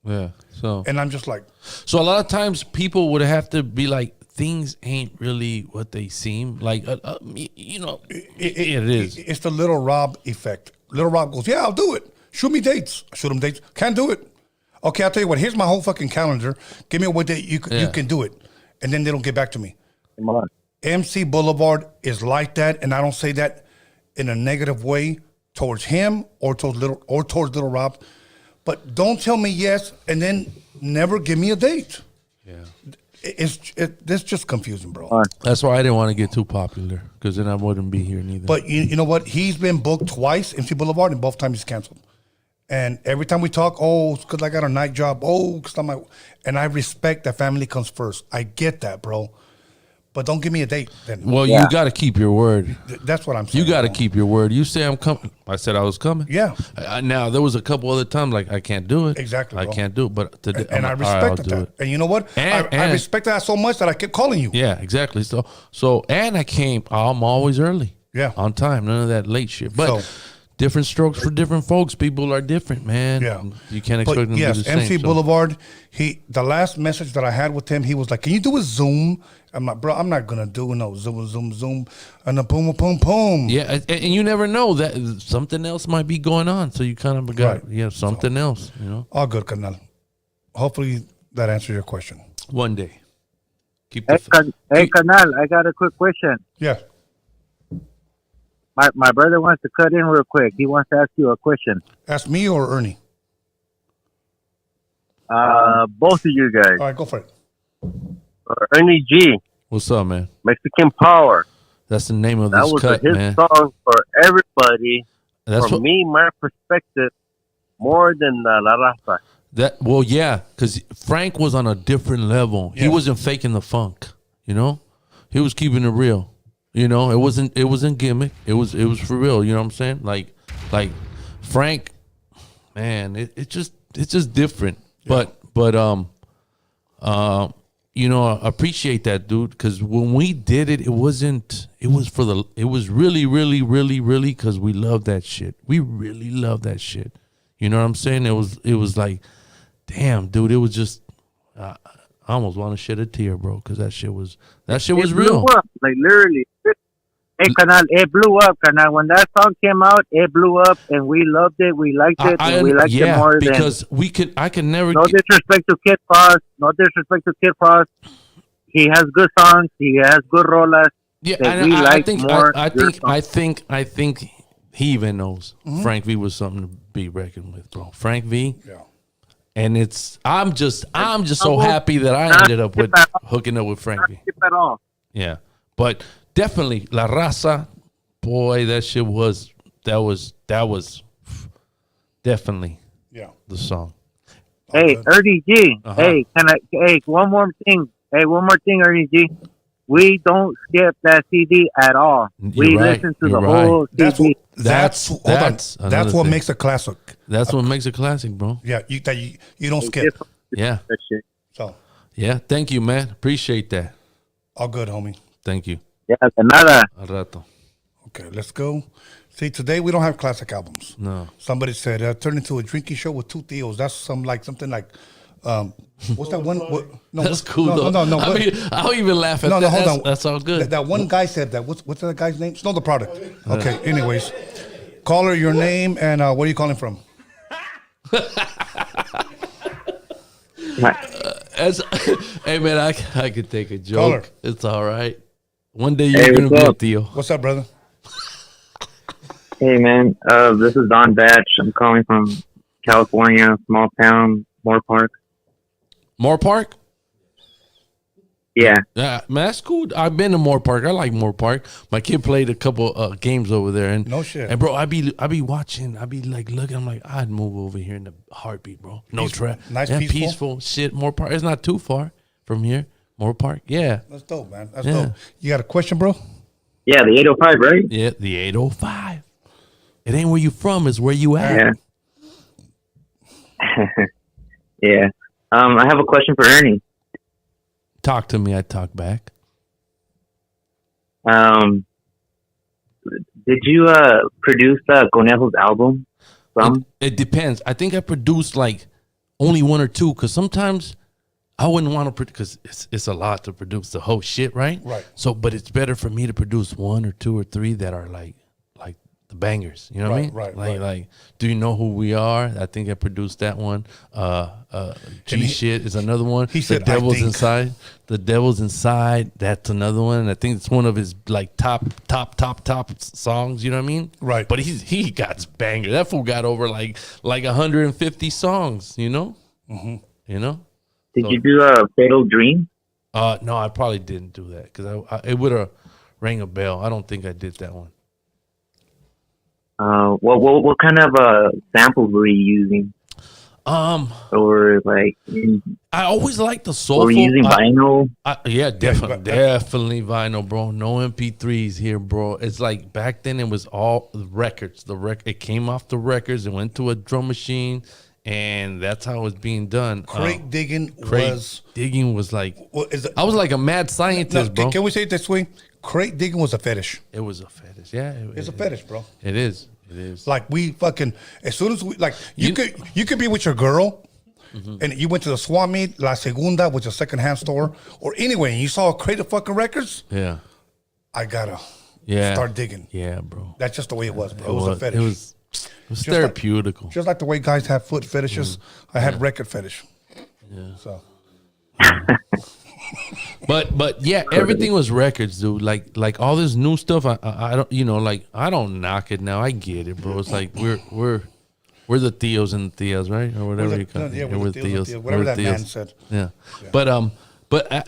Yeah. So. And I'm just like. So a lot of times people would have to be like, things ain't really what they seem like. You know, it is. It's the Little Rob effect. Little Rob goes, yeah, I'll do it. Shoot me dates. Shoot him dates. Can't do it. Okay, I'll tell you what. Here's my whole fucking calendar. Give me a date you can do it. And then they don't get back to me. Come on. MC Boulevard is like that, and I don't say that in a negative way towards him or towards Little Rob. But don't tell me yes and then never give me a date. Yeah. That's just confusing, bro. That's why I didn't want to get too popular, because then I wouldn't be here neither. But you know what? He's been booked twice, MC Boulevard, and both times he's canceled. And every time we talk, it's because I got a night job. Because and I respect that family comes first. I get that, bro. But don't give me a date then. Well, you got to keep your word. That's what I'm saying. You got to keep your word. You say I'm coming. I said I was coming. Yeah. Now, there was a couple other times like I can't do it. Exactly, I bro. can't do it. But today, And I respected that. And you know what? I respect that so much that I kept calling you. Yeah, exactly. So and I'm always early. Yeah. On time. None of that late shit. But different strokes for different folks. People are different, man. Yeah. You can't expect them to do the same. MC Boulevard, the last message that I had with him, he was like, can you do a Zoom? I'm like, bro, I'm not going to do no Zoom, and a boom. Yeah, and you never know that something else might be going on. So you kind of got something else, you know. All good, Carnal. Hopefully that answers your question. One day. Hey, Carnal, I got a quick question. Yeah. My brother wants to cut in real quick. He wants to ask you a question. Ask me or Ernie? Both of you guys. All right, go for it. Ernie G. What's up, man? Mexican Power. That's the name of that this was cut, a hit man. song for everybody. That's for me, my perspective, more than La Raza. Because Frank was on a different level. Yeah. He wasn't faking the funk, you know. He was keeping it real. You know, it wasn't gimmick. It was for real. You know what I'm saying? Like Frank, man, it's just different. Yeah. But you know, I appreciate that, dude, because when we did it, it was really, really, really, really because we love that shit. We really love that shit. You know what I'm saying? It was like, damn, dude, it was just, I almost want to shed a tear, bro, because that shit was real. Up, like literally. Hey, Canal, it blew up, Canal. When that song came out, it blew up, and we loved it. We liked it, and we liked it more because I can never. No disrespect to Kid Frost. No disrespect to Kid Frost. He has good songs. He has good rolas. Yeah, I think he even knows Frank V was something to be reckoned with, bro. Frank V. Yeah. And I'm just so happy that I ended up hooking up with Frank V. At all. Yeah, but. Definitely, La Raza, boy, that shit was definitely the song. Hey, Ernie G. Hey, one more thing. Ernie G. We don't skip that CD at all. We listen to the whole CD. That's what makes a classic. That's what makes a classic, bro. Yeah, you don't skip. Yeah. So. Yeah, thank you, man. Appreciate that. All good, homie. Thank you. Yeah, nada. Al rato. Okay, let's go. See, today we don't have classic albums. No. Somebody said turn into a drinking show with two Theos. That's something like what's that one? No, that's cool though. No. I mean, I'll even laugh at that. Hold on. That's all good. That one guy said that. What's that guy's name? Snow the Product. Okay. Anyways, caller, your name and where are you calling from? Hey man, I could take a joke. Caller. It's all right. One day you're gonna be a Theo. What's up, brother? Hey man, this is Don Batch. I'm calling from California, small town, Moore Park. Moore Park? Yeah. Yeah, man, that's cool. I've been to Moore Park. I like Moore Park. My kid played a couple games over there, and no shit. And bro, I be watching. I be like looking. I'm like, I'd move over here in a heartbeat, bro. No trap. Nice, peaceful shit. Moore Park. It's not too far from here. Moore Park. Yeah. That's dope, man. That's dope. You got a question, bro? Yeah, the 805, right? Yeah, the 805. It ain't where you from. It's where you at. Yeah. Yeah. I have a question for Ernie. Talk to me. I talk back. Did you produce Conejos album? It depends. I think I produced like only one or two because sometimes I wouldn't want to produce because it's a lot to produce the whole shit, right? Right. So, but it's better for me to produce one or two or three that are like the bangers. You know what I mean? Right. Like, do you know who we are? I think I produced that one. Shit is another one. He said, The Devil's Inside. The Devil's Inside. That's another one. And I think it's one of his like top songs. You know what I mean? Right. But he got bangers. That fool got over like 150 songs. You know? Mm-hmm. You know? Did you do a Fatal Dream? No, I probably didn't do that because it would have rang a bell. I don't think I did that one. What kind of samples were you using? Or like, I always liked the soulful. Were you using vinyl? Yeah, definitely vinyl, bro. No MP3s here, bro. It's like back then it was all records. It came off the records and went to a drum machine, and that's how it was being done. Crate digging was like, I was like a mad scientist, bro. Can we say it this way? Crate digging was a fetish. It was a fetish, yeah. It's a fetish, bro. It is. Like we fucking, as soon as we like, you could be with your girl, and you went to the swap meet, La Segunda, which is a secondhand store, or anyway, and you saw a crate of fucking records. Yeah, I gotta start digging. Yeah, bro. That's just the way it was, bro. It was a fetish. It was therapeutical. Just like the way guys have foot fetishes, I had record fetish. Yeah. So. But yeah, everything was records, dude. Like all this new stuff. I don't I don't knock it now. I get it, bro. It's like we're the Theos and the Theos, right, or whatever you call it. Yeah, we're the Theos. Whatever that man said. Yeah. But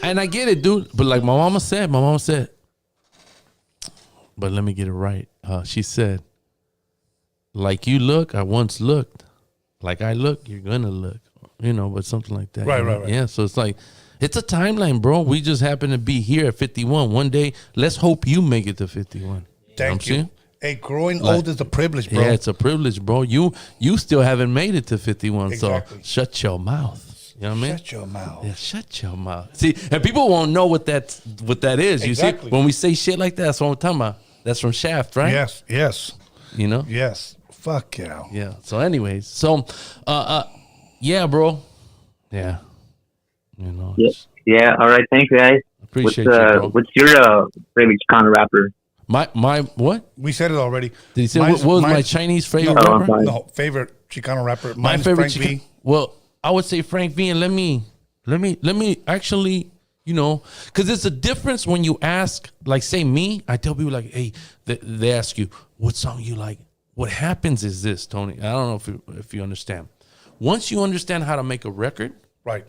and I get it, dude. But like my mama said, but let me get it right. She said, like you look, I once looked. Like I look, you're gonna look. But something like that. Right. Yeah. So it's like. It's a timeline, bro. We just happen to be here at 51. One day, let's hope you make it to 51. Thank you. Hey, growing old is a privilege, bro. Yeah, it's a privilege, bro. You still haven't made it to 51, Exactly. so shut your mouth. You know what I mean? Shut your mouth. Yeah, shut your mouth. See, and people won't know what that is. You see, when we say shit like that, that's what we're talking about. That's from Shaft, right? Yes. You know? Yes. Fuck yeah. Yeah. So, anyways, yeah, bro. Yeah. You know. Yeah. All right. Thanks, guys. Appreciate you, bro. What's your favorite Chicano rapper? My what? We said it already. Did he say what was my Chinese favorite rapper? No, favorite Chicano rapper. My favorite Frank V. Well, I would say Frank V. And let me actually, you know, because it's a difference when you ask, like, say me. I tell people like, hey, they ask you what song you like. What happens is this, Tony. I don't know if you understand. Once you understand how to make a record, right,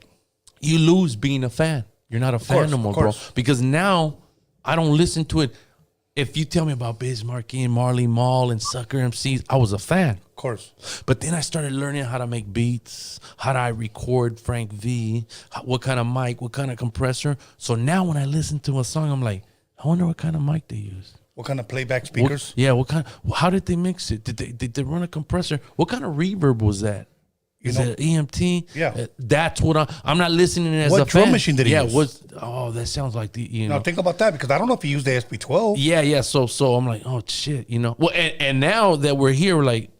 you lose being a fan. You're not a fan no more, bro. Because now I don't listen to it. If you tell me about Biz Markie and Marley Marl and Sucker MCs, I was a fan. Of course. But then I started learning how to make beats, how do I record Frank V, what kind of mic, what kind of compressor. So now when I listen to a song, I'm like, I wonder what kind of mic they use. What kind of playback speakers? How did they mix it? Did they run a compressor? What kind of reverb was that? Is it EMT? Yeah. That's what I'm not listening as a fan. What drum machine did he use? That sounds like the, Now think about that, because I don't know if he used the SP12. Yeah. So I'm like, oh shit, you know. Well, and now that we're here, we're like,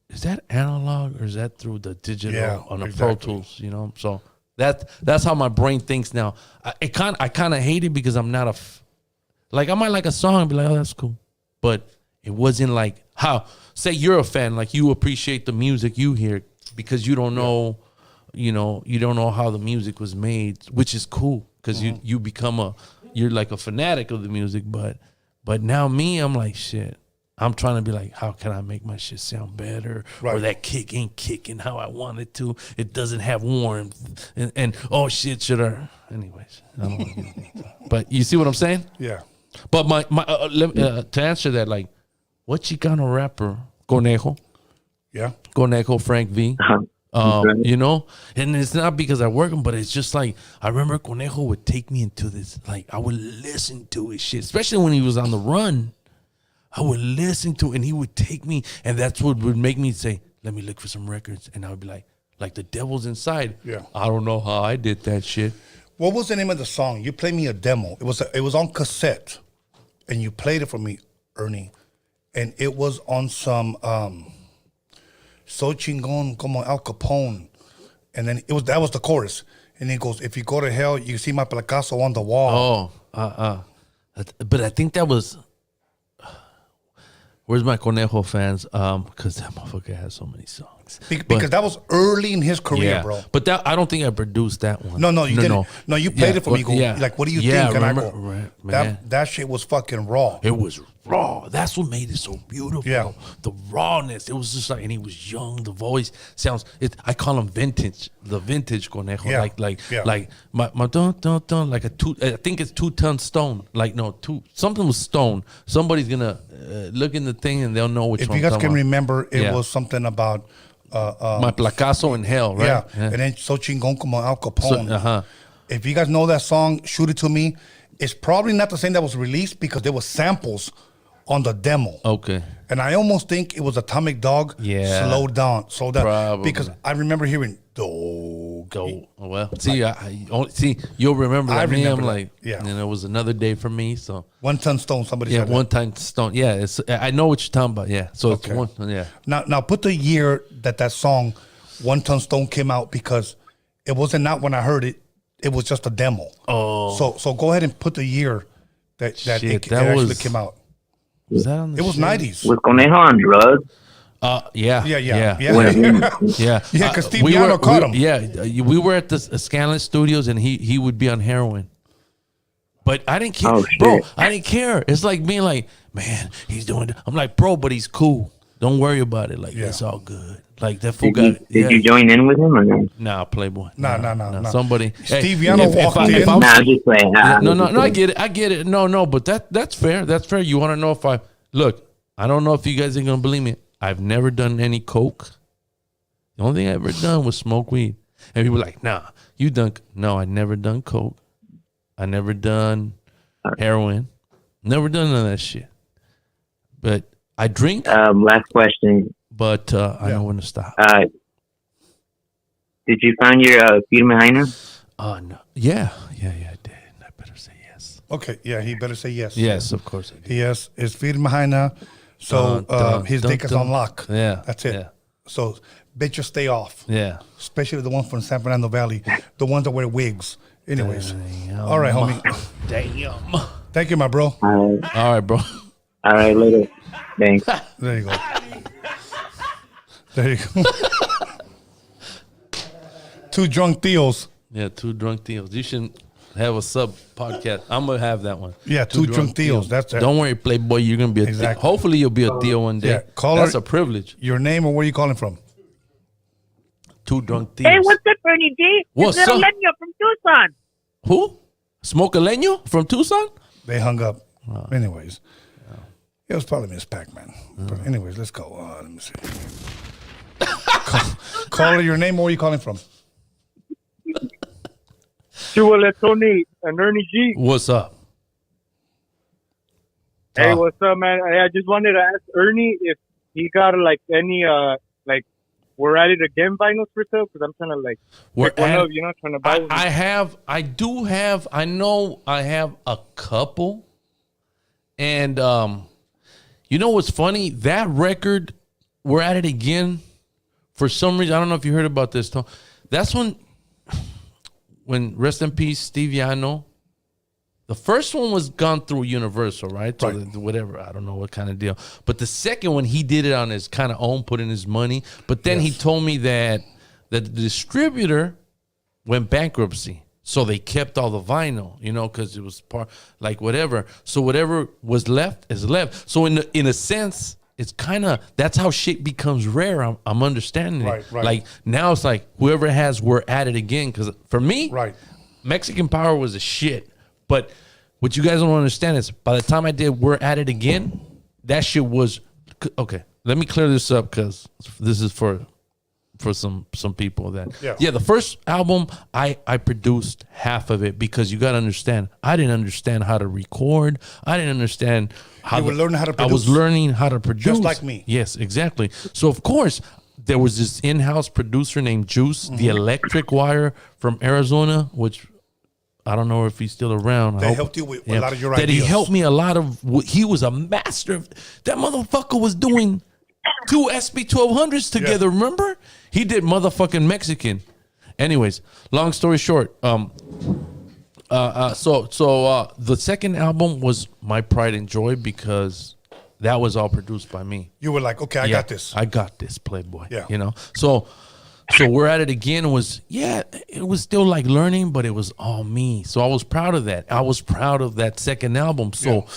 is that analog or is that through the digital on the Pro Tools? You know, so that's how my brain thinks now. I kind of hate it because I'm not I might like a song and be like, oh, that's cool, but it wasn't like how. Say you're a fan, like you appreciate the music you hear because you don't know, you know, you don't know how the music was made, which is cool because you become you're like a fanatic of the music, but now me, I'm like, shit. I'm trying to be like, how can I make my shit sound better? Right. Or that kick ain't kicking how I want it to. It doesn't have warmth. And oh shit, should I? Anyways, I don't want to get into that. But you see what I'm saying? Yeah. But to answer that, like, what Chicano rapper? Conejo. Yeah. Conejo, Frank V. You know, and it's not because I work him, but it's just like I remember Conejo would take me into this. Like I would listen to his shit, especially when he was on the run. I would listen to it, and he would take me, and that's what would make me say, let me look for some records. And I would be like the devil's inside. Yeah. I don't know how I did that shit. What was the name of the song? You played me a demo. It was on cassette, and you played it for me, Ernie. And it was on some So Chingon como Al Capone. And then that was the chorus. And it goes, if you go to hell, you see my Picasso on the wall. But I think that was... Where's my Conejo fans? Because that motherfucker has so many songs. Because that was early in his career, bro. But I don't think I produced that one. No, you didn't. No, you played it for me. Like, what do you think? And I go, that shit was fucking raw. It was raw. That's what made it so beautiful. Yeah. The rawness. It was just like, and he was young. The voice sounds. I call him vintage. The vintage Conejo. Yeah. Like my dun dun dun. Like I think it's 2 ton stone. Like something was stone. Somebody's gonna look in the thing and they'll know which one. If you guys can remember, it was something about my Picasso in hell, right? Yeah. And then So Chingon como Al Capone. If you guys know that song, shoot it to me. It's probably not the same that was released because there was samples on the demo. Okay. And I almost think it was Atomic Dog. Yeah. Slowed down. Probably. Because I remember hearing Go. Well, see, you'll remember that. I'm like, and it was another day for me. So 1 ton stone. Somebody said 1 ton stone. Yeah, I know what you're talking about. Yeah, so it's one. Yeah. Now put the year that song 1 ton stone came out, because it wasn't out when I heard it. It was just a demo. Oh. So go ahead and put the year that it actually came out. Was that on the It was 90s. Was Conejo on drugs? Yeah. Yeah. Because Steve Piano caught him. Yeah, we were at the SKANLESS studios, and he would be on heroin. But I didn't care, bro. I didn't care. It's like being like, man, he's doing. I'm like, bro, but he's cool. Don't worry about it. Like it's all good. Like that fool got. Did you join in with him or no? Nah, Playboy. No. Somebody. Steve Piano walked in. Just playing. No. I get it. No. But that's fair. That's fair. You want to know if I look? I don't know if you guys are gonna believe me. I've never done any coke. The only thing I ever done was smoke weed. And people were like, nah, you done. No, I never done coke. I never done heroin. Never done none of that shit. But I drink. Last question. But I know when to stop. Did you find your firma Heine? No. Yeah, I did. I better say yes. Okay, yeah, he better say yes. Yes, of course. Yes, his firma Heine. So his dick is on lock. Yeah. That's it. Yeah. So bitches stay off. Yeah. Especially the ones from San Fernando Valley, the ones that wear wigs. Anyways. All right, homie. Damn. Thank you, my bro. All right, bro. All right, later. Thanks. There you go. There you go. Two drunk Theos. Yeah, two drunk Theos. You should have a sub podcast. I'm gonna have that one. Yeah, two drunk Theos. That's it. Don't worry, Playboy. You're gonna be a Exactly. Hopefully, you'll be a Theo one day. Yeah, That's a privilege. Your name or where you calling from? Two drunk Theos. Hey, what's up, Ernie G? What's it's up? Leño from Tucson. Who? Smoke a leño from Tucson? They hung up. Anyways, it was probably Miss Pac-Man. But anyways, let's go. Let me see. Caller, your name or where you calling from? Tony and Ernie G. What's up? Hey, what's up, man? I just wanted to ask Ernie if he got like any We're At It Again vinyls for sale, because I'm trying to pick one up, trying to buy one. I know I have a couple. And you know what's funny? That record, We're At It Again, for some reason, I don't know if you heard about this, Tom. That's when rest in peace, Steve Yano. The first one was gone through Universal, right? So whatever, I don't know what kind of deal. But the second one, he did it on his kind of own, put in his money. But then he told me that the distributor went bankruptcy. So they kept all the vinyl, because it was whatever. So whatever was left is left. So in a sense, it's kind of, that's how shit becomes rare. I'm understanding it. Right. Like now it's like whoever has We're At It Again. Because for me, Mexican Power was a shit. But what you guys don't understand is by the time I did We're At It Again, that shit was, okay, let me clear this up because this is for some people that the first album I produced half of it because you got to understand I didn't understand how to record. I didn't understand how you were learning how to produce. I was learning how to produce, just like me. Yes, exactly. So of course there was this in-house producer named Juice, the Electric Wire from Arizona, which I don't know if he's still around. They helped you with a lot of your ideas. That he helped me a lot of. He was a master of. That motherfucker was doing 2 SB1200s together. Remember? He did motherfucking Mexican. Anyways, long story short. So the second album was my pride and joy because that was all produced by me. You were like, okay, I got this. I got this, Playboy. Yeah. So We're At It Again was, it was still like learning, but it was all me. So I was proud of that. I was proud of that second album. So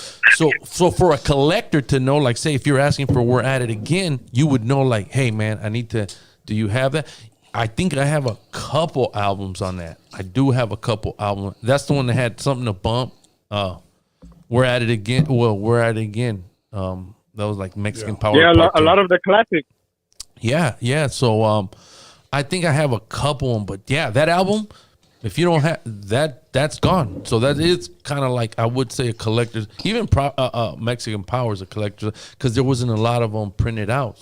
for a collector to know, like, say, if you're asking for We're At It Again, you would know, like, hey, man, I need to, do you have that? I think I have a couple albums on that. I do have a couple albums. That's the one that had something to bump. We're At It Again. Well, We're At It Again. That was like Mexican Power. Yeah, a lot of the classics. Yeah. So, I think I have a couple, but that album, if you don't have that, that's gone. So that is kind of like, I would say a collector's, even Mexican Power is a collector because there wasn't a lot of them printed out.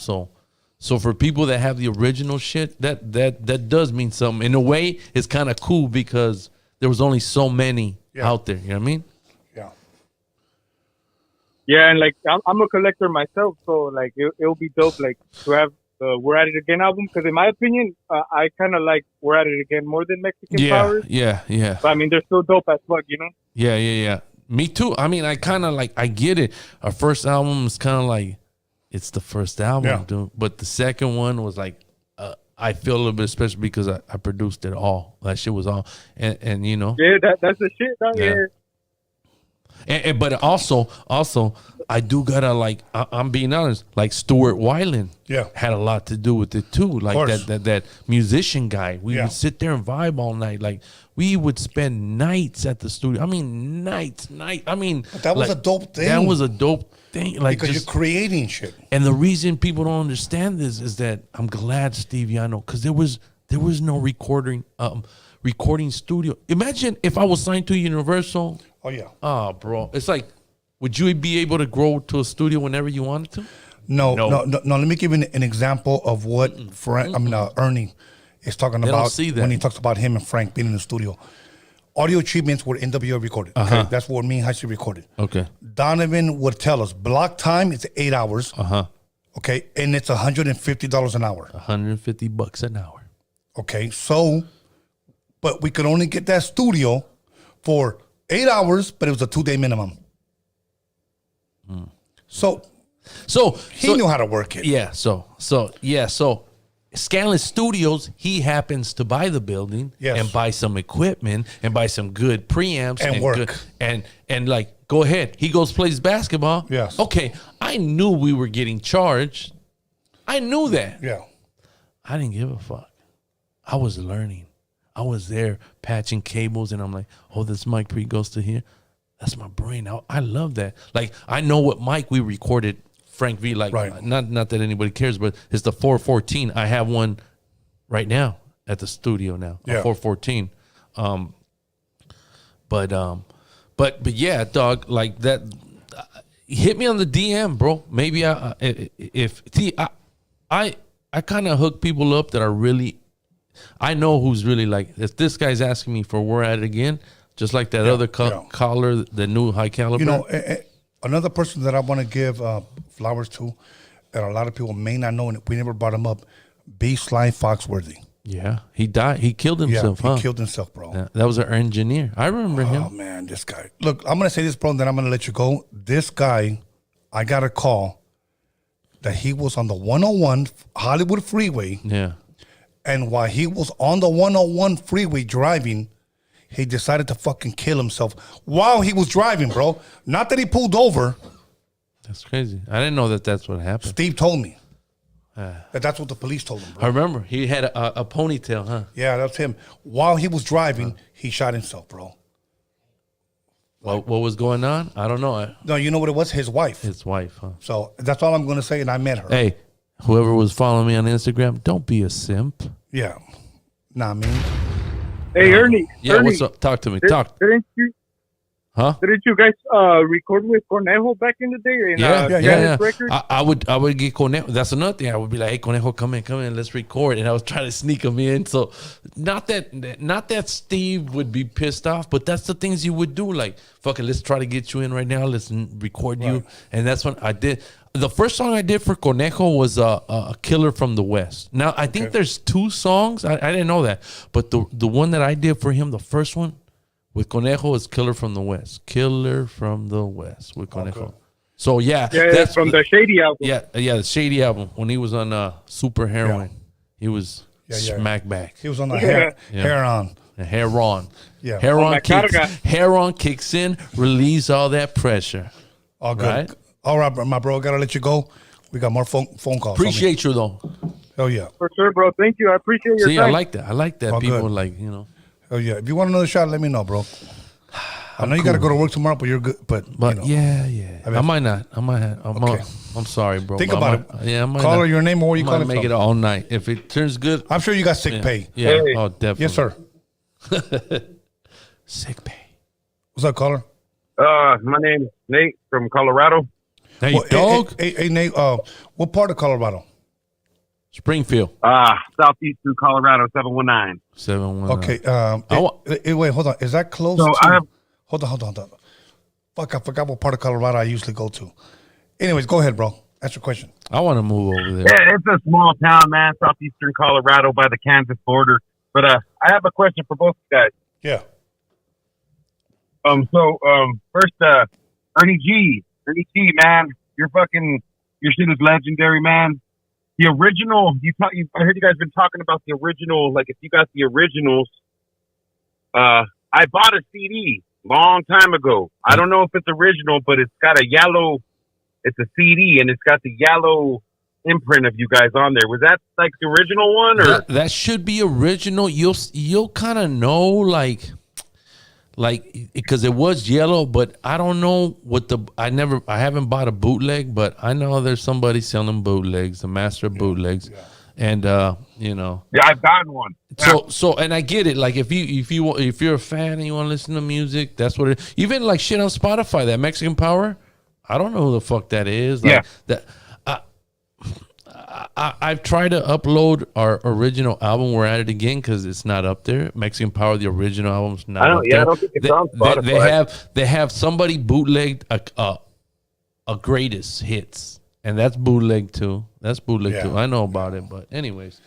So for people that have the original shit, that does mean something. In a way, it's kind of cool because there was only so many out there. You know what I mean? Yeah, and like I'm a collector myself, so like it'll be dope like to have the We're At It Again album, because in my opinion, I kind of like We're At It Again more than Mexican Power. Yeah. But I mean, they're still dope as fuck, Yeah. Me too. I mean, I kind of like, I get it. Our first album is kind of like, it's the first album, dude. But the second one was like, I feel a little bit special because I produced it all. That shit was all, and you know. Yeah, that's the shit, though. Yeah. But also, I do gotta like. I'm being honest. Like Stuart Weiland, had a lot to do with it too. Like that musician guy. We would sit there and vibe all night. Like we would spend nights at the studio. I mean, nights. I mean, but that was a dope thing. That was a dope thing. Like because you're creating shit. And the reason people don't understand this is that I'm glad Steve Yano, because there was no recording studio. Imagine if I was signed to Universal. Oh, yeah. Oh, bro. It's like, would you be able to grow to a studio whenever you wanted to? No. Let me give you an example of what Ernie is talking about when he talks about him and Frank being in the studio. Audio treatments were NWO recorded. Okay? That's what me and High recorded. Okay. Donovan would tell us block time is 8 hours. Okay, and it's $150 an hour. $150 an hour. Okay, so, but we could only get that studio for 8 hours, but it was a 2-day minimum. So he knew how to work it. Yeah. So Scanless Studios, he happens to buy the building and buy some equipment and buy some good preamps and work good, and like go ahead. He goes plays basketball. Yes. Okay. I knew we were getting charged. I knew that. Yeah. I didn't give a fuck. I was learning. I was there patching cables, and I'm like, oh, this mic pre goes to here. That's my brain. I love that. Like I know what mic we recorded. Frank V, like not that anybody cares, but it's the 414. I have one right now at the studio now. A 414. But yeah, dog, like that. Hit me on the DM, bro. Maybe I kind of hook people up that are really. I know who's really like. If this guy's asking me for where at it again, just like that other caller, the new high caliber. You know. Another person that I want to give flowers to, that a lot of people may not know, and we never brought him up, B-Sly Foxworthy. Yeah, he died. He killed himself. He killed himself, bro. Yeah, that was our engineer. I remember him. Oh man, this guy. Look, I'm gonna say this, bro, and then I'm gonna let you go. This guy, I got a call that he was on the 101 Hollywood Freeway. Yeah, and while he was on the 101 freeway driving, he decided to fucking kill himself while he was driving, bro. Not that he pulled over. That's crazy. I didn't know that that's what happened. Steve told me. That's what the police told him, bro. I remember. He had a ponytail, huh? Yeah, that's him. While he was driving, he shot himself, bro. What was going on? I don't know. No, you know what it was? His wife. His wife, huh? So that's all I'm going to say, and I met her. Hey, whoever was following me on Instagram, don't be a simp. Yeah. Nah, man. Hey, Ernie. Yeah, Ernie, what's up? Talk to me. Didn't you guys record with Conejo back in the day? Yeah. Records? I would get Conejo. That's another thing. I would be like, hey, Conejo, come in, let's record. And I was trying to sneak him in. So not that Steve would be pissed off, but that's the things you would do. Like, fuck it, let's try to get you in right now. Let's record you. And that's when I did. The first song I did for Conejo was a Killer from the West. Now, I think there's 2 songs. I didn't know that. But the one that I did for him, the first one, with Conejo is Killer from the West. Killer from the West with Conejo. Okay. So, that's from the Shady album. Yeah, the Shady album. When he was on Super Heroin, he was smack back. He was on the Heron. Heron. Yeah. Heron kicks in, relieves all that pressure. All good. Right? All right, my bro. Got to let you go. We got more phone calls. Appreciate you, though. Hell yeah. For sure, bro. Thank you. I appreciate your time. I like that. I like that. All people good. like, you know. Oh yeah, if you want another shot, let me know, bro. I know you got to go to work tomorrow, but you're good. But you know. Yeah. I might not. I might have. I'm sorry, bro. Think about it. Yeah, I might call her your name or where you call it. Make it all night. If it turns good, I'm sure you got sick pay. Yeah. Hey. Oh, definitely. Yes, sir. Sick pay. What's up, caller? My name's Nate from Colorado. Hey, dog. Hey, Nate. What part of Colorado? Springfield. Southeastern Colorado, 719. 719. Okay. Wait, hold on. Is that close So to... Hold on. Fuck, I forgot what part of Colorado I usually go to. Anyways, go ahead, bro. Ask your question. I want to move over there. Yeah, it's a small town, man. Southeastern Colorado by the Kansas border. But I have a question for both you guys. Yeah. First, Ernie G, man, your shit is legendary, man. The original, I heard you guys been talking about the original. Like, if you got the originals, I bought a CD long time ago. I don't know if it's original, but it's got it's a CD, and it's got the yellow imprint of you guys on there. Was that like the original one, or that should be original? You'll kind of know, like because it was yellow, but I don't know what I haven't bought a bootleg, but I know there's somebody selling bootlegs, the master of bootlegs. Yeah. And you know, yeah, I've gotten one. Yeah. So, and I get it. Like, if you're a fan and you want to listen to music, that's what it. Even like shit on Spotify, that Mexican Power, I don't know who the fuck that is. Like, I've tried to upload our original album. We're at it again because it's not up there. Mexican Power, the original album's not up there. I don't think it's on Spotify. They have somebody bootlegged a greatest hits, and that's bootleg too. Too. I know about it, but anyways,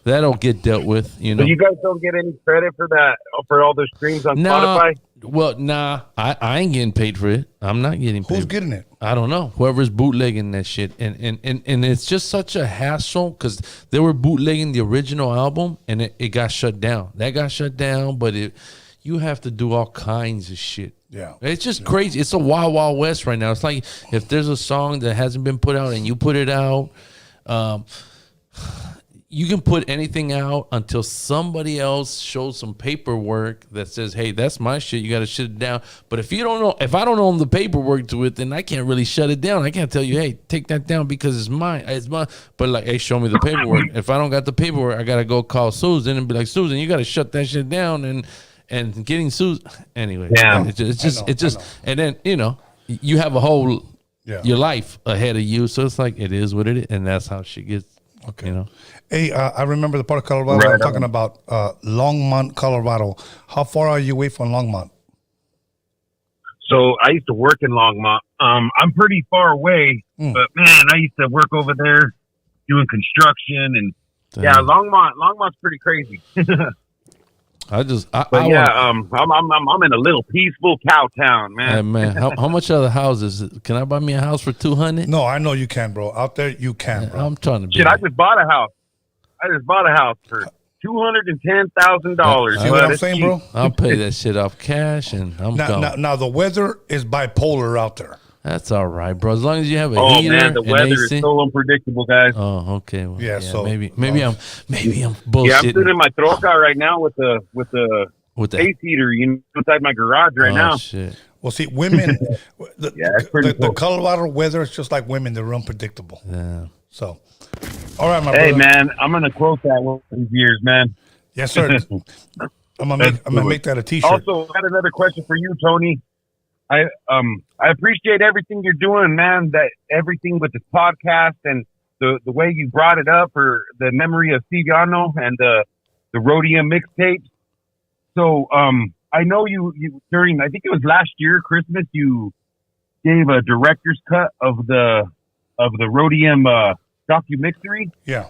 that'll get dealt with. So you guys don't get any credit for that, for all the streams on Spotify? Well, I ain't getting paid for it. I'm not getting paid. Who's getting it? I don't know. Whoever's bootlegging that shit. And it's just such a hassle because they were bootlegging the original album and it got shut down. That got shut down, but you have to do all kinds of shit. Yeah. It's just crazy. It's a wild, wild west right now. It's like if there's a song that hasn't been put out and you put it out, you can put anything out until somebody else shows some paperwork that says, hey, that's my shit. You got to shut it down. But if I don't own the paperwork to it, then I can't really shut it down. I can't tell you, hey, take that down because it's mine. But like, hey, show me the paperwork. If I don't got the paperwork, I got to go call Susan and be like, Susan, you got to shut that shit down. And getting Susan. Anyway. Yeah. It's just, and then, you have a whole, your life ahead of you. So it's like, it is what it is. And that's how shit gets. Okay. Hey, I remember the part of Colorado I'm talking about, Longmont, Colorado. How far are you away from Longmont? So I used to work in Longmont. I'm pretty far away, but man, I used to work over there doing construction and Longmont's pretty crazy. I'm in a little peaceful cow town, man. Hey, man, how much are the houses? Can I buy me a house for $200? No, I know you can, bro. Out there, you can, bro. I'm trying to be. Shit, I just bought a house. For $210,000. See what I'm saying, bro? I'll pay that shit off cash, and I'm gone. Now the weather is bipolar out there. That's all right, bro. As long as you have a heater, man, the weather AC. is so unpredictable, guys. Oh, okay. Well, so maybe I'm bullshitting. Yeah, I'm sitting in my troca right now with the space heater, inside my garage right now. Shit. Well, see, women, the Colorado weather is just like women; they're unpredictable. Yeah. So, all right, my brother. Hey, man, I'm gonna quote that one of these years, man. Yes, sir. I'm gonna make that a T-shirt. Also, I got another question for you, Tony. I appreciate everything you're doing, man. That everything with this podcast and the way you brought it up for the memory of Cigano and the Roadium mixtape. So I know you during, I think it was last year Christmas, you gave a director's cut of the Roadium DOCUMIXERY. Yeah.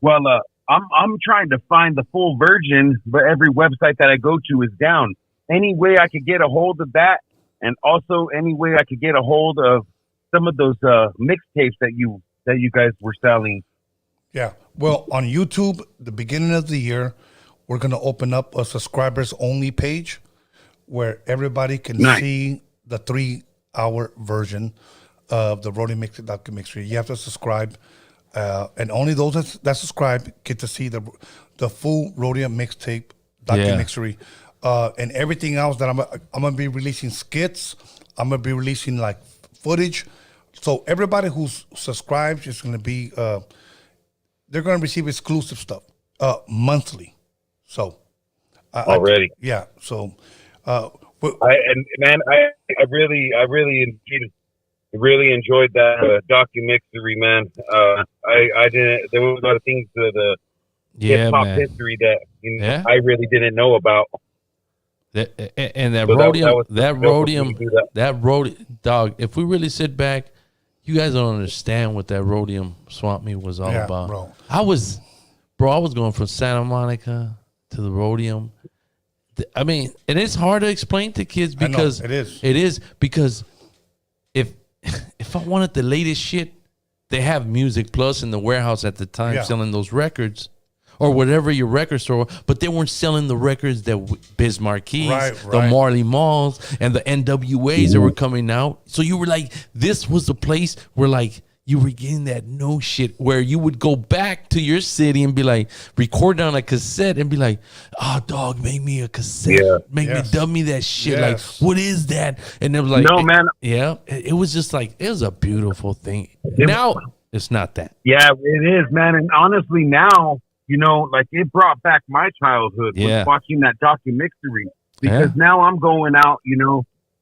Well, I'm trying to find the full version, but every website that I go to is down. Any way I could get a hold of that? And also any way I could get a hold of some of those mixtapes that you guys were selling. Yeah. Well, on YouTube, the beginning of the year, we're going to open up a subscribers only page where everybody can see the 3-hour version of the Roadium DOCUMIXERY. You have to subscribe, and only those that subscribe get to see the full Roadium mixtape DOCUMIXERY. And everything else that I'm gonna be releasing skits. I'm gonna be releasing like footage. So everybody who's subscribed is gonna be they're gonna receive exclusive stuff monthly. So already, yeah. So I really enjoyed that DOCUMIXERY, man. I didn't. There was a lot of things to the hip hop history that I really didn't know about. And that Roadium, dog. If we really sit back, you guys don't understand what that Roadium Swamp Meet was all about. Bro. I was going from Santa Monica to the Roadium. I mean, and it's hard to explain to kids because it is. It is because if I wanted the latest shit, they have Music Plus in the warehouse at the time selling those records. Or whatever your record store, but they weren't selling the records that Bismarck Keys, the Marley Malls, and the NWAs that were coming out. So you were like, this was the place where like you were getting that no shit, where you would go back to your city and be like, record on a cassette and be like, oh, dog, make me a cassette. Make me dub me that shit. Like, what is that? And it was like, no, man. Yeah, it was just like, it was a beautiful thing. Now, it's not that. Yeah, it is, man. And honestly, now, like it brought back my childhood with watching that DOCUMIXERY because now I'm going out,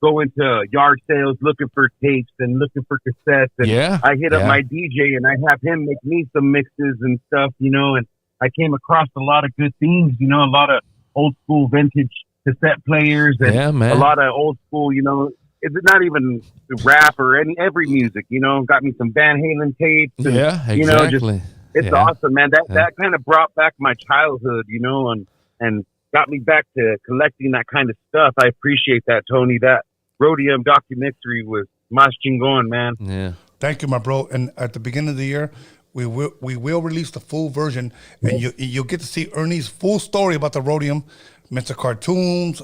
going to yard sales looking for tapes and looking for cassettes. And I hit up my DJ and I have him make me some mixes and stuff, you know, and I came across a lot of good things, you know, a lot of old school vintage cassette players and a lot of old school, you know, it's not even rap or every music, you know, got me some Van Halen tapes. And, you know, just, it's awesome, man. That kind of brought back my childhood, you know, and got me back to collecting that kind of stuff. I appreciate that, Tony. That Roadium Documixery was mas chingon, man. Yeah. Thank you, my bro. And at the beginning of the year, we will release the full version, and you'll get to see Ernie's full story about the Roadium, Mr. Cartoons,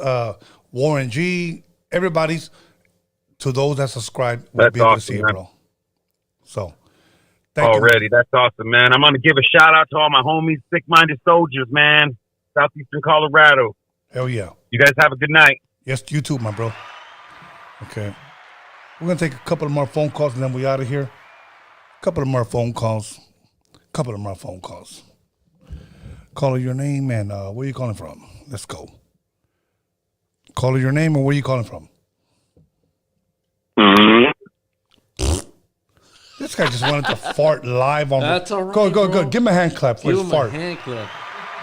Warren G, everybody's. To those that subscribe, we'll be able to see it, bro. So, thank you. That's awesome, man. I'm going to give a shout out to all my homies, sick-minded soldiers, man. Southeastern Colorado. Hell yeah. You guys have a good night. Yes, you too, my bro. Okay. We're going to take a couple of more phone calls and then we out of here. Couple of more phone calls. Call your name and where you calling from? Let's go. Call your name and where you calling from? This guy just wanted to fart live on. That's all right. Go. Give him a hand clap for his fart. Give him a hand clap.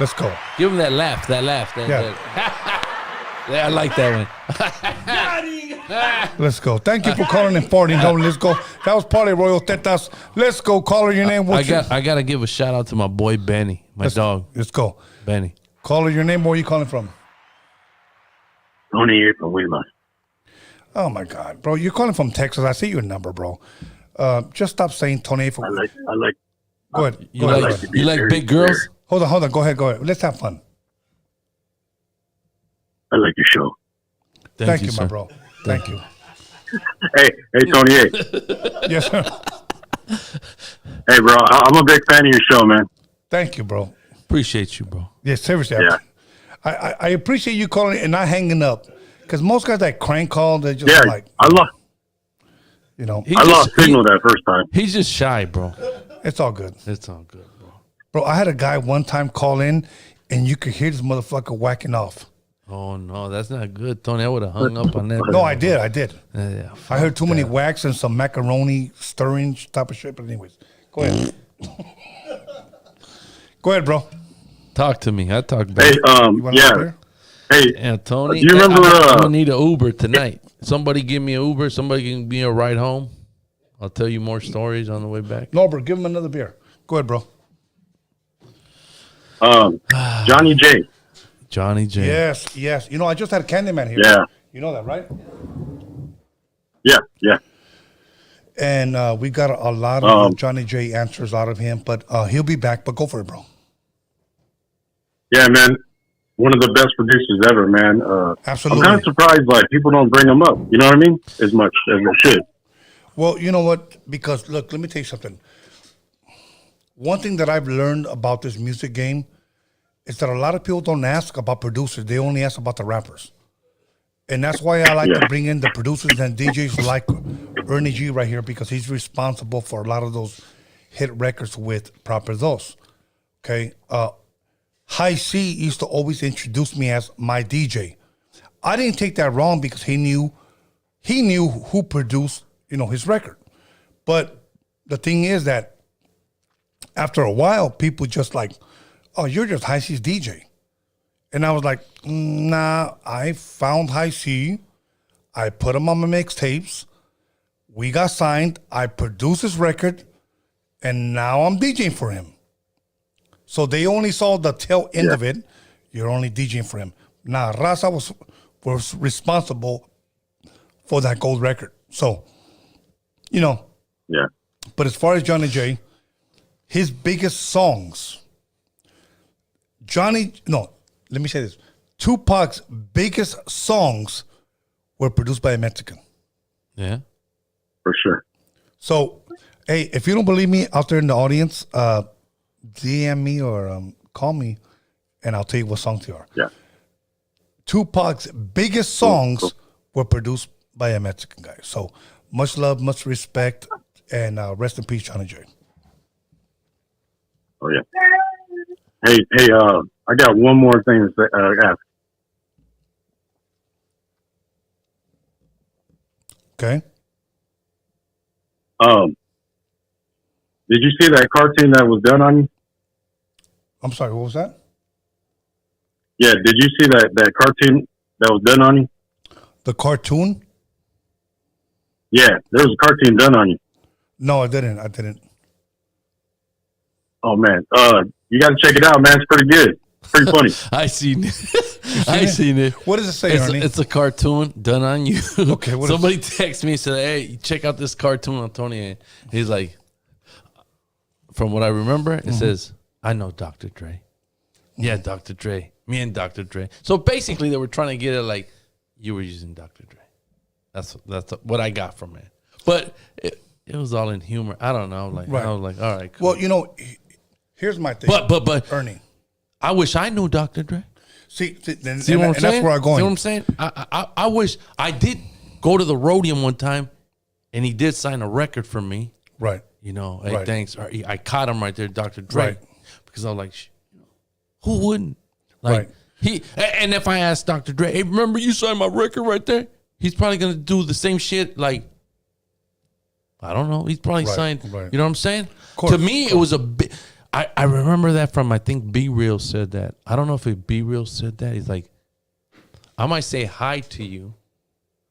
Let's go. Give him that laugh. Yeah, I like that one. Let's go. Thank you for calling and farting. Let's go. That was Party Royal Tetas. Let's go. Caller, your name. I got to give a shout out to my boy Benny, my dog. Let's go. Benny. Caller, your name. Where are you calling from? Tony here from Wilmington. Oh my God, bro! You're calling from Texas. I see your number, bro. Just stop saying Tony. I like. Go ahead. You like big girls? Hold on. Go ahead. Let's have fun. I like your show. Thank you, my bro. Thank you. Hey, Tony. Hey. Yes, sir. Hey, bro. I'm a big fan of your show, man. Thank you, bro. Appreciate you, bro. Yeah, seriously. Yeah. I appreciate you calling and not hanging up. Because most guys that crank call, they're just like, I lost. You know, I lost signal that first time. He's just shy, bro. It's all good. It's all good, bro. Bro, I had a guy one time call in, and you could hear this motherfucker whacking off. Oh no, that's not good, Tony. I would have hung up on that. No, I did. Yeah, I heard too many whacks and some macaroni stirring type of shit. But anyways, go ahead. Go ahead, bro. Talk to me. I talk back. Hey, Hey, yeah, Tony. Do you remember? I'm gonna need an Uber tonight. Somebody give me an Uber. Somebody can give me a ride home. I'll tell you more stories on the way back. No, bro. Give him another beer. Go ahead, bro. Johnny J. Johnny J. Yes. You know, I just had a Candyman here. Yeah. You know that, right? Yeah. And we got a lot of Johnny J answers out of him, but he'll be back. But go for it, bro. Yeah, man. One of the best producers ever, man. Absolutely. I'm kind of surprised, like, people don't bring him up. You know what I mean? As much as they should. Well, you know what? Because, look, let me tell you something. One thing that I've learned about this music game is that a lot of people don't ask about producers. They only ask about the rappers. And that's why I like to bring in the producers and DJs like Ernie G right here, because he's responsible for a lot of those hit records with Proper Dos. Okay? High C used to always introduce me as my DJ. I didn't take that wrong because he knew who produced, his record. But the thing is that after a while, people just like, oh, you're just High C's DJ. And I was like, nah, I found High C. I put him on my mixtapes. We got signed. I produced his record. And now I'm DJing for him. So they only saw the tail end of it. You're only DJing for him. Now, Raza was responsible for that gold record. So, Yeah. But as far as Johnny J, his biggest songs, let me say this. Tupac's biggest songs were produced by a Mexican. Yeah. For sure. So, hey, if you don't believe me out there in the audience, DM me or call me, and I'll tell you what songs they are. Yeah. Tupac's biggest songs were produced by a Mexican guy. So much love, much respect, and rest in peace, Johnny J. Oh yeah. Hey, I got one more thing to say, ask. Okay. Did you see that cartoon that was done on you? I'm sorry, what was that? Yeah, did you see that cartoon that was done on you? The cartoon? Yeah, there was a cartoon done on you. No, I didn't. Oh man, you got to check it out, man. It's pretty good. Pretty funny. I seen it. What does it say, Ernie? It's a cartoon done on you. Okay. Somebody texted me and said, "Hey, check out this cartoon on Tony." And he's like, from what I remember, it says, "I know Dr. Dre." Yeah, Dr. Dre. Me and Dr. Dre. So basically, they were trying to get it like you were using Dr. Dre. That's what I got from it. But it was all in humor. I don't know. Like I was like, all right. Cool. Well, here's my thing. But Ernie, I wish I knew Dr. Dre. See what I'm saying? That's where I'm going. See what I'm saying? I wish I did go to the Roadium one time, and he did sign a record for me. Right. Hey, thanks. I caught him right there, Dr. Dre, because I was like, who wouldn't? Like and if I asked Dr. Dre, hey, remember you signed my record right there? He's probably gonna do the same shit. Like, I don't know. He's probably signed. Right. You know what I'm saying? To me, it was a bit. I remember that from, I think B Real said that. I don't know if B Real said that. He's like, I might say hi to you,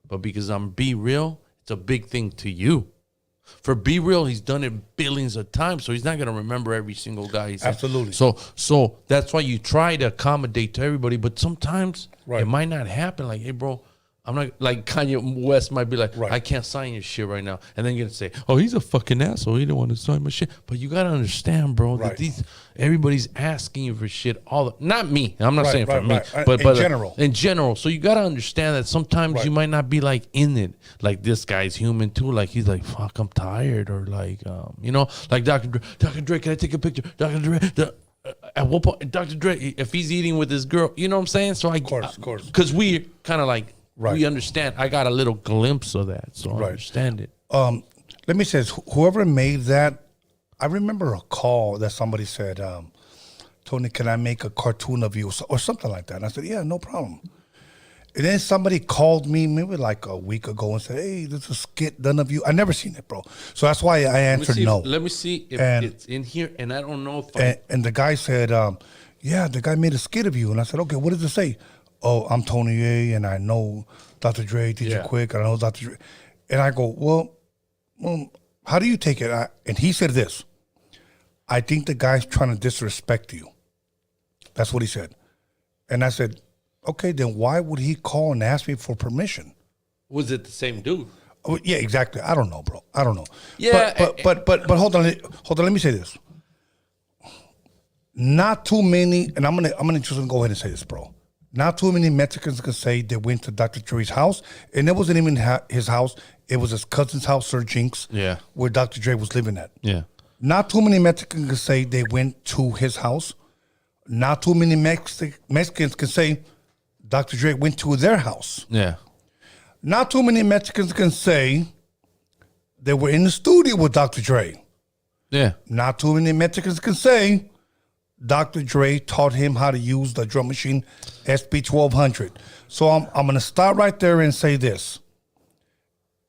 but because I'm B Real, it's a big thing to you. For B Real, he's done it billions of times, so he's not gonna remember every single guy. He's absolutely. So that's why you try to accommodate to everybody, but sometimes it might not happen. Like, hey, bro, I'm not like Kanye West might be like, I can't sign your shit right now, and then you're gonna say, oh, he's a fucking asshole. He didn't want to sign my shit. But you gotta understand, bro, that everybody's asking you for shit. Not me. I'm not saying for me, but in general. So you gotta understand that sometimes you might not be like in it. Like this guy's human too. Like he's like, fuck, I'm tired, or like, like Dr. Dre, can I take a picture? Dr. Dre. At what point, Dr. Dre, if he's eating with his girl, you know what I'm saying? So of course, because we kind of like. We understand. I got a little glimpse of that, so I understand it. Let me say this. Whoever made that, I remember a call that somebody said, Tony, can I make a cartoon of you or something like that? And I said, yeah, no problem. And then somebody called me maybe like a week ago and said, hey, there's a skit done of you. I never seen it, bro. So that's why I answered no. Let me see if it's in here, and I don't know if and the guy said, yeah, the guy made a skit of you. And I said, okay, what does it say? Oh, I'm Tony A, and I know Dr. Dre, DJ Quick, and I know Dr. Dre. And I go, well, how do you take it? And he said this, I think the guy's trying to disrespect you. That's what he said. And I said, okay, then why would he call and ask me for permission? Was it the same dude? Oh, yeah, exactly. I don't know, bro. I don't know. Yeah. But hold on. Let me say this. Not too many, and I'm gonna just go ahead and say this, bro. Not too many Mexicans can say they went to Dr. Dre's house, and it wasn't even his house. It was his cousin's house, Sir Jinx, where Dr. Dre was living at. Yeah. Not too many Mexicans can say they went to his house. Not too many Mexicans can say Dr. Dre went to their house. Yeah. Not too many Mexicans can say they were in the studio with Dr. Dre. Yeah. Not too many Mexicans can say Dr. Dre taught him how to use the drum machine SB1200. So I'm going to start right there and say this.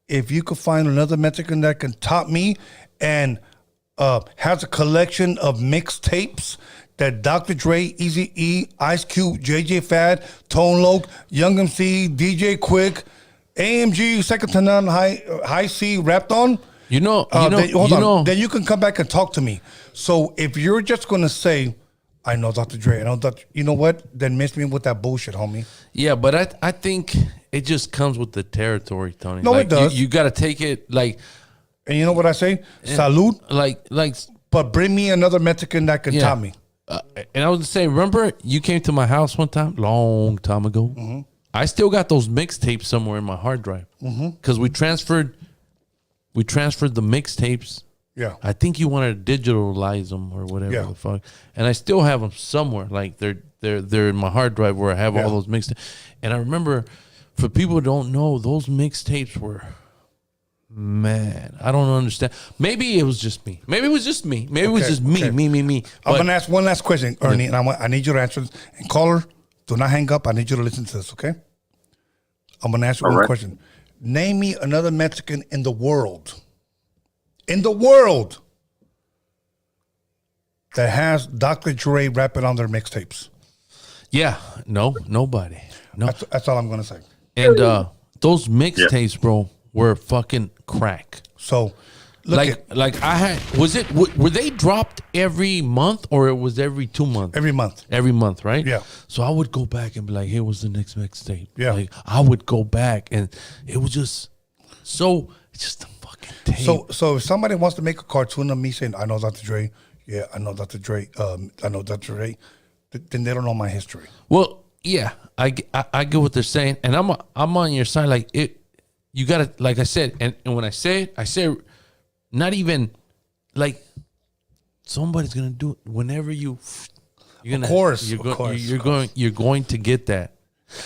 If you could find another Mexican that can top me and has a collection of mixtapes that Dr. Dre, Eazy-E, Ice Cube, JJ Fad, Tone Loc, Young MC, DJ Quick, AMG, Second to None, High C rapped on, then you can come back and talk to me. So if you're just going to say, I know Dr. Dre, I know Dr. You know what? Then miss me with that bullshit, homie. Yeah, but I think it just comes with the territory, Tony. No, it does. You got to take it like. And you know what I say? Salud. Like. But bring me another Mexican that can top me. And I was going to say, remember you came to my house one time, long time ago? Mm-hmm. I still got those mixtapes somewhere in my hard drive. Because we transferred the mixtapes. Yeah. I think you wanted to digitalize them or whatever the fuck. And I still have them somewhere. Like they're in my hard drive where I have all those mixtapes. And I remember, for people who don't know, those mixtapes were, man, I don't understand. Maybe it was just me. Maybe it was just me. Maybe it was just me. I'm going to ask one last question, Ernie, and I need you to answer this. And caller, do not hang up. I need you to listen to this, okay? I'm going to ask you one question. Name me another Mexican in the world that has Dr. Dre rapping on their mixtapes. Yeah, nobody. No, that's all I'm gonna say. And those mixtapes, bro, were fucking crack. So, like I had, were they dropped every month or it was every 2 months? Every month. Every month, right? Yeah. So I would go back and be like, "Here was the next mixtape." Yeah. Like I would go back and it was just so just a fucking tape. So if somebody wants to make a cartoon of me saying, "I know Dr. Dre," yeah, I know Dr. Dre, I know Dr. Dre, then they don't know my history. Well, yeah, I get what they're saying, and I'm on your side. Like it, you gotta, like I said, and when I say it, I say not even like somebody's gonna do it whenever you're gonna. Of course, you're going to get that.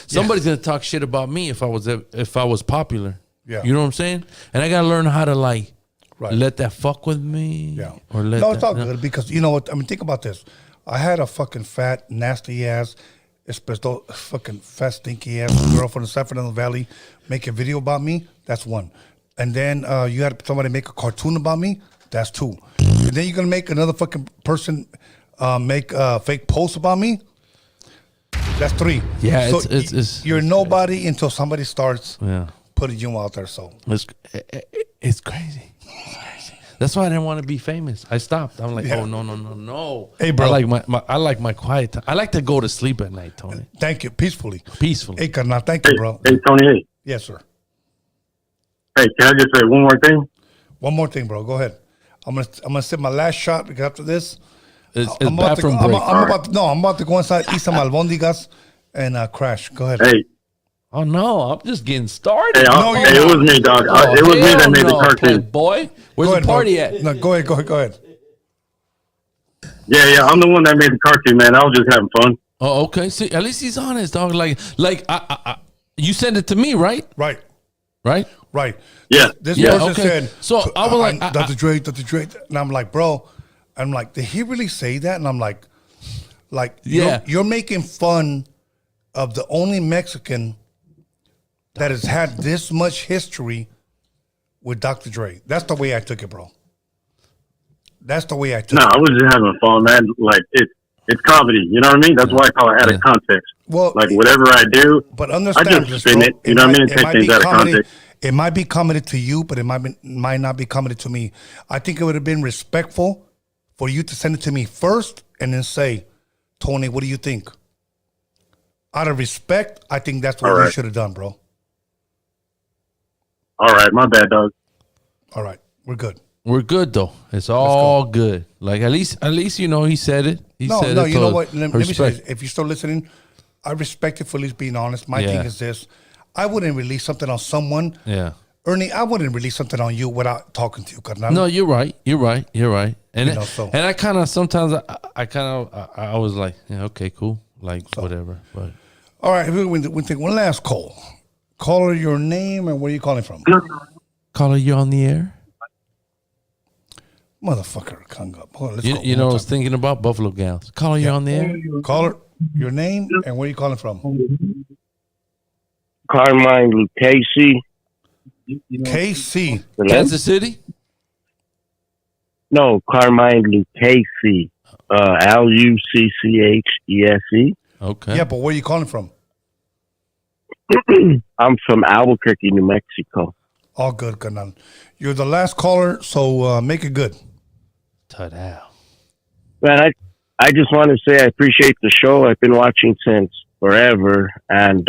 Somebody's gonna talk shit about me if I was popular. Yeah, you know what I'm saying, and I gotta learn how to like let that fuck with me. Yeah, or let no, it's all good because you know what? I mean, think about this. I had a fucking fat, nasty ass, fucking fat, stinky ass girl from the San Fernando Valley make a video about me. That's one. And then you had somebody make a cartoon about me. That's two. And then you're gonna make another fucking person make a fake post about me. That's three. Yeah, so it's you're nobody until somebody starts putting you out there. So it's crazy. That's why I didn't want to be famous. I stopped. I'm like, oh no. Hey, bro. I like my quiet time. I like to go to sleep at night, Tony. Thank you. Peacefully. Peacefully. Hey, carnal, thank you, bro. Hey, Tony. Hey. Yes, sir. Hey, can I just say one more thing? One more thing, bro. Go ahead. I'm gonna sip my last shot because after this, I'm about to go inside, eat some albondigas, and crash. Go ahead. Hey. Oh no, I'm just getting started. Hey, it was me, dog. It was me that made the cartoon. Boy, where's the party at? No, go ahead. Yeah, I'm the one that made the cartoon, man. I was just having fun. Oh, okay. See, at least he's honest, dog. Like, you sent it to me, right? Right. Yeah. This person said. So I was like, Dr. Dre, and I'm like, bro. I'm like, did he really say that? And I'm like, you're making fun of the only Mexican that has had this much history with Dr. Dre. That's the way I took it, bro. That's the way I took it. No, I was just having fun, man. Like, it's comedy. You know what I mean? That's why I call it out of context. Well, like, whatever I do, but understand I just spin it. You know what I mean? And take things out of context. It might be comedy to you, but it might not be comedy to me. I think it would have been respectful for you to send it to me first and then say, Tony, what do you think? Out of respect, I think that's what you should have done, bro. All right, my bad, dog. All right, we're good. We're good though. It's all good. Like at least you know he said it. He said it. You know what? Let me say this. If you're still listening, I respect you for at least being honest. My thing is this: I wouldn't release something on someone. Yeah. Ernie, I wouldn't release something on you without talking to you. Carnal. No, you're right. And and I kind of sometimes I was like, yeah, okay, cool, like whatever. But all right, we take one last call. Caller, your name and where are you calling from? Caller, you on the air? Motherfucker, hung up. Hold on, let's go. You know, I was thinking about Buffalo Gals. Caller, you on the air? Caller, your name and where are you calling from? Carmine Lucchese. KC. Kansas City? No, Carmine Lucchese. Lucchese. Okay. Yeah, but where are you calling from? I'm from Albuquerque, New Mexico. All good, Carnal. You're the last caller, so make it good. Ta-da. Man, I just want to say I appreciate the show. I've been watching since forever, and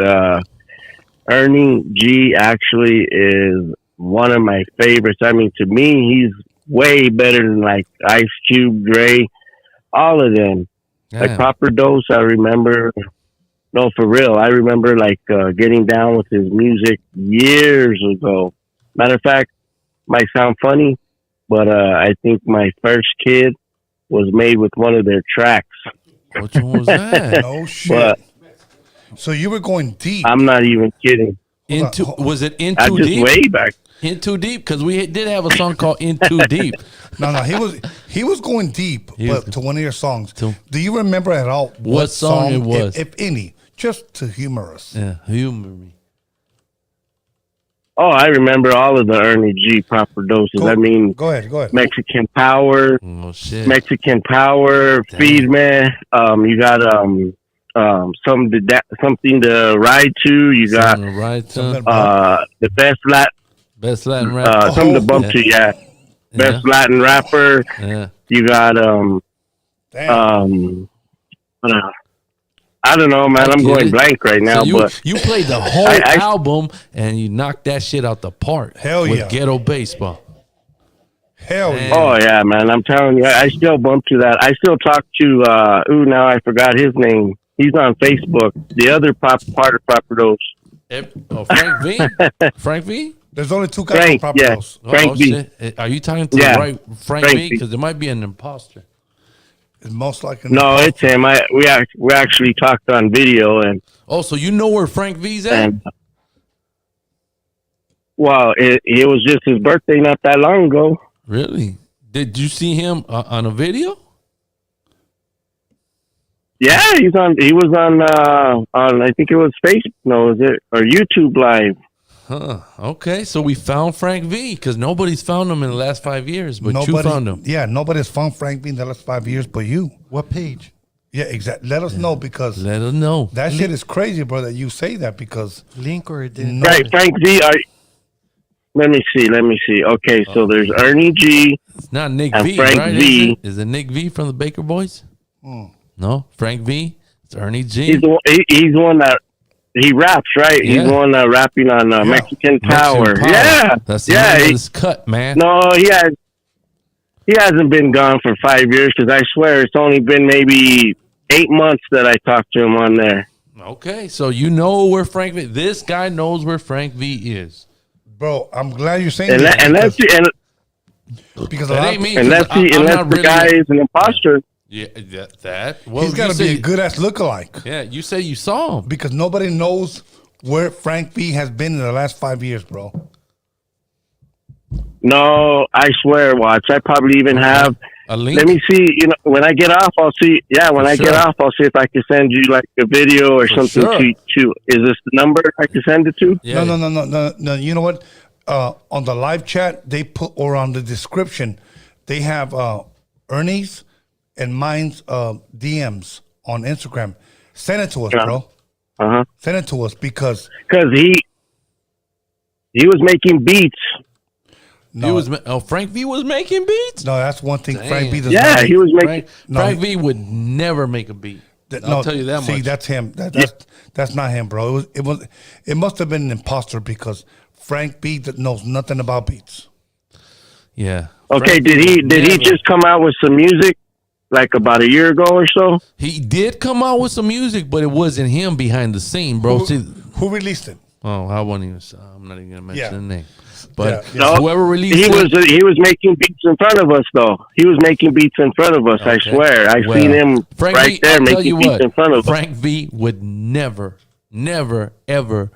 Ernie G actually is one of my favorites. I mean, to me, he's way better than like Ice Cube, Dre, all of them. Yeah. Like Proper Dose, I remember. No, for real. I remember like getting down with his music years ago. Matter of fact, might sound funny, but I think my first kid was made with one of their tracks. Which one was that? No shit. So you were going deep. I'm not even kidding. Was it In I Too just Deep? way back. In Too Deep? Because we did have a song called In Too Deep. No, he was going deep, but to one of your songs. Do you remember at all what song it was? If any, just to humor us. Yeah, humor me. Oh, I remember all of the Ernie G proper doses. I mean, go ahead. Mexican Power, shit. Mexican Power, Feed Me. You got something to ride to. You got the best Latin rapper. Something to bump to. Yeah, best Latin rapper. Yeah. You got I don't know, man. I'm going blank right now. So but you played the whole album and you knocked that shit out the park. Hell with yeah. Ghetto Baseball. Hell yeah. Oh yeah, man. I'm telling you, I still bump to that. I still talk to now I forgot his name. He's on Facebook. The other part of Proper Dose. Frank V? Frank V? There's only two guys on Proper Dose. Frank V. Shit. Are you talking to the right Frank V? Because there might be an imposter. It's most likely. No, it's him. We actually talked on video and. Oh, so you know where Frank V's at? And, well, it was just his birthday not that long ago. Really? Did you see him on a video? Yeah, he was on I think it was Facebook. No, was it or YouTube Live? Huh. Okay, so we found Frank V because nobody's found him in the last 5 years, but you found him. Yeah, nobody's found Frank V in the last 5 years, but you. What page? Yeah, exactly. Let us know because let us know. That shit is crazy, bro. That you say that because link or it didn't. Right, Frank V. Let me see. Okay, so there's Ernie G. It's not Nick and V, Frank right? V. Is it Nick V from the Baker Boys? No, Frank V. It's Ernie G. He's the one that he raps, right? Yeah. He's the one rapping on Mexican Power. Yeah, that's his cut, man. No, he hasn't been gone for 5 years because I swear it's only been maybe 8 months that I talked to him on there. Okay, so you know where Frank V. This guy knows where Frank V is, bro. I'm glad you're saying that. Because unless the guy is an imposter. Yeah, that. Well, he's got to be a good ass lookalike. Yeah, you say you saw him because nobody knows where Frank V has been in the last 5 years, bro. No, I swear, Watch. I probably even have a link. Let me see. You know, when I get off, I'll see. Yeah, when I get off, I'll see if I can send you like a video or something to. Is this the number I can send it to? Yeah. No. You know what? On the live chat, they put or on the description, they have Ernie's and mine's DMs on Instagram. Send it to us, bro. Send it to us because he was making beats. No, Frank V was making beats. No, that's one thing. Damn. Frank V does Yeah, not he was making. Frank V would never make a beat. I'll tell you that much. See, that's him. That's not him, bro. It must have been an imposter because Frank V knows nothing about beats. Yeah. Okay. Did he just come out with some music like about a year ago or so? He did come out with some music, but it wasn't him behind the scene, bro. Who released it? Oh, I won't even. I'm not even gonna mention the name. But No, whoever released he was making beats in front of us, though. He was making beats in front of us. I swear, I seen him Frank right V, there I'll making beats in front of us. Frank V would never, ever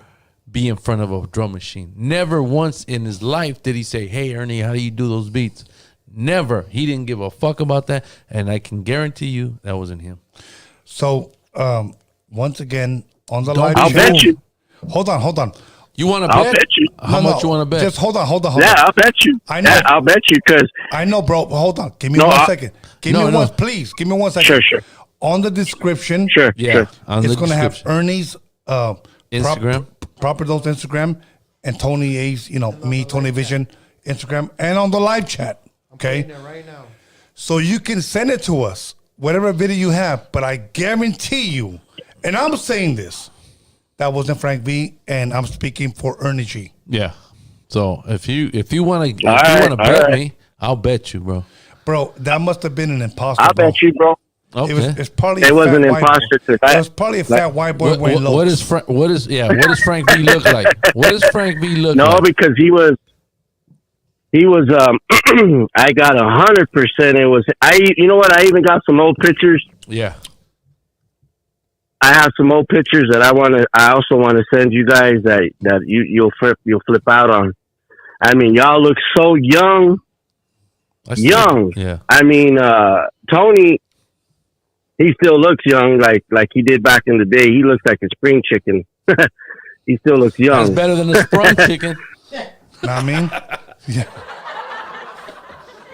be in front of a drum machine. Never once in his life did he say, "Hey, Ernie, how do you do those beats?" Never. He didn't give a fuck about that, and I can guarantee you that wasn't him. So, once again, on the live I'll show, bet you. Hold on. You want to I'll bet? bet you. How much you want to bet? Just hold on. Yeah, I'll bet you. I know. Yeah, I'll bet you because I know, bro. Hold on. Give me 1 second. Please. Give me 1 second. Sure. On the description. Sure. It's going to have Ernie's Instagram, Proper Dose Instagram, and Tony A's, me, Tony Vision Instagram, and on the live chat. Okay. Right now. So you can send it to us, whatever video you have, but I guarantee you, and I'm saying this, that wasn't Frank V, and I'm speaking for Ernie G. Yeah. So if you want to bet me, I'll bet you, bro. Bro, that must have been an imposter. I'll bet you, bro. Okay. It's probably it was an imposter. It was probably a fat white boy wearing lows. What does Frank V look like? What does Frank V look like? No, because he was I got 100%. It was you know what? I even got some old pictures. Yeah. I have some old pictures that I also want to send you guys that you'll flip out on. I mean, y'all look so young. Yeah. I mean, Tony, he still looks young, like he did back in the day. He looks like a spring chicken. He still looks young. That's better than a sprung chicken. Know what I mean? Yeah.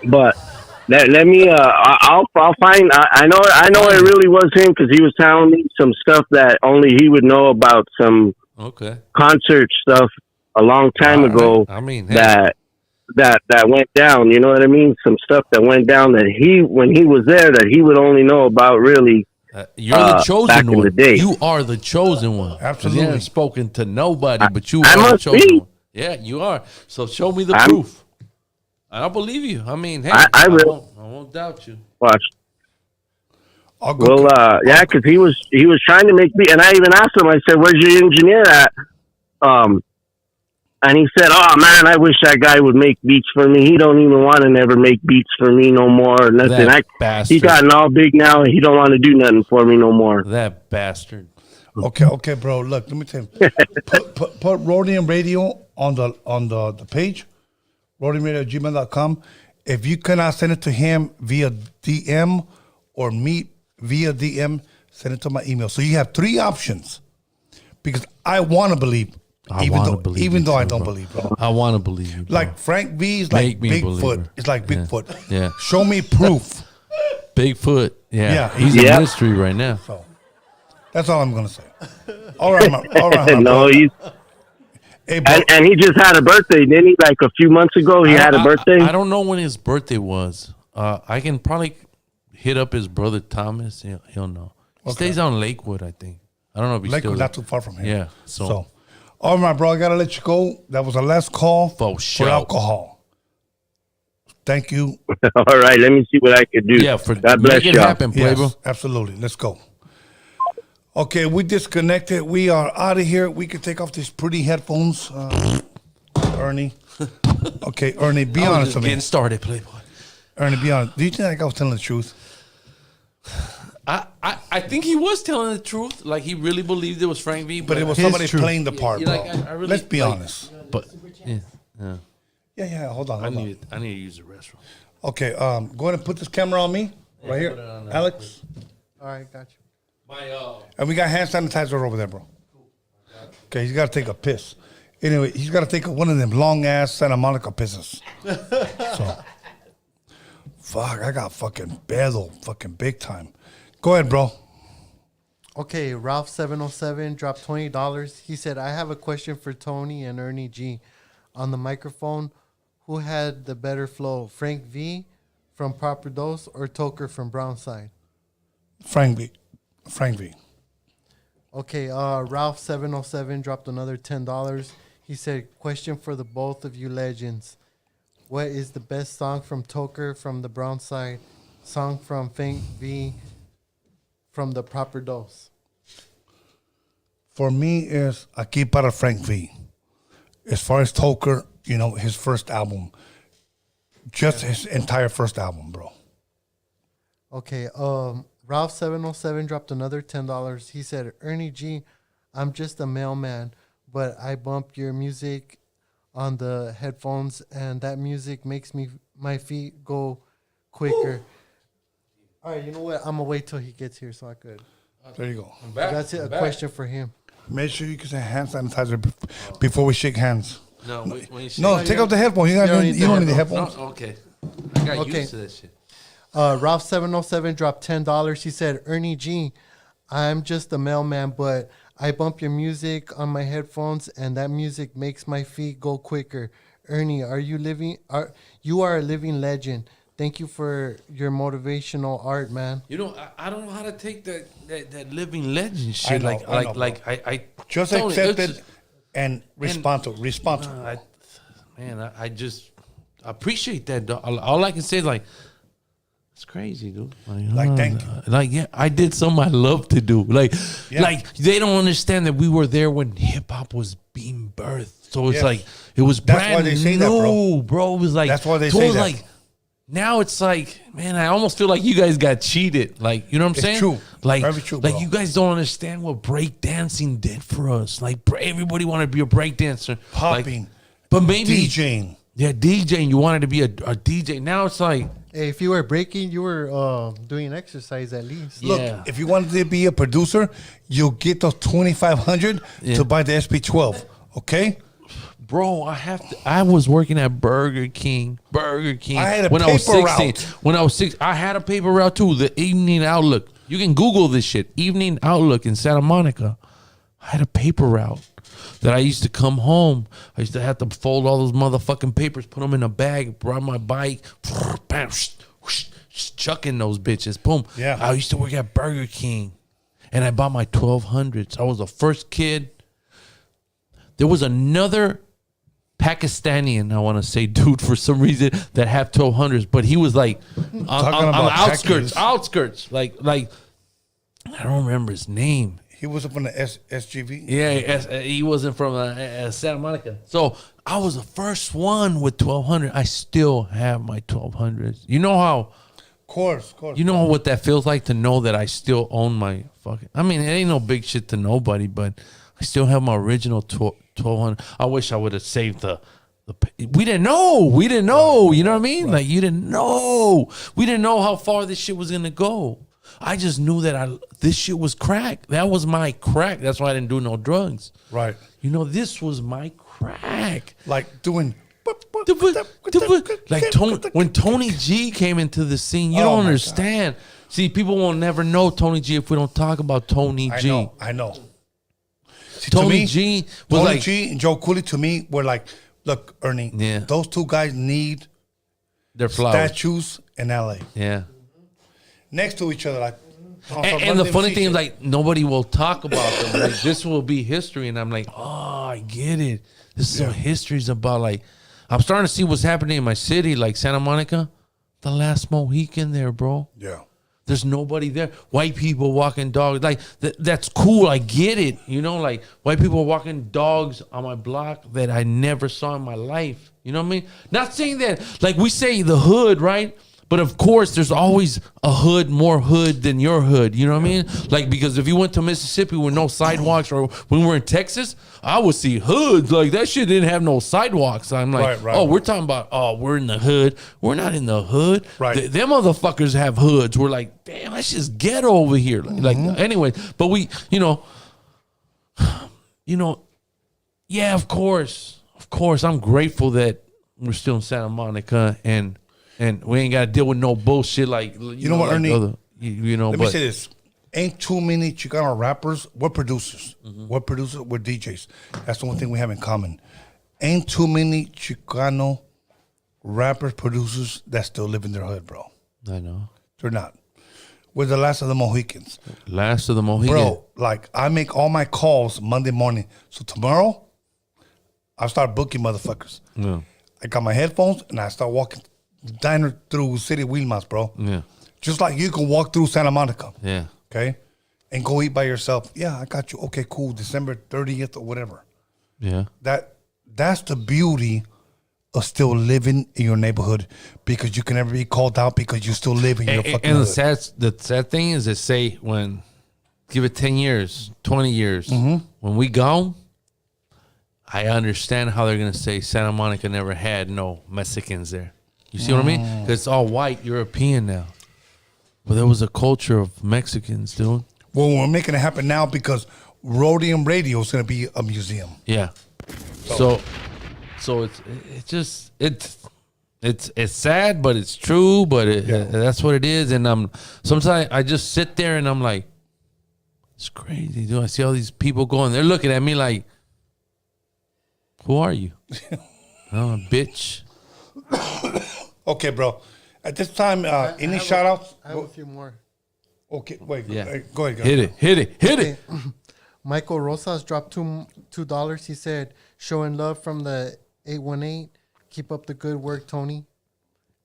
But let me. I'll find. I know it really was him because he was telling me some stuff that only he would know about, some concert stuff a long time ago. I mean, hey. that went down. You know what I mean? Some stuff that went down that when he was there, that he would only know about. Really, you're the chosen back one. In the day. You are the chosen one. Absolutely. You haven't spoken to nobody, but you are the chosen one. Yeah, you are. So show me the proof. I don't believe you. I mean, hey, I won't doubt you. Watch. Yeah, because he was trying to make me, and I even asked him. I said, "Where's your engineer at?" And he said, "Oh man, I wish that guy would make beats for me. He don't even want to never make beats for me no more. Or nothing. He gotten all big now, and he don't want to do nothing for me no more." That bastard. Okay, bro. Look, let me tell you. Put Roadium Radio on the page, roadiumradio@gmail.com. If you cannot send it to him via DM or me via DM, send it to my email. So you have 3 options, because I want to believe. Even though I don't believe, bro. I want to believe you, bro. Like Frank V is like Bigfoot. It's like Bigfoot. Yeah. Show me proof. Bigfoot. Yeah. He's a mystery right now. So that's all I'm gonna say. All right, my no, bro. And he just had a birthday, didn't he? Like a few months ago, he had a birthday. I don't know when his birthday was. I can probably hit up his brother Thomas. He'll know. He stays on Lakewood, I think. I don't know if he's Lakewood, still not too far from here. Yeah. So, all right, bro, I gotta let you go. That was the last call for alcohol. Thank you. All right, let me see what I can do. Yeah, God bless you. Yes, absolutely. Let's go. Okay, we disconnected. We are out of here. We can take off these pretty headphones, Ernie. Okay, Ernie, be honest with me. Getting started, Playboy. Ernie, be honest. Do you think I was telling the truth? I think he was telling the truth. Like, he really believed it was Frank V. But it was somebody playing the part, bro. I really, let's be honest. But yeah. Hold on. I need to use the restroom. Okay, go ahead and put this camera on me right here, Alex. All right, got you. And we got hand sanitizer over there, bro. Okay, he's got to take a piss. Anyway, he's got to take one of them long ass Santa Monica pisses. So, fuck, I got fucking battle, fucking big time. Go ahead, bro. Okay, Ralph707 dropped $20. He said, "I have a question for Tony and Ernie G. On the microphone, who had the better flow, Frank V from Proper Dose or Toker from Brownside?" Frank V. Okay, Ralph707 dropped another $10. He said, "Question for the both of you legends. What is the best song from Toker from the Brownside? Song from Frank V from the Proper Dose?" For me, is Aquí para Frank V. As far as Toker, his first album, just his entire first album, bro. Okay, Ralph707 dropped another $10. He said, "Ernie G, I'm just a mailman, but I bump your music on the headphones, and that music makes my feet go quicker." All right, you know what? I'm going to wait till he gets here so I could. There you go. That's a question for him. Make sure you can say hand sanitizer before we shake hands. No, take out the headphones. You don't need the headphones. No, okay. I got used to that shit. Ralph707 dropped $10. He said, "Ernie G, I'm just a mailman, but I bump your music on my headphones, and that music makes my feet go quicker. Ernie, you are a living legend. Thank you for your motivational art, man." I don't know how to take that living legend shit. I just accept it and respond to it. I just appreciate that. All I can say is it's crazy, dude. Thank you. I did something I love to do. They don't understand that we were there when hip hop was being birthed. So it's it was brand new. That's why they say that, bro. It was that's why they say that. Now it's man, I almost feel like you guys got cheated. You know what I'm saying? It's true. Very true, bro. You guys don't understand what breakdancing did for us. Everybody wanted to be a breakdancer. Popping. But maybe DJing. Yeah, DJing. You wanted to be a DJ. Now it's hey, if you were breaking, you were doing exercise at least. Look, if you wanted to be a producer, you'll get those $2,500 to buy the SP12. Okay? Bro, I was working at Burger King. I had a when I was paper 16. route. When I was 6, I had a paper route too. The Evening Outlook. You can Google this shit. Evening Outlook in Santa Monica. I had a paper route that I used to come home. I used to have to fold all those motherfucking papers, put them in a bag, ride my bike, bam, chucking those bitches. Boom. Yeah. I used to work at Burger King, and I bought my 1200s. I was the first kid. There was another Pakistani, I want to say, dude, for some reason, that had 1200s, but he was like on the outskirts. Like I don't remember his name. He was up on the SGV. Yeah, he wasn't from Santa Monica. So I was the first one with 1200. I still have my 1200s. You know how? Of course. You know what that feels like to know that I still own my fucking. I mean, it ain't no big shit to nobody, but I still have my original 1200. I wish I would have saved the. We didn't know. You know what I mean? Right. Like you didn't know. We didn't know how far this shit was gonna go. I just knew that this shit was crack. That was my crack. That's why I didn't do no drugs. Right. You know, this was my crack. Like doing. Like when Tony G came into the scene, you don't understand. God. See, people will never know Tony G if we don't talk about Tony G. I know. See, Tony G was Tony like, G and Joe Cooley to me were like, look, Ernie, those two guys need their flowers. Statues in LA. Yeah. Next to each other, like. And the funny thing is, like, nobody will talk about them. Like, this will be history, and I'm like, oh, I get it. This is what history's about. Like, I'm starting to see what's happening in my city, like Santa Monica. The last Mohican there, bro. Yeah. There's nobody there. White people walking dogs. Like, that's cool. I get it. You know, like, white people walking dogs on my block that I never saw in my life. You know what I mean? Not saying that, like, we say the hood, right? But of course, there's always a hood, more hood than your hood. You know what I mean? Like, because if you went to Mississippi with no sidewalks, or when we were in Texas, I would see hoods. Like, that shit didn't have no sidewalks. I'm like, right. We're talking about, we're in the hood. We're not in the hood. Right. Them motherfuckers have hoods. We're like, damn, that's just ghetto over here. Like, anyway, but we, yeah, of course, I'm grateful that we're still in Santa Monica and we ain't got to deal with no bullshit like you know what, like Ernie. Let me say this: ain't too many Chicano rappers. We're producers. We're producers. We're DJs. That's the one thing we have in common. Ain't too many Chicano rappers, producers that still live in their hood, bro. I know they're not. We're the last of the Mohicans. Last of the Mohicans, bro. Like I make all my calls Monday morning. So tomorrow, I start booking motherfuckers. Yeah. I got my headphones and I start walking. Diner through City Wilmas, bro. Yeah. Just like you can walk through Santa Monica. Yeah. Okay? And go eat by yourself. Yeah, I got you. Okay, cool. December 30th or whatever. Yeah. That's the beauty of still living in your neighborhood because you can never be called out because you still live in your fucking and hood. the sad thing is, they say when, give it 10 years, 20 years, when we gone, I understand how they're going to say Santa Monica never had no Mexicans there. You see what I mean? Because it's all white European now. But there was a culture of Mexicans, dude. Well, we're making it happen now because Roadium Radio is going to be a museum. Yeah. So it's sad, but it's true. But that's what it is. And sometimes I just sit there and I'm like, it's crazy, dude. I see all these people going. They're looking at me like, who are you? Oh, bitch. Okay, bro. At this time, any shout-outs? I have a few more. Okay, wait. Yeah. Go ahead. Hit it. Michael Rosas dropped $2. He said, showing love from the 818. Keep up the good work, Tony.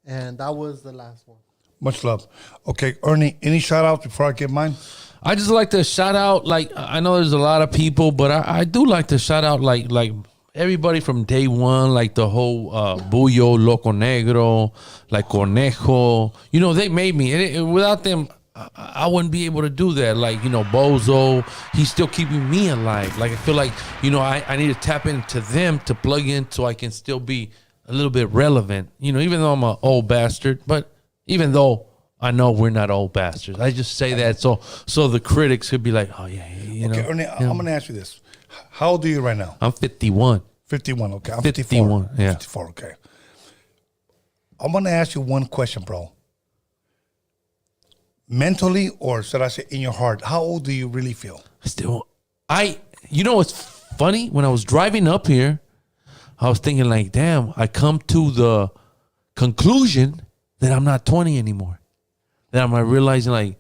And that was the last one. Much love. Okay, Ernie, any shout-outs before I give mine? I just like to shout out, like, I know there's a lot of people, but I do like to shout out, like everybody from day one, like the whole Bullo, Loco Negro, like Cornejo. You know, they made me. Without them, I wouldn't be able to do that. Like, Bozo, he's still keeping me alive. Like, I feel like, I need to tap into them to plug in so I can still be a little bit relevant. Even though I'm an old bastard, but even though I know we're not old bastards. I just say that so the critics could be like, oh, yeah. Okay, Ernie, I'm going to ask you this. How old are you right now? I'm 51. 51, okay. I'm 51, 54. yeah. 54, okay. I want to ask you one question, bro. Mentally, or should I say in your heart, how old do you really feel? You know what's funny? When I was driving up here, I was thinking like, damn, I come to the conclusion that I'm not 20 anymore. That I'm realizing like,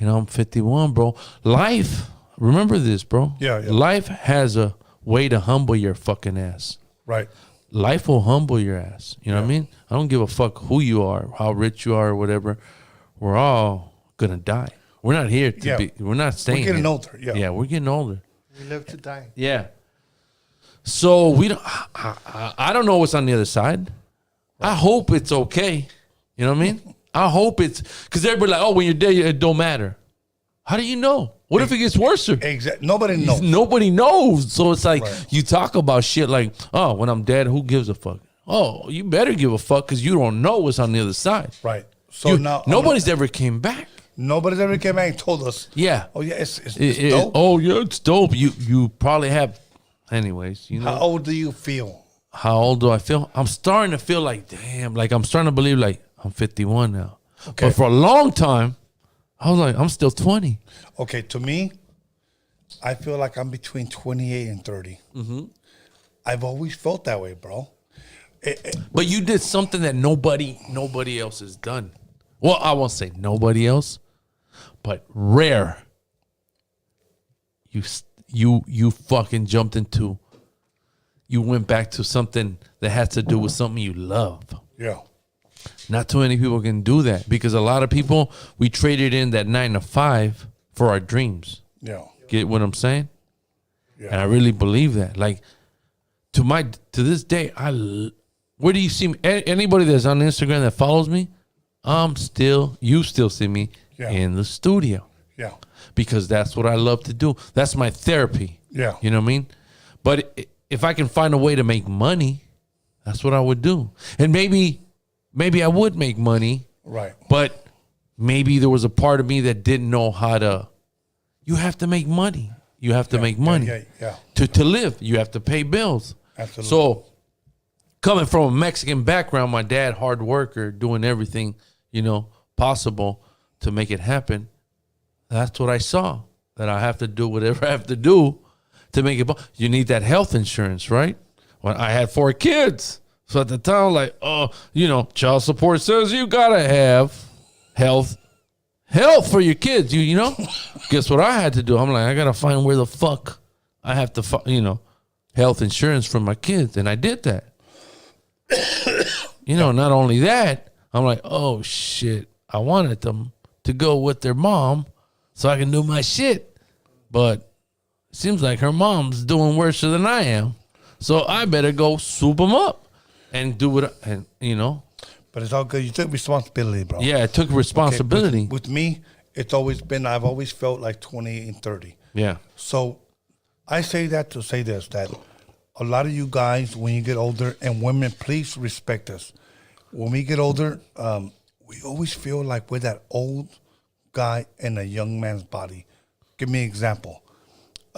I'm 51, bro. Life, remember this, bro. Yeah. Life has a way to humble your fucking ass. Right. Life will humble your ass. You know what I mean? I don't give a fuck who you are, how rich you are, or whatever. We're all gonna die. We're not here to be. We're not staying. We're getting here. older. Yeah, we're getting older. We live to die. Yeah. So we don't. I don't know what's on the other side. I hope it's okay. You know what I mean? I hope it's because everybody like, oh, when you're dead, it don't matter. How do you know? What if it gets worse? Exactly. Nobody knows. Nobody knows. So it's like you talk about shit like, oh, when I'm dead, who gives a fuck? Oh, you better give a fuck because you don't know what's on the other side. Right. So now nobody's ever came back. Nobody's ever came back and told us. Yeah. Oh yeah, it's dope. Oh yeah, it's dope. You probably have. Anyways, you know. How old do you feel? How old do I feel? I'm starting to feel like, damn, like I'm starting to believe like I'm 51 now. Okay. But for a long time, I was like, I'm still 20. Okay, to me, I feel like I'm between 28 and 30. Mm-hmm. I've always felt that way, bro. But you did something that nobody else has done. Well, I won't say nobody else, but rare. You fucking jumped into. You went back to something that has to do with something you love. Yeah. Not too many people can do that because a lot of people, we traded in that 9 to 5 for our dreams. Yeah. Get what I'm saying? Yeah. And I really believe that. Like to this day, where do you see me? Anybody that's on Instagram that follows me, you still see me in the studio. Yeah. Because that's what I love to do. That's my therapy. Yeah. You know what I mean? But if I can find a way to make money, that's what I would do. And maybe I would make money. Right. But maybe there was a part of me that didn't know how to. You have to make money. You have to make money. Yeah. To live. You have to pay bills. Absolutely. So coming from a Mexican background, my dad, hard worker, doing everything, possible to make it happen. That's what I saw. That I have to do whatever I have to do to make it. You need that health insurance, right? When I had 4 kids. So at the time, like, child support says you got to have health for your kids. You know? Guess what I had to do? I'm like, I got to find where the fuck I have to, health insurance for my kids. And I did that. Not only that, I'm like, oh, shit. I wanted them to go with their mom so I can do my shit. But it seems like her mom's doing worse than I am. So I better go swoop them up and do what, But it's all good. You took responsibility, bro. Yeah, I took responsibility. Okay, with me, it's always been, I've always felt like 20 and 30. Yeah. So I say that to say this, that a lot of you guys, when you get older, and women, please respect us. When we get older, we always feel like we're that old guy in a young man's body. Give me an example.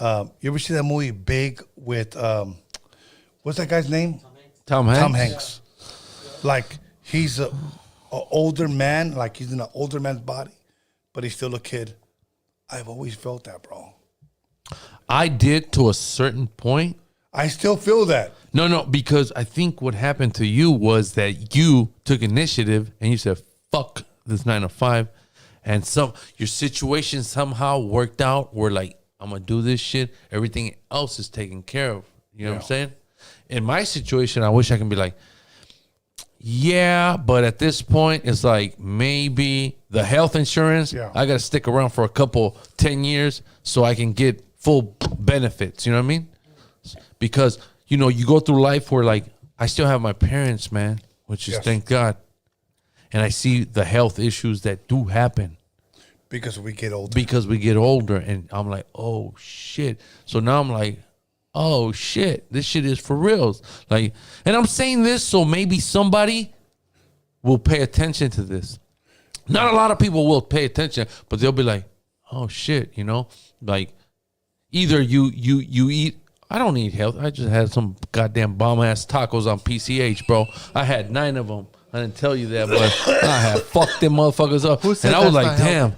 You ever see that movie Big with, what's that guy's name? Tom Hanks. Tom Hanks. Like, he's a older man, like he's in an older man's body, but he's still a kid. I've always felt that, bro. I did to a certain point. I still feel that. No, because I think what happened to you was that you took initiative and you said, fuck this 9 to 5. And your situation somehow worked out where like, I'm going to do this shit. Everything else is taken care of. You know what I'm saying? In my situation, I wish I can be like, yeah, but at this point, it's like maybe the health insurance, I got to stick around for 10 years so I can get full benefits. You know what I mean? Because, you go through life where like, I still have my parents, man, which is thank God. And I see the health issues that do happen. Because we get older. And I'm like, oh, shit. So now I'm like, oh, shit. This shit is for reals. Like, and I'm saying this so maybe somebody will pay attention to this. Not a lot of people will pay attention, but they'll be like, oh, shit, Like, either you eat. I don't need health. I just had some goddamn bomb-ass tacos on PCH, bro. I had 9 of them. I didn't tell you that, but I had fucked them motherfuckers up. And I was like, damn,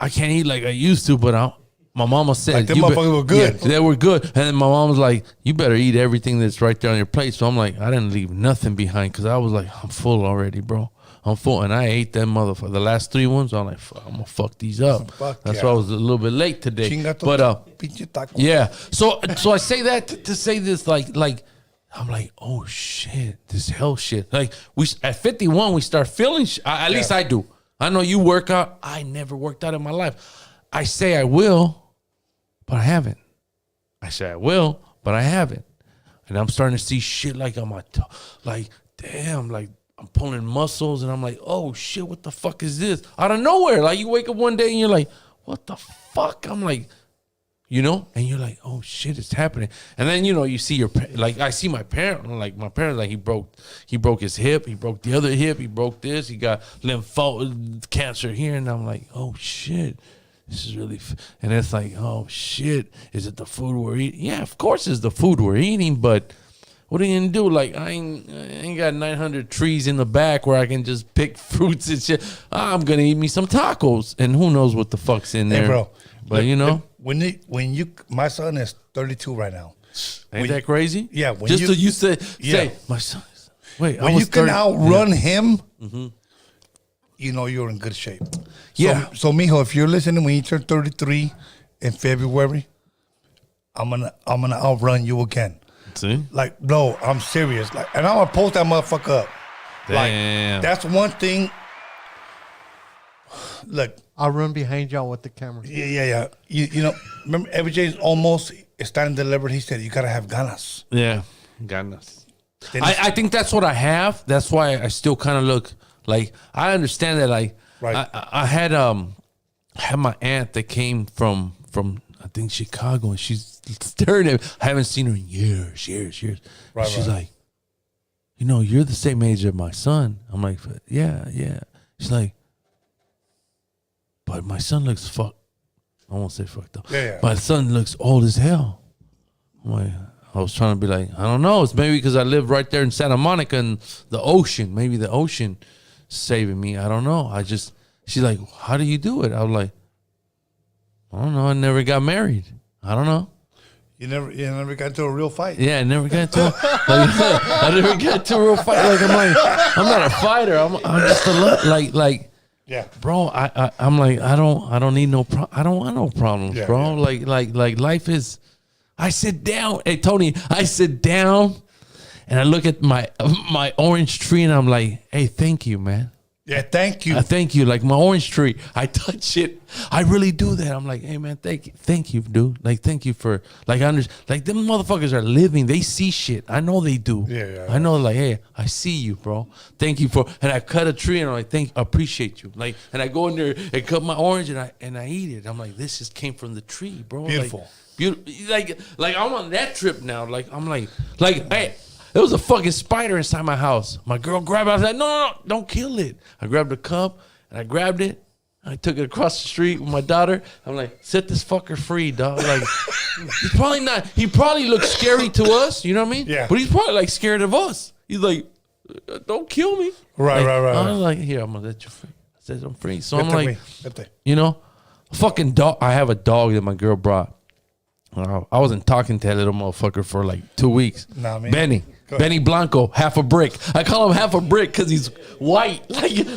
I can't eat like I used to, but my mama said, like them motherfuckers were good. Yeah, they were good. And then my mom was like, you better eat everything that's right there on your plate. So I'm like, I didn't leave nothing behind because I was like, I'm full already, bro. I'm full. And I ate them motherfuckers. The last 3 ones, I'm like, I'm going to fuck these up. That's why I was a little bit late today. But, yeah. So I say that to say this, like, I'm like, oh, shit, this health shit. Like, at 51, we start feeling at least I do. I know you work out. I never worked out in my life. I say I will, but I haven't. I say I will, but I haven't. And I'm starting to see shit like on my like, damn, like I'm pulling muscles and I'm like, oh shit, what the fuck is this? Out of nowhere. Like you wake up one day and you're like, what the fuck? I'm like, you know, and you're like, oh shit, it's happening. And then, you know, you see like I see my parent, like my parents, like he broke his hip, he broke the other hip, he broke this, he got cancer here. And I'm like, oh shit. This is really, and it's like, oh shit, is it the food we're eating? Yeah, of course it's the food we're eating, but what are you gonna do? Like, I ain't got 900 trees in the back where I can just pick fruits and shit. I'm gonna eat me some tacos, and who knows what the fuck's in there, bro. But you know, my son is 32 right now. Ain't that crazy? Yeah. So you say my son. Wait, when you can outrun him. Mm-hmm. You know you're in good shape. Yeah. So mijo, if you're listening, when you turn 33 in February, I'm gonna outrun you again. See? Like, no, I'm serious. Like, and I'm gonna post that motherfucker up. Damn. Like, that's one thing. Look, I'll run behind y'all with the camera. Yeah. You know, remember EveryJ's almost starting to deliver. He said you gotta have ganas. Yeah, ganas. I think that's what I have. That's why I still kind of look. Like, I understand that, like, right. I had my aunt that came from I think Chicago, and she's staring at me. I haven't seen her in years. Right, she's like, you know, you're the same age as my son. I'm like, yeah. She's like, but my son looks I won't say fucked up. Yeah. My son looks old as hell. I'm like, I was trying to be like, I don't know. It's maybe because I live right there in Santa Monica and the ocean. Maybe the ocean saving me. I don't know. She's like, how do you do it? I was like, I don't know. I never got married. I don't know. You never got into a real fight. Yeah, I never got into I never got into a real fight. Like I'm not a fighter. I'm just like yeah, bro. I'm like I don't need no I don't want no problems, bro. Yeah. Like life is. I sit down. Hey Tony, I sit down. And I look at my orange tree and I'm like, hey, thank you, man. Yeah, thank you. Thank you. Like my orange tree, I touch it. I really do that. I'm like, hey, man, thank you, dude. Like, thank you for, like, them motherfuckers are living. They see shit. I know they do. Yeah. I know, like, hey, I see you, bro. Thank you for, and I cut a tree and I'm like, appreciate you. Like, and I go in there and cut my orange and I eat it. I'm like, this just came from the tree, bro. Beautiful. Like I'm on that trip now. Like, I'm like, hey. There was a fucking spider inside my house. My girl grabbed it. I was like, no, don't kill it. I grabbed a cup and I grabbed it. I took it across the street with my daughter. I'm like, set this fucker free, dog. Like, he's probably not. He probably looks scary to us. You know what I mean? Yeah. But he's probably like scared of us. He's like, don't kill me. Right. I was like, here, I'm gonna let you free. I said I'm free. So I'm like, you know, fucking dog. I have a dog that my girl brought. I wasn't talking to that little motherfucker for like 2 weeks. Nah, man. Benny Blanco, half a brick. I call him half a brick because he's white,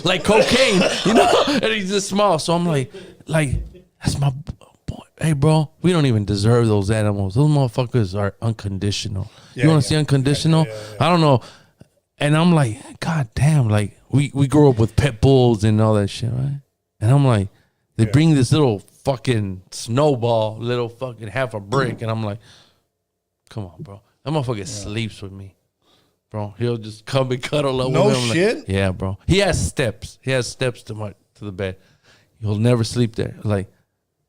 like cocaine, you know, and he's just small. So I'm like, that's my boy. Hey, bro, we don't even deserve those animals. Those motherfuckers are unconditional. You want to see unconditional? Yeah. I don't know. And I'm like, God damn, like we grew up with pit bulls and all that shit, right? And I'm like, they bring this little fucking snowball, little fucking half a brick, and I'm like, come on, bro. That motherfucker sleeps with me. Bro, he'll just come and cuddle up with me. No shit? Like, yeah, bro. He has steps. He has steps to the bed. He'll never sleep there. Like,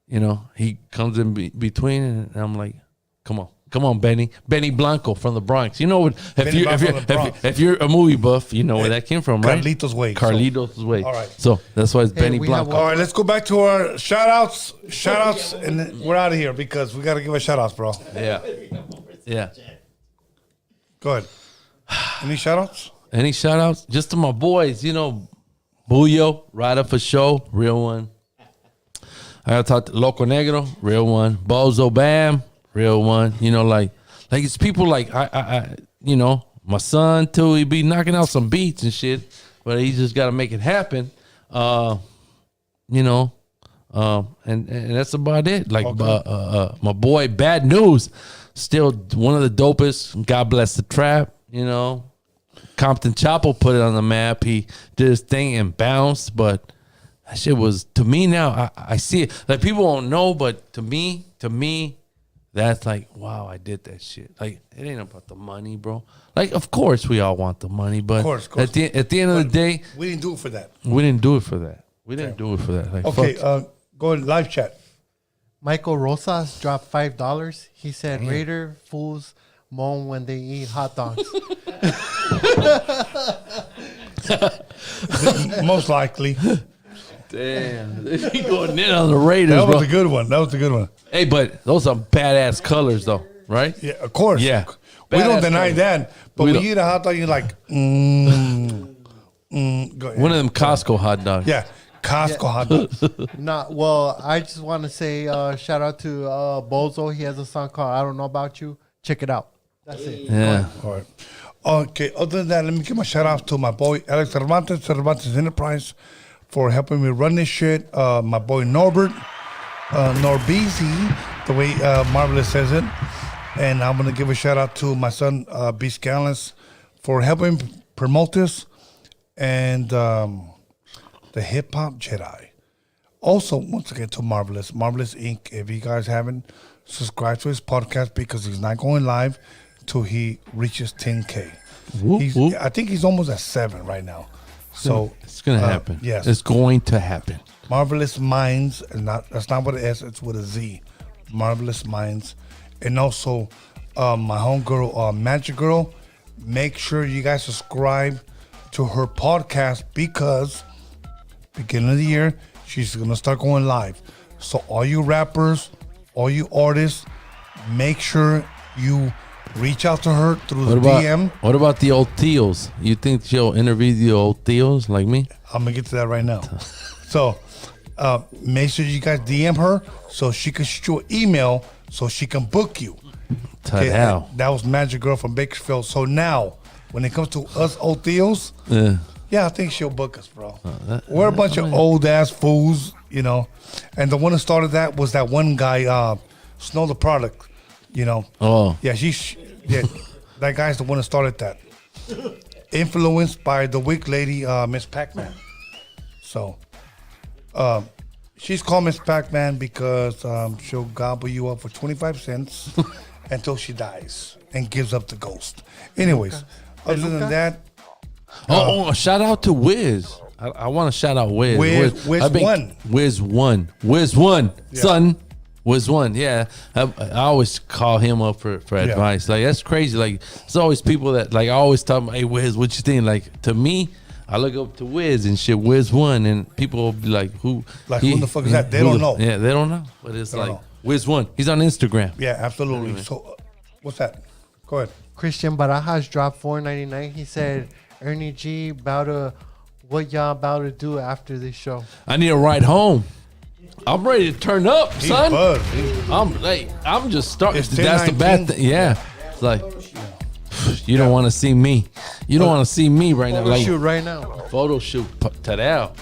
you know, he comes in between, and I'm like, come on. Come on, Benny Blanco from the Bronx. You know what? If you're a movie buff, you know where that came from, right? Carlitos Way. Carlitos Way. All right. So that's why it's Benny Blanco. All right, let's go back to our shout-outs, and then we're out of here because we got to give a shout-outs, bro. Yeah. Go ahead. Any shout-outs? Any shout-outs? Just to my boys, you know, Buyo, Rider for Show, real one. I got to talk to Loco Negro, real one. Bozo Bam, real one. You know, like it's people like I you know, my son too. He be knocking out some beats and shit, but he just got to make it happen. You know, and that's about it. Like my boy Bad News, still one of the dopest. God bless the trap. You know, Compton Chapo put it on the map. He did his thing and bounced, but that shit was, to me now, I see it. Like, people don't know, but to me, that's like, wow, I did that shit. Like, it ain't about the money, bro. Like, of course we all want the money, but of course. At the end of the day, we didn't do it for that. We didn't do it for that. Like, okay, go in live chat. Michael Rosas dropped $5. He said, Raider fools moan when they eat hot dogs. Most likely. Damn, they going in on the Raiders. That was bro. a good one. That was a good one. Hey, but those are badass colors, though, right? Yeah, of course. Yeah, we don't deny colors. that. But when you eat a hot dog, you're like, go ahead. One of them Costco hot dogs. Yeah, Costco hot dogs. Well, I just want to say shout out to Bozo. He has a song called I Don't Know About You. Check it out. That's it. Yeah. All right. Okay, other than that, let me give my shout out to my boy Alex Cervantes Enterprise for helping me run this shit. My boy Norbert, Norbeezy, the way Marvelous says it. And I'm going to give a shout out to my son, B-SKANLESS, for helping promote this. And the Hip Hop Jedi. Also, once again, to Marvelous Inc. If you guys haven't subscribed to his podcast, because he's not going live till he reaches 10K. I think he's almost at 7 right now. So it's gonna happen. Yes, it's going to happen. Marvelous Minds, and that's not with an S, it's with a Z. Marvelous Minds, and also my homegirl, Magic Girl. Make sure you guys subscribe to her podcast because beginning of the year she's gonna start going live. So all you rappers, all you artists, make sure you reach out to her through the DM. What about the old Teals? You think she'll interview the old Teals like me? I'm going to get to that right now. So make sure you guys DM her so she can shoot you an email so she can book you. Okay, that was Magic Girl from Bakersfield. So now, when it comes to us old Teals, I think she'll book us, bro. We're a bunch of old-ass fools, you know. And the one who started that was that one guy, Snow the Product. You know, that guy's the one that started that. Influenced by the weak lady, Miss Pac-Man. So, she's called Miss Pac-Man because she'll gobble you up for 25 cents until she dies and gives up the ghost. Anyways, other than that, shout out to Wiz. I want to shout out Wiz. Wiz one, son. Was one, yeah. I always call him up for advice. Like, that's crazy. Like, there's always people that, like, I always tell them, hey, Wiz, what you think? Like, to me, I look up to Wiz and shit, Wiz one, and people will be like, who? Like, who the fuck is that? They don't know. Yeah, they don't know. But it's like, Wiz one. He's on Instagram. Yeah, absolutely. Anyway. So, what's that? Go ahead. Christian Barajas dropped $4.99. He said, Ernie G, what y'all about to do after this show? I need a ride home. I'm ready to turn up, son. I'm just starting. That's the bad thing. Yeah. It's like, you don't want to see me. You don't want to see me right now. Photo shoot right now. Photo shoot. Tadao.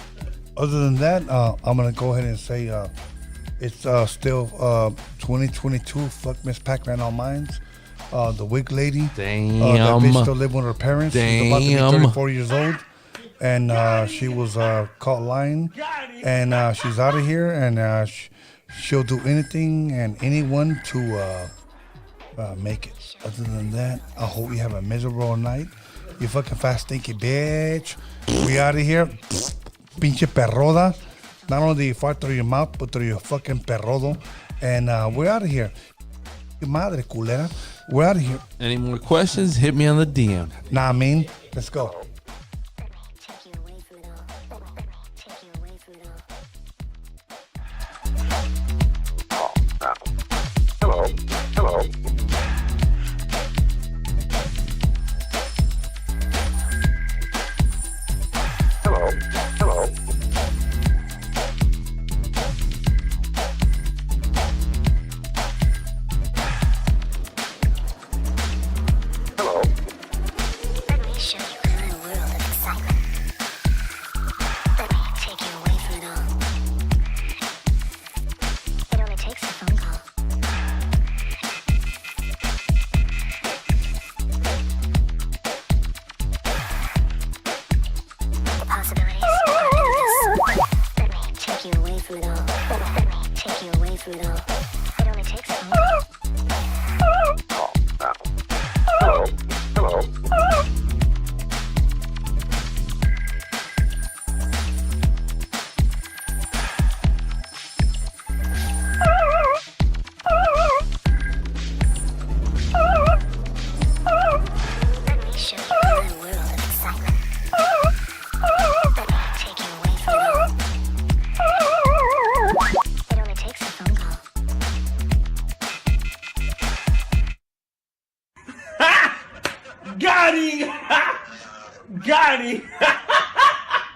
Other than that, I'm going to go ahead and say it's still 2022. Fuck Miss Pac-Man on Minds. The wig lady. Damn. That bitch still living with her parents. Damn. She's about to be 34 years old. And she was caught lying, and she's out of here, and she'll do anything and anyone to make it. Other than that, I hope you have a miserable night. You fucking fat stinky bitch. We out of here. Pinche perroda. Not only do you fart through your mouth, but through your fucking perrodo. And we're out of here. Madre culera. We're out of here. Any more questions? Hit me on the DM. Nah, I mean, let's go. Hello. Hello. Hello. Hello. Hello. Let me show you a little world of excitement. Let me take you away from it all. It only takes a phone call. The possibilities are endless. Let me take you away from it all. Let me take you away from it all. It only takes a phone call. Hello. Hello. Let me show you a little world of excitement. Let me take you away from it all. It only takes a phone call. Got him! Got him!